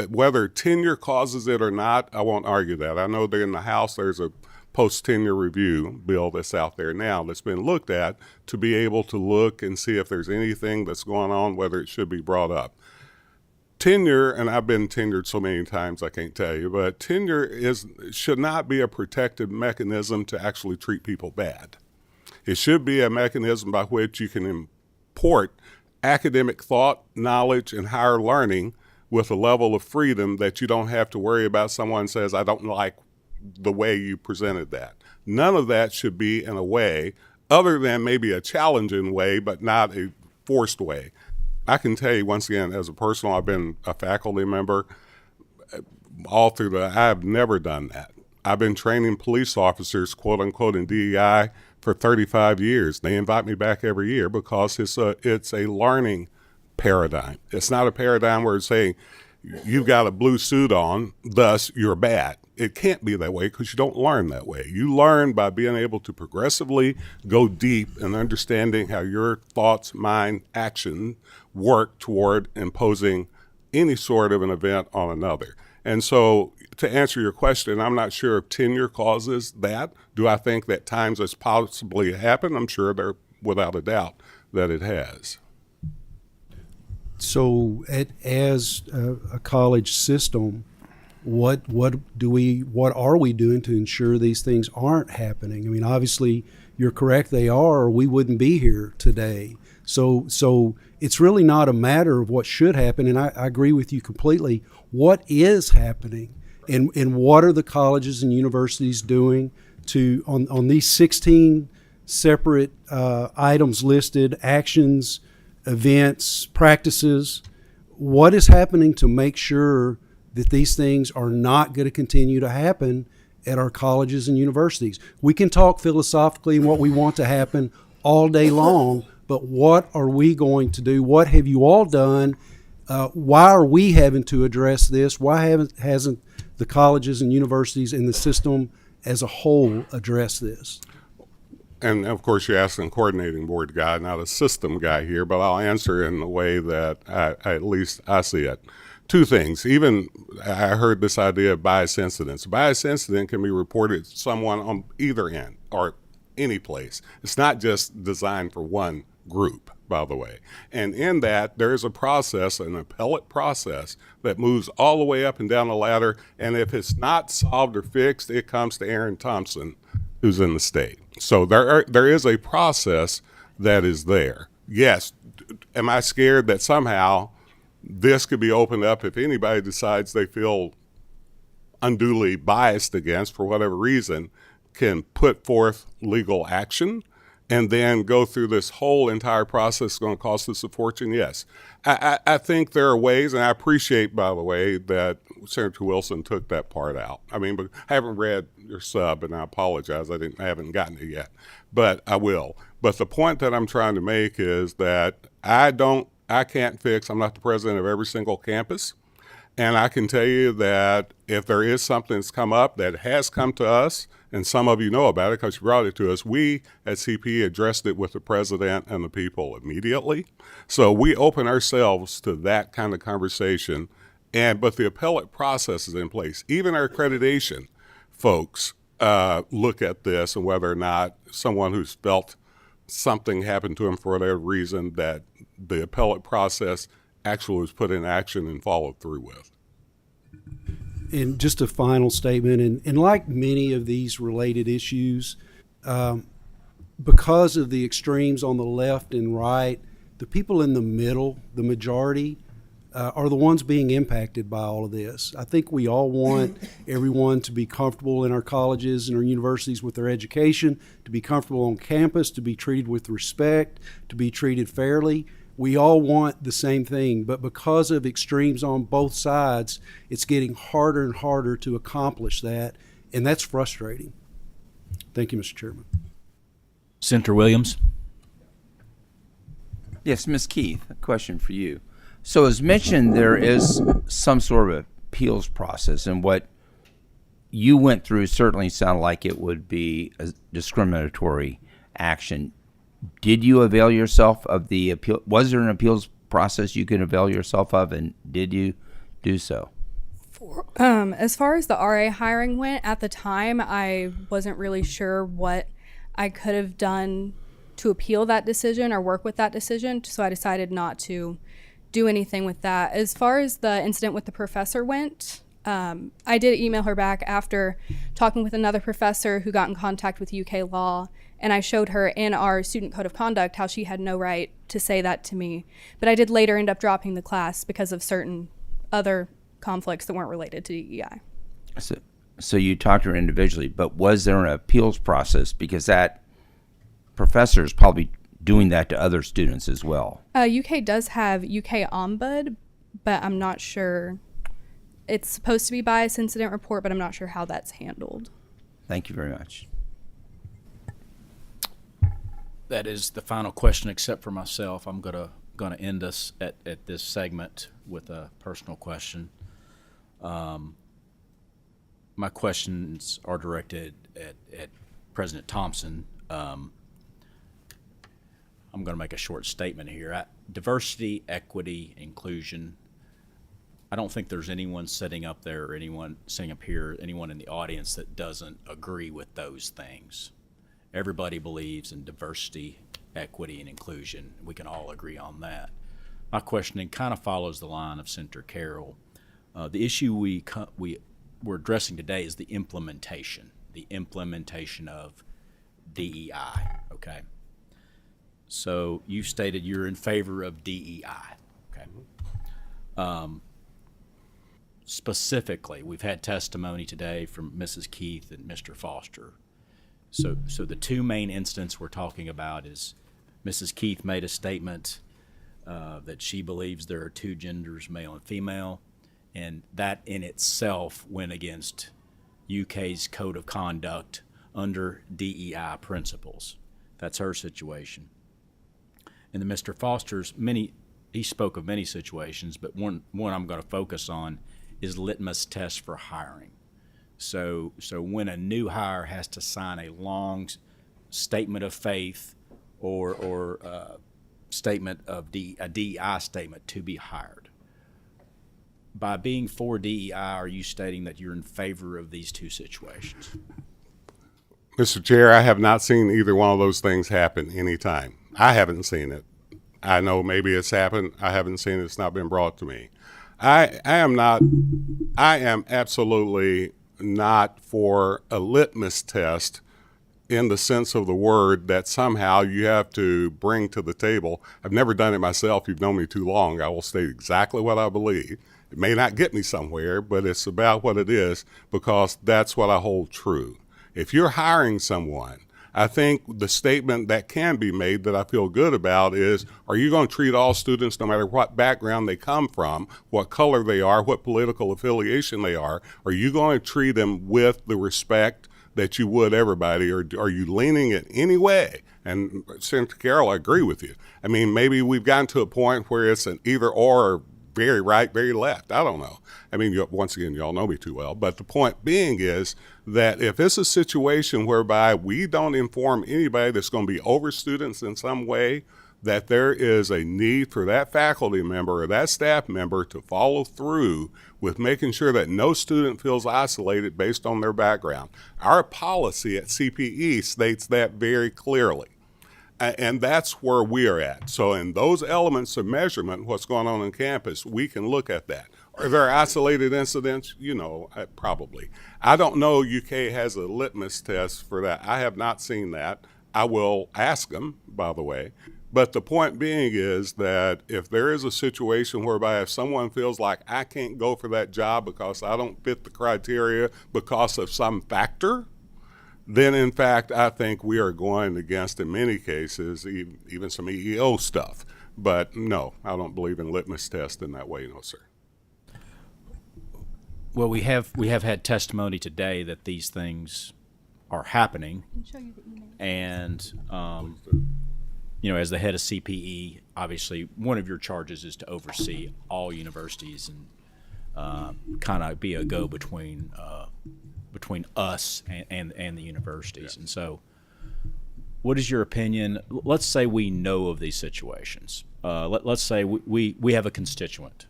whether tenure causes it or not, I won't argue that. I know that in the House there's a post-tenure review bill that's out there now that's been looked at to be able to look and see if there's anything that's going on, whether it should be brought up. Tenure, and I've been tenured so many times I can't tell you, but tenure should not be a protective mechanism to actually treat people bad. It should be a mechanism by which you can import academic thought, knowledge, and higher learning with a level of freedom that you don't have to worry about someone says, I don't like the way you presented that. None of that should be in a way other than maybe a challenging way, but not a forced way. I can tell you once again, as a personal, I've been a faculty member all through I've never done that. I've been training police officers, quote unquote, in DEI for 35 years. They invite me back every year because it's a learning paradigm. It's not a paradigm where it's saying you've got a blue suit on, thus you're bad. It can't be that way because you don't learn that way. You learn by being able to progressively go deep in understanding how your thoughts, mind, action work toward imposing any sort of an event on another. And so to answer your question, I'm not sure if tenure causes that. Do I think that times has possibly happened? I'm sure there, without a doubt, that it has. So as a college system, what are we doing to ensure these things aren't happening? I mean, obviously you're correct, they are, or we wouldn't be here today. So it's really not a matter of what should happen, and I agree with you completely. What is happening, and what are the colleges and universities doing to on these 16 separate items listed, actions, events, practices? What is happening to make sure that these things are not going to continue to happen at our colleges and universities? We can talk philosophically and what we want to happen all day long, but what are we going to do? What have you all done? Why are we having to address this? Why hasn't the colleges and universities and the system as a whole addressed this? And of course, you're asking a coordinating board guy, not a system guy here, but I'll answer in the way that at least I see it. Two things. Even I heard this idea of bias incidents. A bias incident can be reported to someone on either end or any place. It's not just designed for one group, by the way. And in that, there is a process, an appellate process, that moves all the way up and down the ladder. And if it's not solved or fixed, it comes to Aaron Thompson, who's in the state. So there is a process that is there. Yes, am I scared that somehow this could be opened up if anybody decides they feel unduly biased against, for whatever reason, can put forth legal action and then go through this whole entire process going to cost us a fortune? Yes. I think there are ways, and I appreciate, by the way, that Senator Wilson took that part out. I mean, but I haven't read your sub, and I apologize. I haven't gotten it yet, but I will. But the point that I'm trying to make is that I can't fix, I'm not the president of every single campus. And I can tell you that if there is something that's come up that has come to us, and some of you know about it because you brought it to us, we at CPE addressed it with the president and the people immediately. So we open ourselves to that kind of conversation. But the appellate process is in place. Even our accreditation folks look at this and whether or not someone who's felt something happened to him for whatever reason, that the appellate process actually was put in action and followed through with. And just a final statement, and like many of these related issues, because of the extremes on the left and right, the people in the middle, the majority, are the ones being impacted by all of this. I think we all want everyone to be comfortable in our colleges and our universities with their education, to be comfortable on campus, to be treated with respect, to be treated fairly. We all want the same thing, but because of extremes on both sides, it's getting harder and harder to accomplish that, and that's frustrating. Thank you, Mr. Chairman. Senator Williams. Yes, Ms. Keith, a question for you. So as mentioned, there is some sort of appeals process, and what you went through certainly sounded like it would be a discriminatory action. Did you avail yourself of the appeal? Was there an appeals process you could avail yourself of, and did you do so? As far as the RA hiring went, at the time, I wasn't really sure what I could have done to appeal that decision or work with that decision, so I decided not to do anything with that. As far as the incident with the professor went, I did email her back after talking with another professor who got in contact with UK law, and I showed her in our student code of conduct how she had no right to say that to me. But I did later end up dropping the class because of certain other conflicts that weren't related to DEI. So you talked to her individually, but was there an appeals process? Because that professor is probably doing that to other students as well. UK does have UK Ombud, but I'm not sure. It's supposed to be bias incident report, but I'm not sure how that's handled. Thank you very much. That is the final question, except for myself. I'm gonna end us at this segment with a personal question. My questions are directed at President Thompson. I'm going to make a short statement here. Diversity, equity, inclusion. I don't think there's anyone sitting up there or anyone sitting up here, anyone in the audience that doesn't agree with those things. Everybody believes in diversity, equity, and inclusion. We can all agree on that. My questioning kind of follows the line of Senator Carroll. The issue we're addressing today is the implementation of DEI, okay? So you stated you're in favor of DEI, okay? Specifically, we've had testimony today from Mrs. Keith and Mr. Foster. So the two main incidents we're talking about is Mrs. Keith made a statement that she believes there are two genders, male and female, and that in itself went against UK's code of conduct under DEI principles. That's her situation. And then Mr. Foster's he spoke of many situations, but one I'm going to focus on is litmus test for hiring. So when a new hire has to sign a long statement of faith or statement of a DEI statement to be hired. By being for DEI, are you stating that you're in favor of these two situations? Mr. Chair, I have not seen either one of those things happen anytime. I haven't seen it. I know maybe it's happened. I haven't seen it. It's not been brought to me. I am absolutely not for a litmus test in the sense of the word that somehow you have to bring to the table. I've never done it myself. You've known me too long. I will state exactly what I believe. It may not get me somewhere, but it's about what it is because that's what I hold true. If you're hiring someone, I think the statement that can be made that I feel good about is, are you going to treat all students, no matter what background they come from, what color they are, what political affiliation they are you going to treat them with the respect that you would everybody, or are you leaning it any way? And Senator Carroll, I agree with you. I mean, maybe we've gotten to a point where it's an either or very right, very left. I don't know. I mean, once again, y'all know me too well. But the point being is that if it's a situation whereby we don't inform anybody that's going to be over students in some way, that there is a need for that faculty member or that staff member to follow through with making sure that no student feels isolated based on their background. Our policy at CPE states that very clearly. And that's where we are at. So in those elements of measurement, what's going on campus, we can look at that. Are there isolated incidents? Probably. I don't know UK has a litmus test for that. I have not seen that. I will ask them, by the way. But the point being is that if there is a situation whereby if someone feels like I can't go for that job because I don't fit the criteria because of some factor, then in fact, I think we are going against, in many cases, even some EEO stuff. But no, I don't believe in litmus tests in that way, no, sir. Well, we have had testimony today that these things are happening. I can show you the email. And, as the head of CPE, obviously one of your charges is to oversee all universities and kind of be a go between us and the universities. Yeah. And so what is your opinion? Let's say we know of these situations. Let's say we have a constituent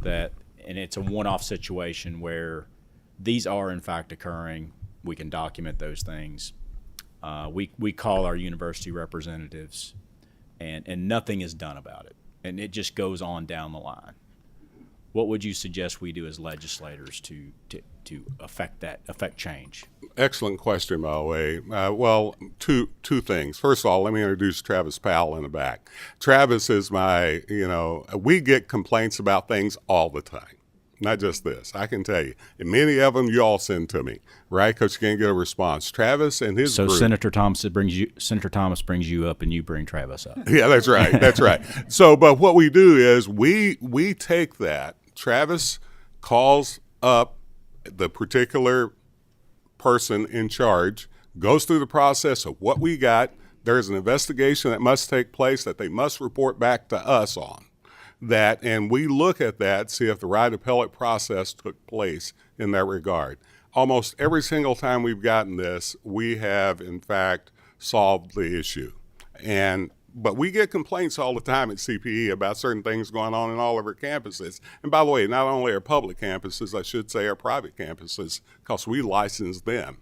and it's a one-off situation where these are in fact occurring. We can document those things. We call our university representatives and nothing is done about it. And it just goes on down the line. what would you suggest we do as legislators to affect change? Excellent question, by the way. Well, two things. First of all, let me introduce Travis Powell in the back. Travis is we get complaints about things all the time. Not just this, I can tell you. And many of them you all send to me, right? Because you can't get a response. Travis and his group. Senator Thomas brings you up, and you bring Travis up. Yeah, that's right. That's right. So, but what we do is we take that. Travis calls up the particular person in charge, goes through the process of what we got. There's an investigation that must take place that they must report back to us on. And we look at that, see if the right appellate process took place in that regard. Almost every single time we've gotten this, we have, in fact, solved the issue. But we get complaints all the time at CPE about certain things going on in all of our campuses. And by the way, not only our public campuses, I should say our private campuses, because we license them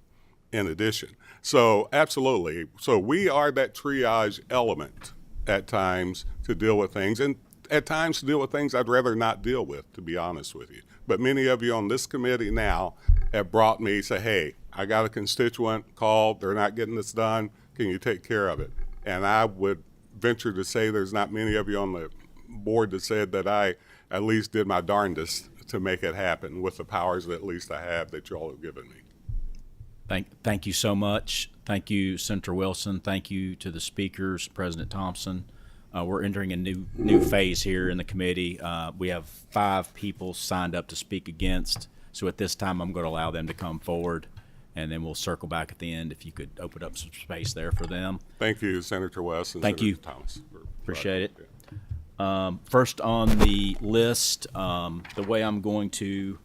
in addition. So absolutely. So we are that triage element at times to deal with things. And at times to deal with things I'd rather not deal with, to be honest with you. But many of you on this committee now have brought me, say, hey, I got a constituent called, they're not getting this done, can you take care of it? And I would venture to say there's not many of you on the board that said that I at least did my darndest to make it happen with the powers that at least I have that you all have given me. Thank you so much. Thank you, Senator Wilson. Thank you to the speakers, President Thompson. We're entering a new phase here in the committee. We have 5 people signed up to speak against. So at this time, I'm going to allow them to come forward, and then we'll circle back at the end if you could open up some space there for them. Thank you, Senator West and Thank Senator you. Thomas. Appreciate it. First on the list, the way I'm going to,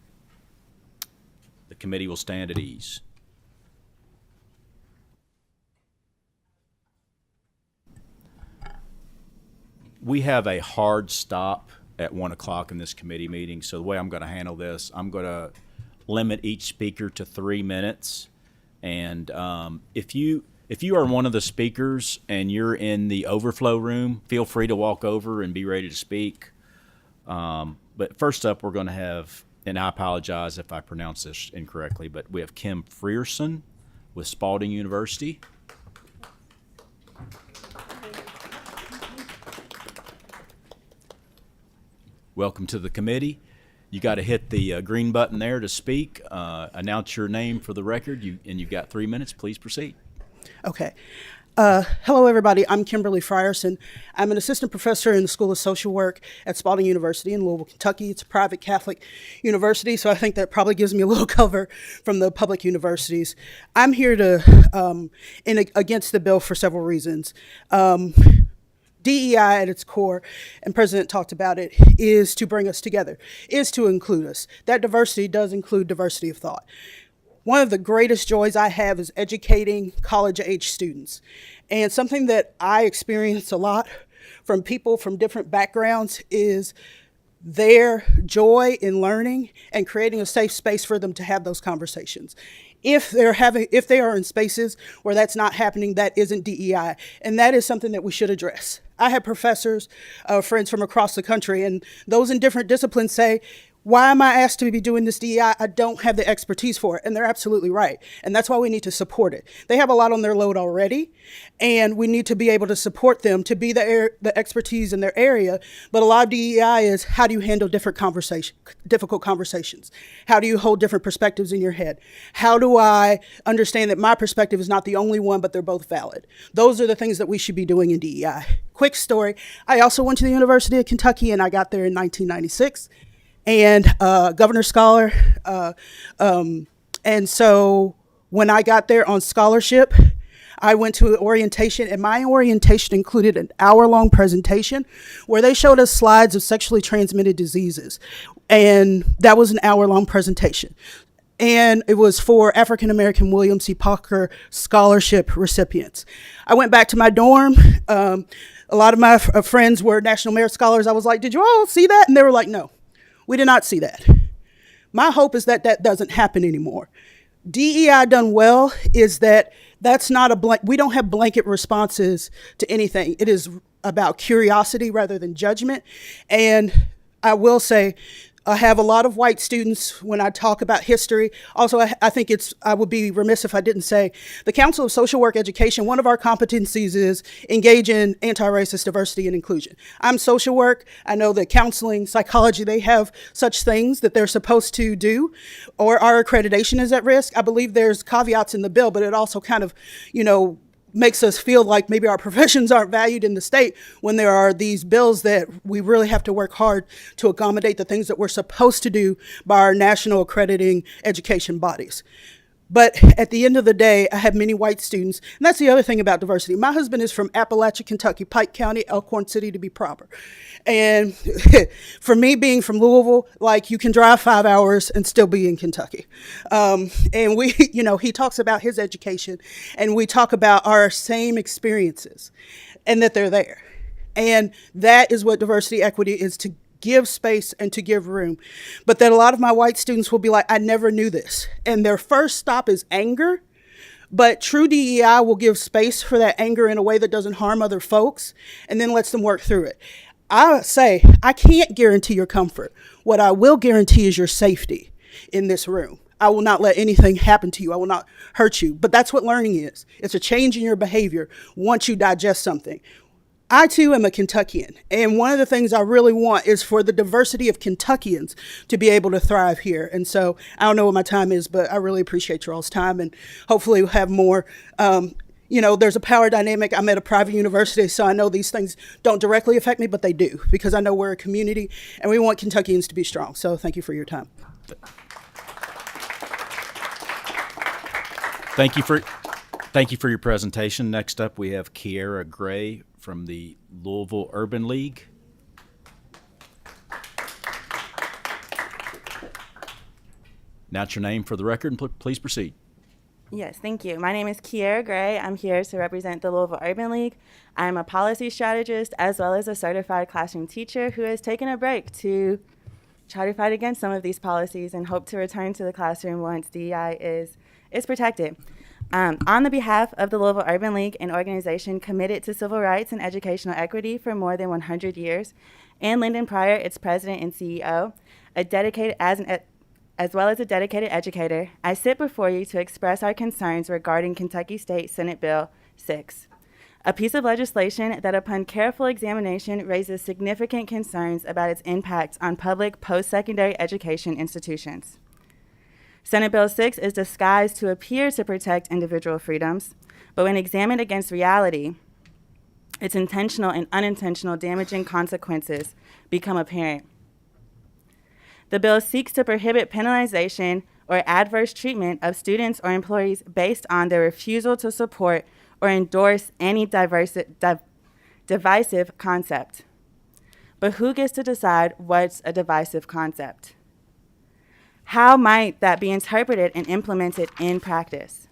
the committee will stand at ease. We have a hard stop at 1 o'clock in this committee meeting. So the way I'm going to handle this, I'm going to limit each speaker to 3 minutes. And if you are one of the speakers and you're in the overflow room, feel free to walk over and be ready to speak. But first up, we're going to have, and I apologize if I pronounce this incorrectly, but we have Kim Frierson with Spalding University. Welcome to the committee. You got to hit the green button there to speak. Announce your name for the record, and you've got 3 minutes. Please proceed. Okay. Hello, everybody. I'm Kimberly Frierson. I'm an assistant professor in the School of Social Work at Spalding University in Louisville, Kentucky. It's a private Catholic university, so I think that probably gives me a little cover from the public universities. I'm here to against the bill for several reasons. DEI at its core, and President talked about it, is to bring us together, is to include us. That diversity does include diversity of thought. One of the greatest joys I have is educating college-age students. And something that I experience a lot from people from different backgrounds is their joy in learning and creating a safe space for them to have those conversations. If they are in spaces where that's not happening, that isn't DEI, and that is something that we should address. I have professors, friends from across the country, and those in different disciplines say, why am I asked to be doing this DEI? I don't have the expertise for it. And they're absolutely right. And that's why we need to support it. They have a lot on their load already, and we need to be able to support them to be the expertise in their area. But a lot of DEI is, how do you handle difficult conversations? How do you hold different perspectives in your head? How do I understand that my perspective is not the only one, but they're both valid? Those are the things that we should be doing in DEI. Quick story. I also went to the University of Kentucky, and I got there in 1996. And Governor Scholar. And so when I got there on scholarship, I went to an orientation, and my orientation included an hour-long presentation where they showed us slides of sexually transmitted diseases. And that was an hour-long presentation. And it was for African-American William C. Parker Scholarship recipients. I went back to my dorm. A lot of my friends were National Merit Scholars. I was like, did you all see that? And they were like, no. We did not see that. My hope is that that doesn't happen anymore. DEI done well is that that's not we don't have blanket responses to anything. It is about curiosity rather than judgment. And I will say, I have a lot of white students when I talk about history. Also, I think I would be remiss if I didn't say the Council of Social Work Education, one of our competencies is engage in anti-racist diversity and inclusion. I'm social work. I know that counseling, psychology, they have such things that they're supposed to do, or our accreditation is at risk. I believe there's caveats in the bill, but it also kind of, makes us feel like maybe our professions aren't valued in the state when there are these bills that we really have to work hard to accommodate the things that we're supposed to do by our national accrediting education bodies. But at the end of the day, I have many white students, and that's the other thing about diversity. My husband is from Appalachia, Kentucky, Pike County, Elkhorn City to be proper. And for me being from Louisville, like you can drive 5 hours and still be in Kentucky. And we, he talks about his education and we talk about our same experiences and that they're there. And that is what diversity equity is, to give space and to give room. But that a lot of my white students will be like, I never knew this. And their first stop is anger. But true DEI will give space for that anger in a way that doesn't harm other folks and then lets them work through it. I say, I can't guarantee your comfort. What I will guarantee is your safety in this room. I will not let anything happen to you. I will not hurt you. But that's what learning is. It's a change in your behavior once you digest something. I, too, am a Kentuckian, and one of the things I really want is for the diversity of Kentuckians to be able to thrive here. And so I don't know what my time is, but I really appreciate your all's time, and hopefully we'll have more. There's a power dynamic. I'm at a private university, so I know these things don't directly affect me, but they do, because I know we're a community, and we want Kentuckians to be strong. So thank you for your time. Thank you for your presentation. Next up, we have Kiera Gray from the Louisville Urban League. Announce your name for the record and please proceed. Yes, thank you. My name is Kiera Gray. I'm here to represent the Louisville Urban League. I'm a policy strategist as well as a certified classroom teacher who has taken a break to try to fight against some of these policies and hope to return to the classroom once DEI is protected. On the behalf of the Louisville Urban League, an organization committed to civil rights and educational equity for more than 100 years, and Lyndon Pryor, its president and CEO, as well as a dedicated educator, I sit before you to express our concerns regarding Kentucky State Senate Bill 6, a piece of legislation that upon careful examination raises significant concerns about its impact on public post-secondary education institutions. Senate Bill 6 is disguised to appear to protect individual freedoms, but when examined against reality, its intentional and unintentional damaging consequences become apparent. The bill seeks to prohibit penalization or adverse treatment of students or employees based on their refusal to support or endorse any divisive concept. But who gets to decide what's a divisive concept? How might that be interpreted and implemented in practice?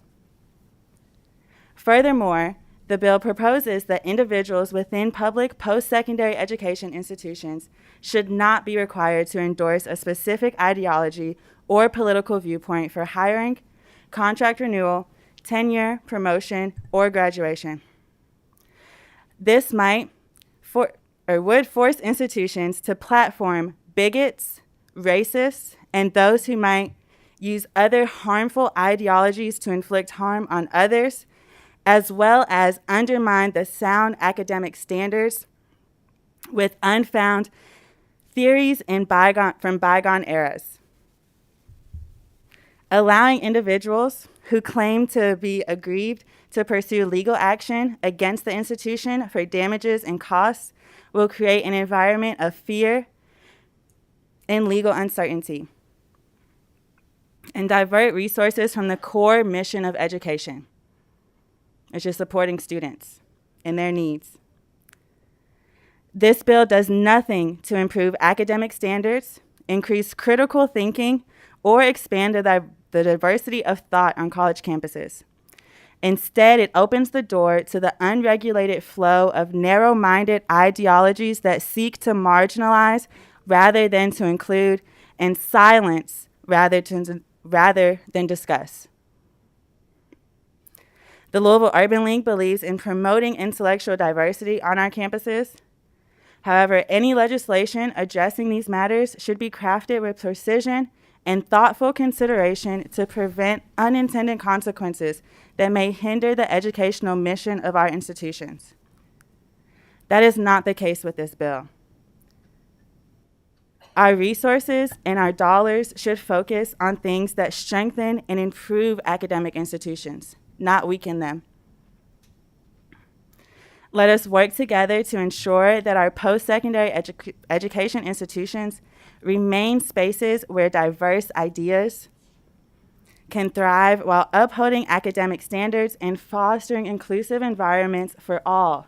Furthermore, the bill proposes that individuals within public post-secondary education institutions should not be required to endorse a specific ideology or political viewpoint for hiring, contract renewal, tenure, promotion, or graduation. This would force institutions to platform bigots, racists, and those who might use other harmful ideologies to inflict harm on others, as well as undermine the sound academic standards with unfounded theories from bygone eras. Allowing individuals who claim to be aggrieved to pursue legal action against the institution for damages and costs will create an environment of fear and legal uncertainty, and divert resources from the core mission of education, which is supporting students and their needs. This bill does nothing to improve academic standards, increase critical thinking, or expand the diversity of thought on college campuses. Instead, it opens the door to the unregulated flow of narrow-minded ideologies that seek to marginalize rather than to include, and silence rather than discuss. The Louisville Urban League believes in promoting intellectual diversity on our campuses, However, any legislation addressing these matters should be crafted with precision and thoughtful consideration to prevent unintended consequences that may hinder the educational mission of our institutions. That is not the case with this bill. Our resources and our dollars should focus on things that strengthen and improve academic institutions, not weaken them. Let us work together to ensure that our post-secondary education institutions remain spaces where diverse ideas can thrive while upholding academic standards and fostering inclusive environments for all.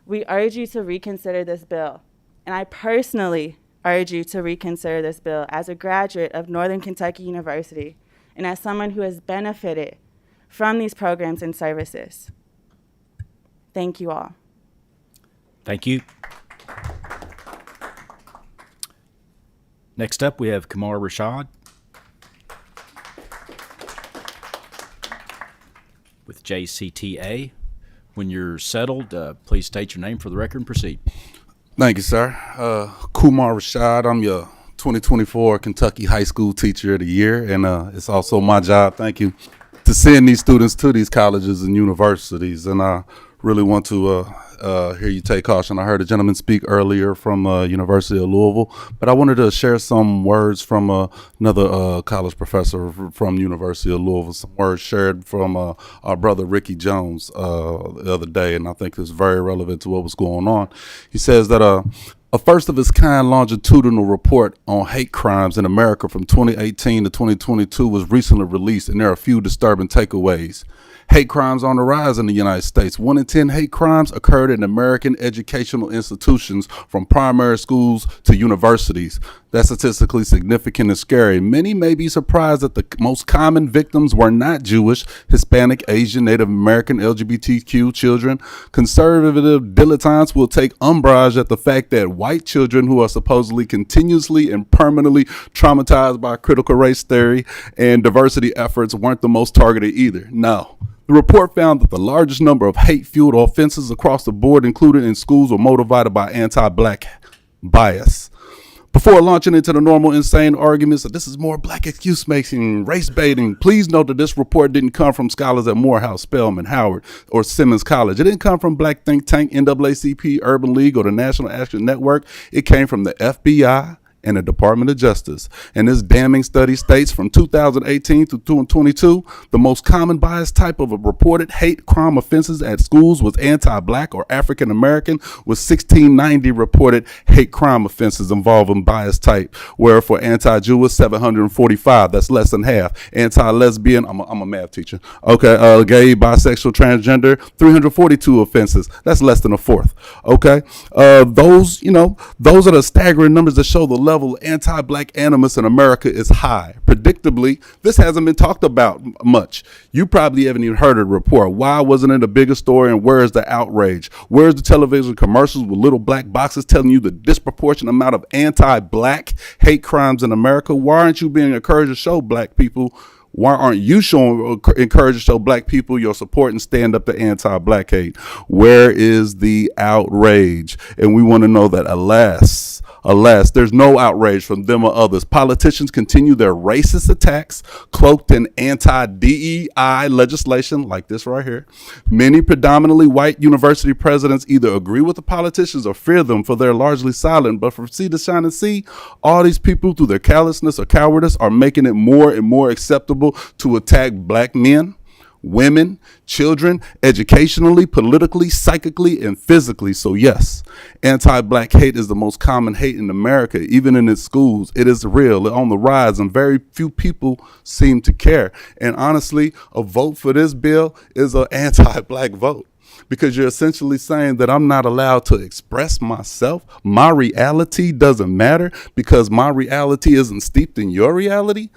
We urge you to reconsider this bill, and I personally urge you to reconsider this bill as a graduate of Northern Kentucky University and as someone who has benefited from these programs and services. Thank you all. Thank you. Next up, we have Kamar Rashad with JCTA. When you're settled, please state your name for the record and proceed. Thank you, sir. Kumar Rashad. I'm your 2024 Kentucky High School Teacher of the Year, and it's also my job, thank you, to send these students to these colleges and universities. And I really want to hear you take caution. I heard a gentleman speak earlier from University of Louisville, but I wanted to share some words from another college professor from University of Louisville, some words shared from our brother Ricky Jones the other day, and I think it's very relevant to what was going on. He says that a first-of-its-kind longitudinal report on hate crimes in America from 2018 to 2022 was recently released, and there are a few disturbing takeaways. Hate crimes on the rise in the United States. 1 in 10 hate crimes occurred in American educational institutions from primary schools to universities. That's statistically significant and scary. Many may be surprised that the most common victims were not Jewish, Hispanic, Asian, Native American, LGBTQ children. Conservative dilettantes will take umbrage at the fact that white children who are supposedly continuously and permanently traumatized by critical race theory and diversity efforts weren't the most targeted either. No. The report found that the largest number of hate-fueled offenses across the board, included in schools, were motivated by anti-black bias. Before launching into the normal insane arguments that this is more black excuse-making, race-baiting, please note that this report didn't come from scholars at Morehouse, Spelman, Howard, or Simmons College. It didn't come from black think tank, NAACP, Urban League, or the National Action Network. It came from the FBI and the Department of Justice. And this damning study states from 2018 to 2022, the most common bias type of reported hate crime offenses at schools was anti-black or African American, with 1690 reported hate crime offenses involving bias type, where for anti-Jewish, 745, that's less than half. Anti-lesbian, I'm a math teacher. Okay, gay, bisexual, transgender, 342 offenses, that's less than a fourth. Okay, those are the staggering numbers that show the level of anti-black animus in America is high. Predictably, this hasn't been talked about much. You probably haven't even heard of the report. Why wasn't it a bigger story, and where is the outrage? Where's the television commercials with little black boxes telling you the disproportionate amount of anti-black hate crimes in America? Why aren't you being encouraged to show black people? Why aren't you encouraged to show black people your support and stand up to anti-black hate? Where is the outrage? And we want to know that, alas, there's no outrage from them or others. Politicians continue their racist attacks cloaked in anti-DEI legislation like this right here. Many predominantly white university presidents either agree with the politicians or fear them, for they're largely silent. But from sea to shining sea, all these people, through their callousness or cowardice, are making it more and more acceptable to attack black men, women, children, educationally, politically, psychically, and physically. So yes, anti-black hate is the most common hate in America, even in its schools. It is real, on the rise, and very few people seem to care. And honestly, a vote for this bill is an anti-black vote, because you're essentially saying that I'm not allowed to express myself. My reality doesn't matter because my reality isn't steeped in your reality.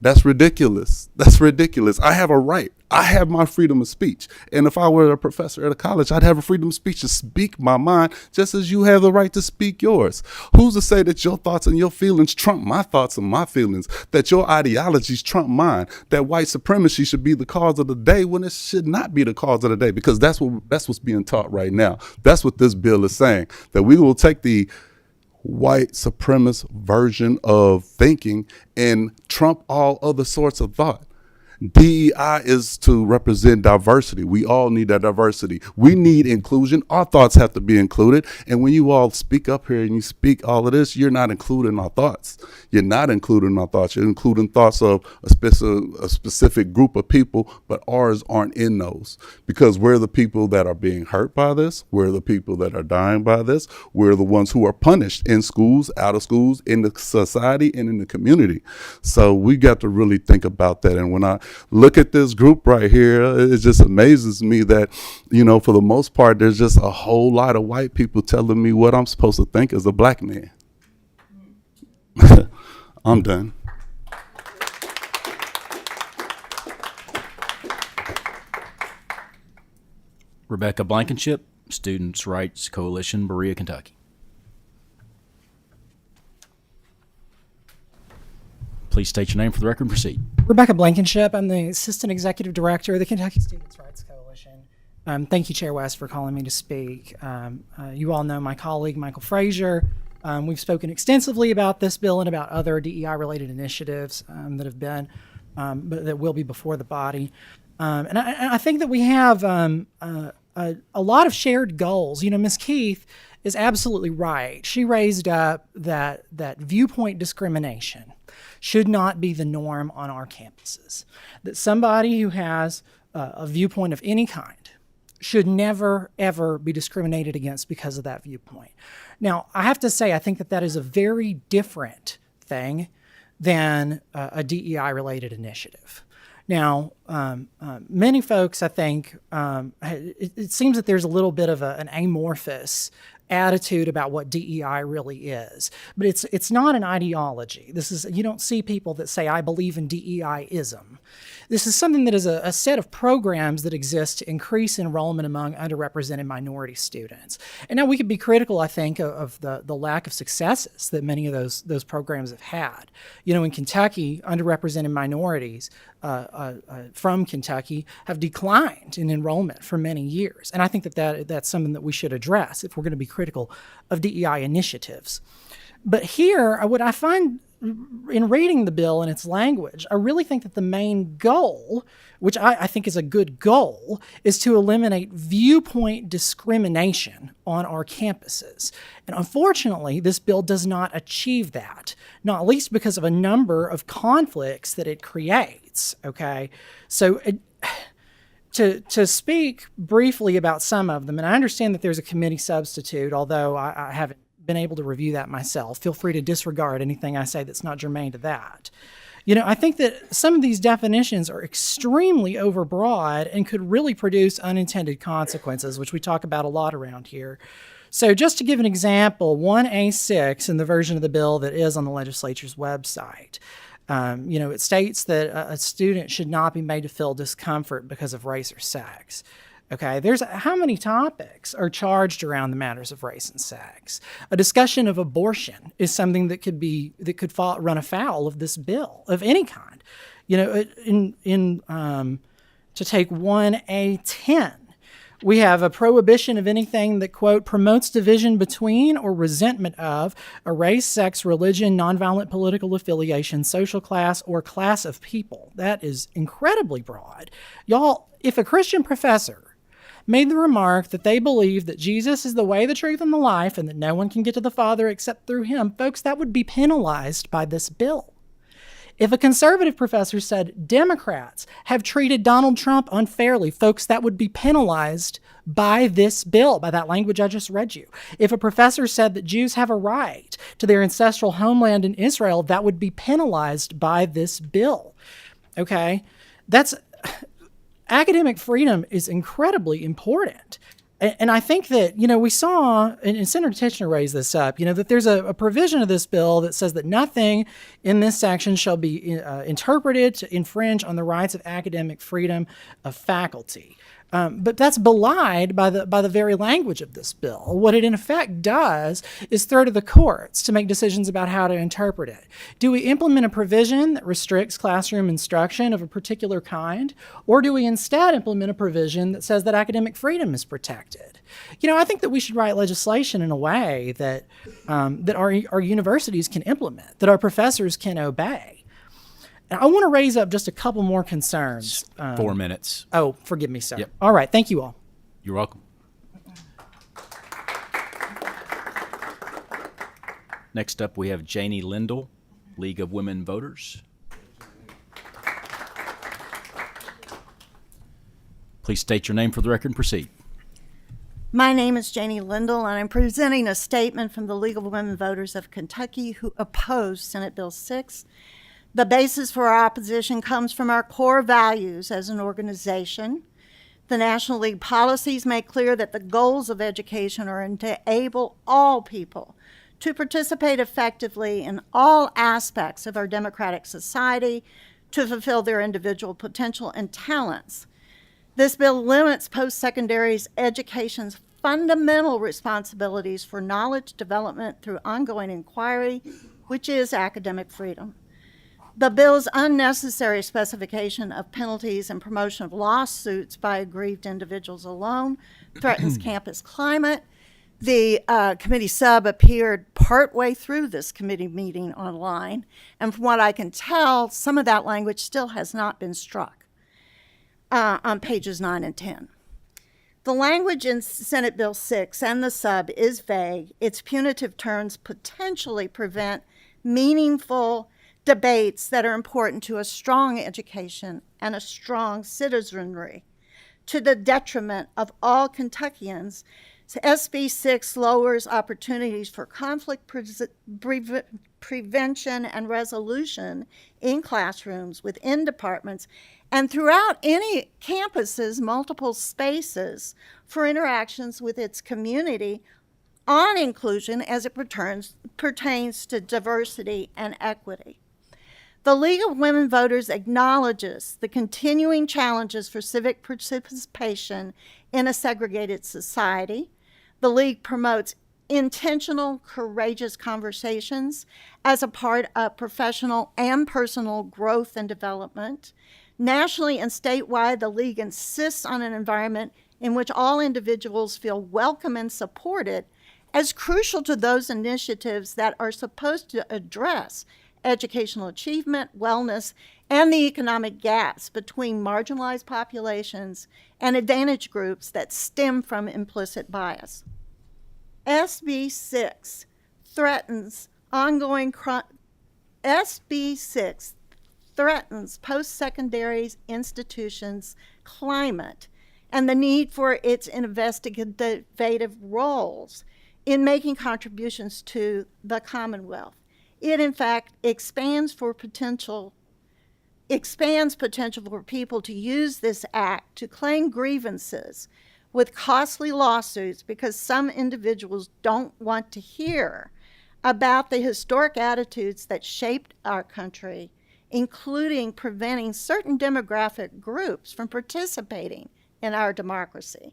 That's ridiculous. That's ridiculous. I have a right. I have my freedom of speech. And if I were a professor at a college, I'd have a freedom of speech to speak my mind just as you have the right to speak yours. Who's to say that your thoughts and your feelings trump my thoughts and my feelings, that your ideologies trump mine, that white supremacy should be the cause of the day when it should not be the cause of the day? Because that's what's being taught right now. That's what this bill is saying, that we will take the white supremacist version of thinking and trump all other sorts of thought. DEI is to represent diversity. We all need that diversity. We need inclusion. Our thoughts have to be included. And when you all speak up here and you speak all of this, you're not including our thoughts. You're not including our thoughts. You're including thoughts of a specific group of people, but ours aren't in those. Because we're the people that are being hurt by this. We're the people that are dying by this. We're the ones who are punished in schools, out of schools, in the society, and in the community. So we got to really think about that. And when I look at this group right here, it just amazes me that, you know, for the most part, there's just a whole lot of white people telling me what I'm supposed to think as a black man. I'm done. Rebecca Blankenship, Students' Rights Coalition, Berea, Kentucky. Please state your name for the record and proceed. Rebecca Blankenship. I'm the Assistant Executive Director of the Kentucky Students' Rights Coalition. Thank you, Chair West, for calling me to speak. You all know my colleague, Michael Frazier. We've spoken extensively about this bill and about other DEI-related initiatives that have been, but that will be before the body. And I think that we have a lot of shared goals. You know, Ms. Keith is absolutely right. She raised up that viewpoint discrimination should not be the norm on our campuses. That somebody who has a viewpoint of any kind should never, ever be discriminated against because of that viewpoint. Now, I have to say, I think that is a very different thing than a DEI-related initiative. Now, many folks, I think, it seems that there's a little bit of an amorphous attitude about what DEI really is, but it's not an ideology. You don't see people that say, I believe in DEI-ism. This is something that is a set of programs that exist to increase enrollment among underrepresented minority students. And now we could be critical, I think, of the lack of successes that many of those programs have had. You know, in Kentucky, underrepresented minorities from Kentucky have declined in enrollment for many years. And I think that's something that we should address if we're going to be critical of DEI initiatives. But here, what I find in reading the bill and its language, I really think that the main goal, which I think is a good goal, is to eliminate viewpoint discrimination on our campuses. And unfortunately, this bill does not achieve that, not least because of a number of conflicts that it creates, okay? So to speak briefly about some of them, and I understand that there's a committee substitute, although I haven't been able to review that myself. Feel free to disregard anything I say that's not germane to that. You know, I think that some of these definitions are extremely overbroad and could really produce unintended consequences, which we talk about a lot around here. So just to give an example, 1A6 in the version of the bill that is on the legislature's website, you know, it states that a student should not be made to feel discomfort because of race or sex. Okay, how many topics are charged around the matters of race and sex? A discussion of abortion is something that could run afoul of this bill of any kind. You know, to take 1A10, we have a prohibition of anything that, quote, promotes division between or resentment of a race, sex, religion, nonviolent political affiliation, social class, or class of people. That is incredibly broad. Y'all, if a Christian professor made the remark that they believe that Jesus is the way, the truth, and the life, and that no one can get to the Father except through him, folks, that would be penalized by this bill. If a conservative professor said Democrats have treated Donald Trump unfairly, folks, that would be penalized by this bill, by that language I just read you. If a professor said that Jews have a right to their ancestral homeland in Israel, that would be penalized by this bill. Okay? Academic freedom is incredibly important. And I think that, we saw, and Senator Titchener raised this up, that there's a provision of this bill that says that nothing in this section shall be interpreted to infringe on the rights of academic freedom of faculty. But that's belied by the very language of this bill. What it in effect does is throw to the courts to make decisions about how to interpret it. Do we implement a provision that restricts classroom instruction of a particular kind, or do we instead implement a provision that says that academic freedom is protected? I think that we should write legislation in a way that that our universities can implement, that our professors can obey. I want to raise up just a couple more concerns. 4 minutes. Oh, forgive me, sir. Yep. All right. Thank you all. You're welcome. Next up, we have Janie Lindell, League of Women Voters. Please state your name for the record and proceed. My name is Janie Lindell, and I'm presenting a statement from the League of Women Voters of Kentucky who oppose Senate Bill 6. The basis for our opposition comes from our core values as an organization. The National League policies make clear that the goals of education are to enable all people to participate effectively in all aspects of our democratic society to fulfill their individual potential and talents. This bill limits post-secondary education's fundamental responsibilities for knowledge development through ongoing inquiry, which is academic freedom. The bill's unnecessary specification of penalties and promotion of lawsuits by aggrieved individuals alone threatens campus climate. The committee sub appeared partway through this committee meeting online, and from what I can tell, some of that language still has not been struck on pages 9 and 10. The language in Senate Bill 6 and the sub is vague. Its punitive terms potentially prevent meaningful debates that are important to a strong education and a strong citizenry, to the detriment of all Kentuckians. So SB 6 lowers opportunities for conflict prevention and resolution in classrooms, within departments, and throughout any campus's multiple spaces for interactions with its community on inclusion as it pertains to diversity and equity. The League of Women Voters acknowledges the continuing challenges for civic participation in a segregated society. The League promotes intentional, courageous conversations as a part of professional and personal growth and development. Nationally and statewide, the League insists on an environment in which all individuals feel welcome and supported as crucial to those initiatives that are supposed to address educational achievement, wellness, and the economic gaps between marginalized populations and advantaged groups that stem from implicit bias. SB 6 threatens post-secondary institutions' climate and the need for its investigative roles in making contributions to the Commonwealth. It, in fact, expands potential for people to use this act to claim grievances with costly lawsuits because some individuals don't want to hear about the historic attitudes that shaped our country, including preventing certain demographic groups from participating in our democracy.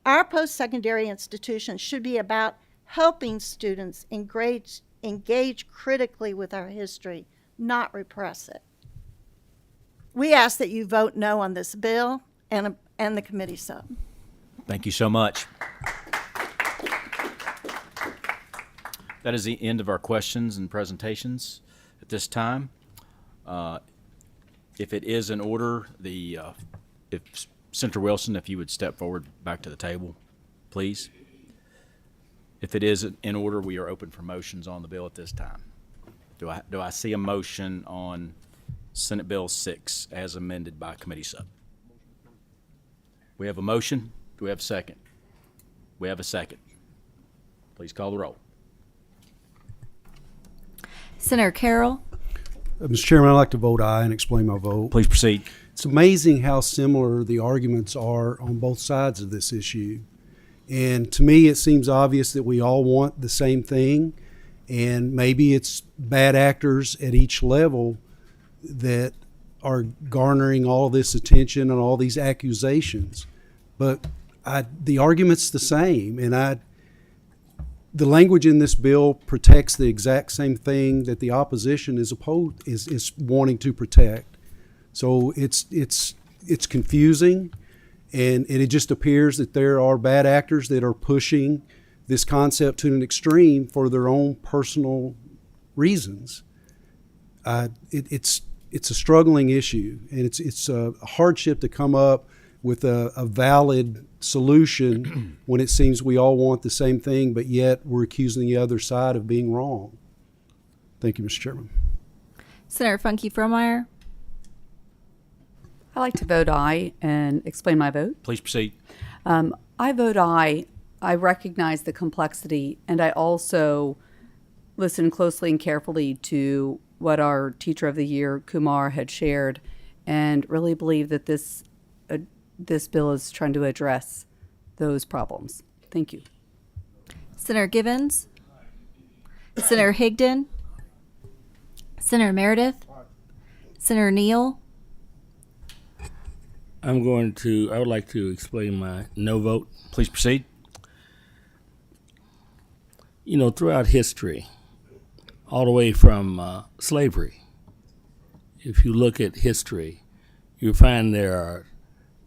Our post-secondary institutions should be about helping students engage critically with our history, not repress it. We ask that you vote no on this bill and the committee sub. Thank you so much. That is the end of our questions and presentations at this time. If it is in order, if Senator Wilson, if you would step forward back to the table, please. If it is in order, we are open for motions on the bill at this time. Do I see a motion on Senate Bill 6 as amended by committee sub? We have a motion. Do we have a second? We have a second. Please call the roll. Senator Carroll. Mr. Chairman, I'd like to vote aye and explain my vote. Please proceed. It's amazing how similar the arguments are on both sides of this issue. And to me, it seems obvious that we all want the same thing, and maybe it's bad actors at each level that are garnering all this attention and all these accusations. But the argument's the same, and the language in this bill protects the exact same thing that the opposition is wanting to protect. So it's confusing, and it just appears that there are bad actors that are pushing this concept to an extreme for their own personal reasons. It's a struggling issue, and it's a hardship to come up with a valid solution when it seems we all want the same thing, but yet we're accusing the other side of being wrong. Thank you, Mr. Chairman. Senator Funke Fromeyer. I like to vote aye and explain my vote. Please proceed. I vote aye. I recognize the complexity, and I also listen closely and carefully to what our Teacher of the Year, Kumar, had shared, and really believe that this bill is trying to address those problems. Thank you. Senator Givens. Senator Higdon. Senator Meredith. Senator Neal. I would like to explain my no vote. Please proceed. You know, throughout history, all the way from slavery, if you look at history, you find there are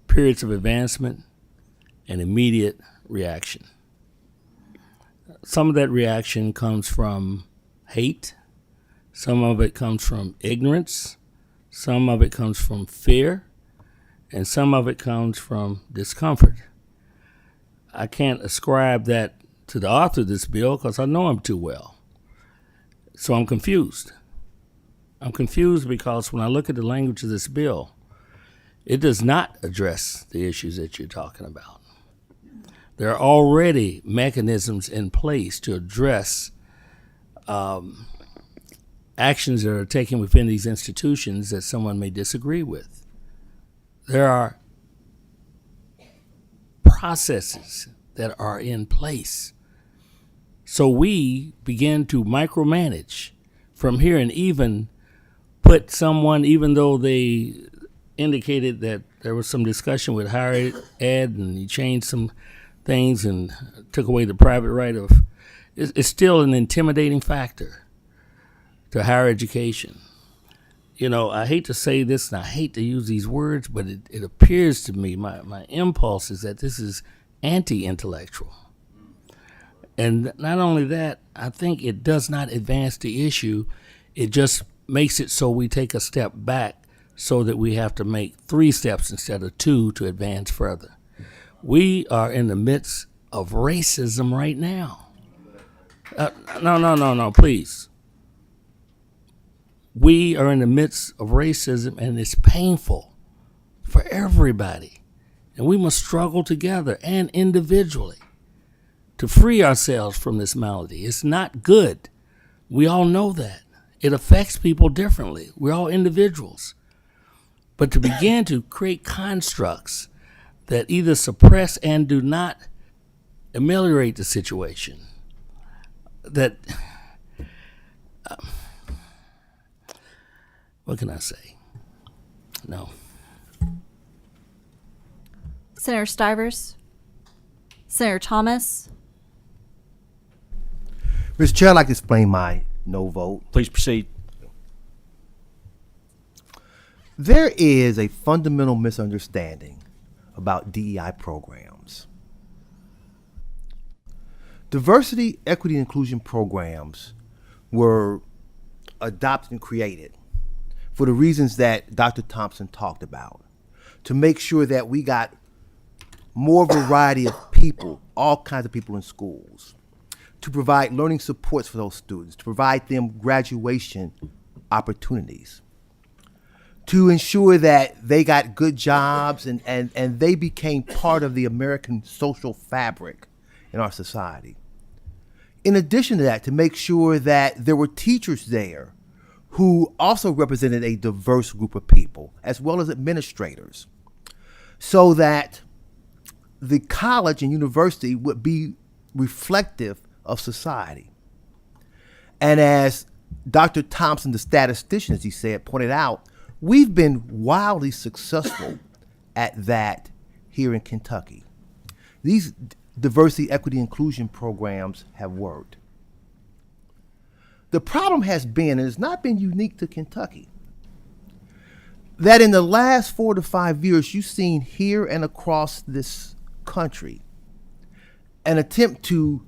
periods of advancement and immediate reaction. Some of that reaction comes from hate, some of it comes from ignorance, some of it comes from fear, and some of it comes from discomfort. I can't ascribe that to the author of this bill because I know him too well. So I'm confused. I'm confused because when I look at the language of this bill, it does not address the issues that you're talking about. There are already mechanisms in place to address actions that are taken within these institutions that someone may disagree with. There are processes that are in place. So we begin to micromanage from here and even put someone, even though they indicated that there was some discussion with higher ed and he changed some things and took away the private right of, it's still an intimidating factor to higher education. You know, I hate to say this and I hate to use these words, but it appears to me, my impulse is that this is anti-intellectual. And not only that, I think it does not advance the issue. It just makes it so we take a step back so that we have to make 3 steps instead of 2 to advance further. We are in the midst of racism right now. No, please. We are in the midst of racism, and it's painful for everybody. And we must struggle together and individually to free ourselves from this malady. It's not good. We all know that. It affects people differently. We're all individuals. But to begin to create constructs that either suppress and do not ameliorate the situation, that, what can I say? No. Senator Stivers. Senator Thomas. Mr. Chair, I'd like to explain my no vote. Please proceed. There is a fundamental misunderstanding about DEI programs. Diversity, equity, and inclusion programs were adopted and created for the reasons that Dr. Thompson talked about, to make sure that we got more variety of people, all kinds of people in schools, to provide learning supports for those students, to provide them graduation opportunities, to ensure that they got good jobs and they became part of the American social fabric in our society. In addition to that, to make sure that there were teachers there who also represented a diverse group of people, as well as administrators, so that the college and university would be reflective of society. And as Dr. Thompson, the statistician, as he said, pointed out, we've been wildly successful at that here in Kentucky. These diversity, equity, inclusion programs have worked. The problem has been, and it's not been unique to Kentucky, that in the last 4 to 5 years, you've seen here and across this country an attempt to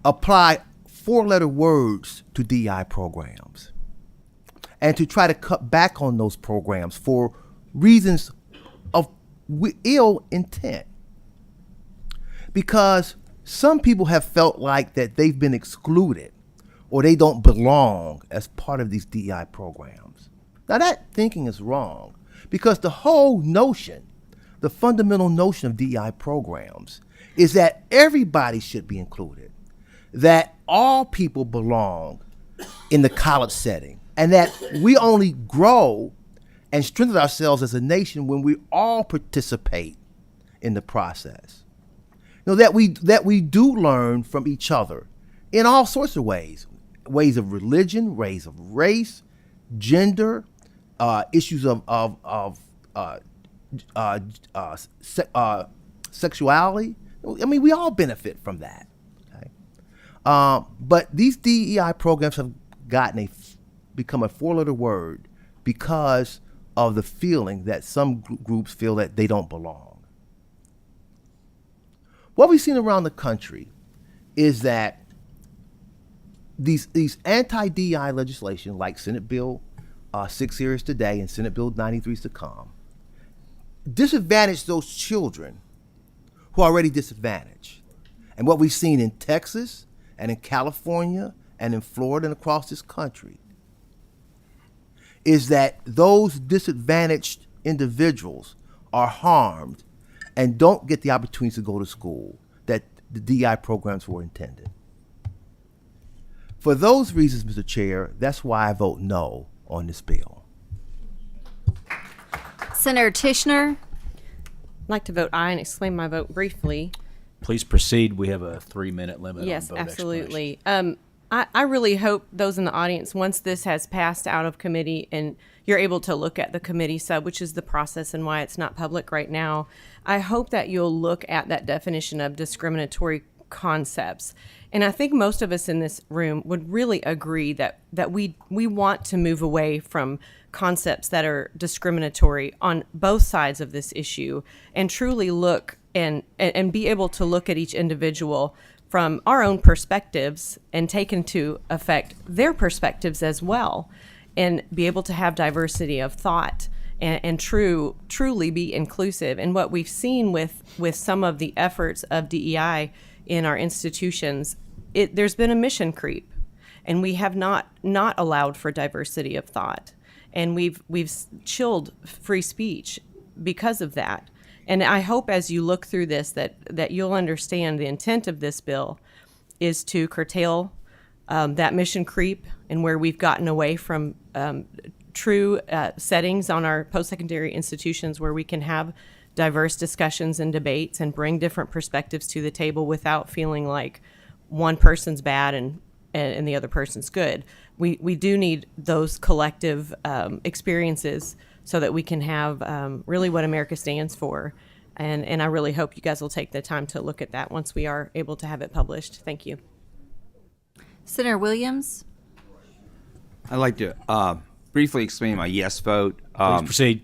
apply 4-letter words to DEI programs and to try to cut back on those programs for reasons of ill intent. Because some people have felt like that they've been excluded or they don't belong as part of these DEI programs. Now that thinking is wrong, because the whole notion, the fundamental notion of DEI programs is that everybody should be included, that all people belong in the college setting, and that we only grow and strengthen ourselves as a nation when we all participate in the process. You know, that we do learn from each other in all sorts of ways of religion, ways of race, gender, issues of sexuality. I mean, we all benefit from that. Okay? But these DEI programs have become a 4-letter word because of the feeling that some groups feel that they don't belong. What we've seen around the country is that these anti-DEI legislation, like Senate Bill 6 here is today and Senate Bill 93 is to come, disadvantage those children who are already disadvantaged. And what we've seen in Texas and in California and in Florida and across this country is that those disadvantaged individuals are harmed and don't get the opportunities to go to school that the DEI programs were intended. For those reasons, Mr. Chair, that's why I vote no on this bill. Senator Tishner. I'd like to vote aye and explain my vote briefly. Please proceed. We have a 3-minute limit Yes, on vote absolutely. I really hope those in the audience, once this has passed out of committee and you're able to look at the committee sub, which is the process and why it's not public right now, I hope that you'll look at that definition of discriminatory concepts. And I think most of us in this room would really agree that we want to move away from concepts that are discriminatory on both sides of this issue and truly look and be able to look at each individual from our own perspectives and take into effect their perspectives as well, and be able to have diversity of thought and truly be inclusive. And what we've seen with some of the efforts of DEI in our institutions, there's been a mission creep, and we have not allowed for diversity of thought, and we've chilled free speech because of that. And I hope as you look through this that you'll understand the intent of this bill is to curtail that mission creep and where we've gotten away from true settings on our post-secondary institutions where we can have diverse discussions and debates and bring different perspectives to the table without feeling like one person's bad and the other person's good. We do need those collective experiences so that we can have really what America stands for. And I really hope you guys will take the time to look at that once we are able to have it published. Thank you. Senator Williams. I'd like to briefly explain my yes vote. Please proceed.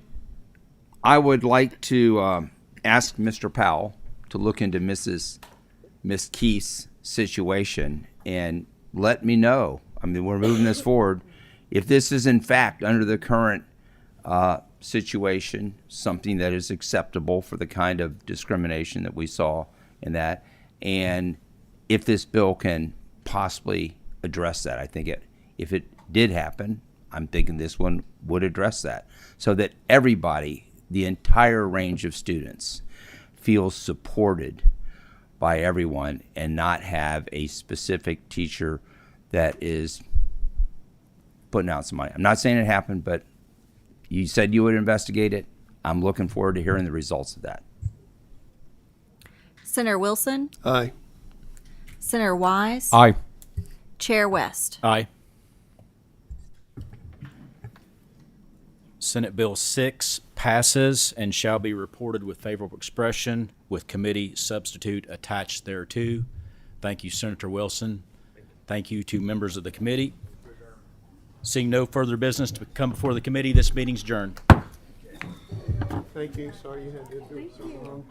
I would like to ask Mr. Powell to look into Miss Keith's situation and let me know. I mean, we're moving this forward. If this is in fact under the current situation, something that is acceptable for the kind of discrimination that we saw in that, and if this bill can possibly address that, I think if it did happen, I'm thinking this one would address that, so that everybody, the entire range of students, feels supported by everyone and not have a specific teacher that is putting out some money. I'm not saying it happened, but you said you would investigate it. I'm looking forward to hearing the results of that. Senator Wilson, Aye. Senator Wise, Aye. Chair West. Aye. Senate Bill 6 passes and shall be reported with favorable expression with committee substitute attached thereto. Thank you, Senator Wilson. Thank you to members of the committee. Seeing no further business to come before the committee, this meeting's adjourned. Thank you. Sorry you had to do it so long.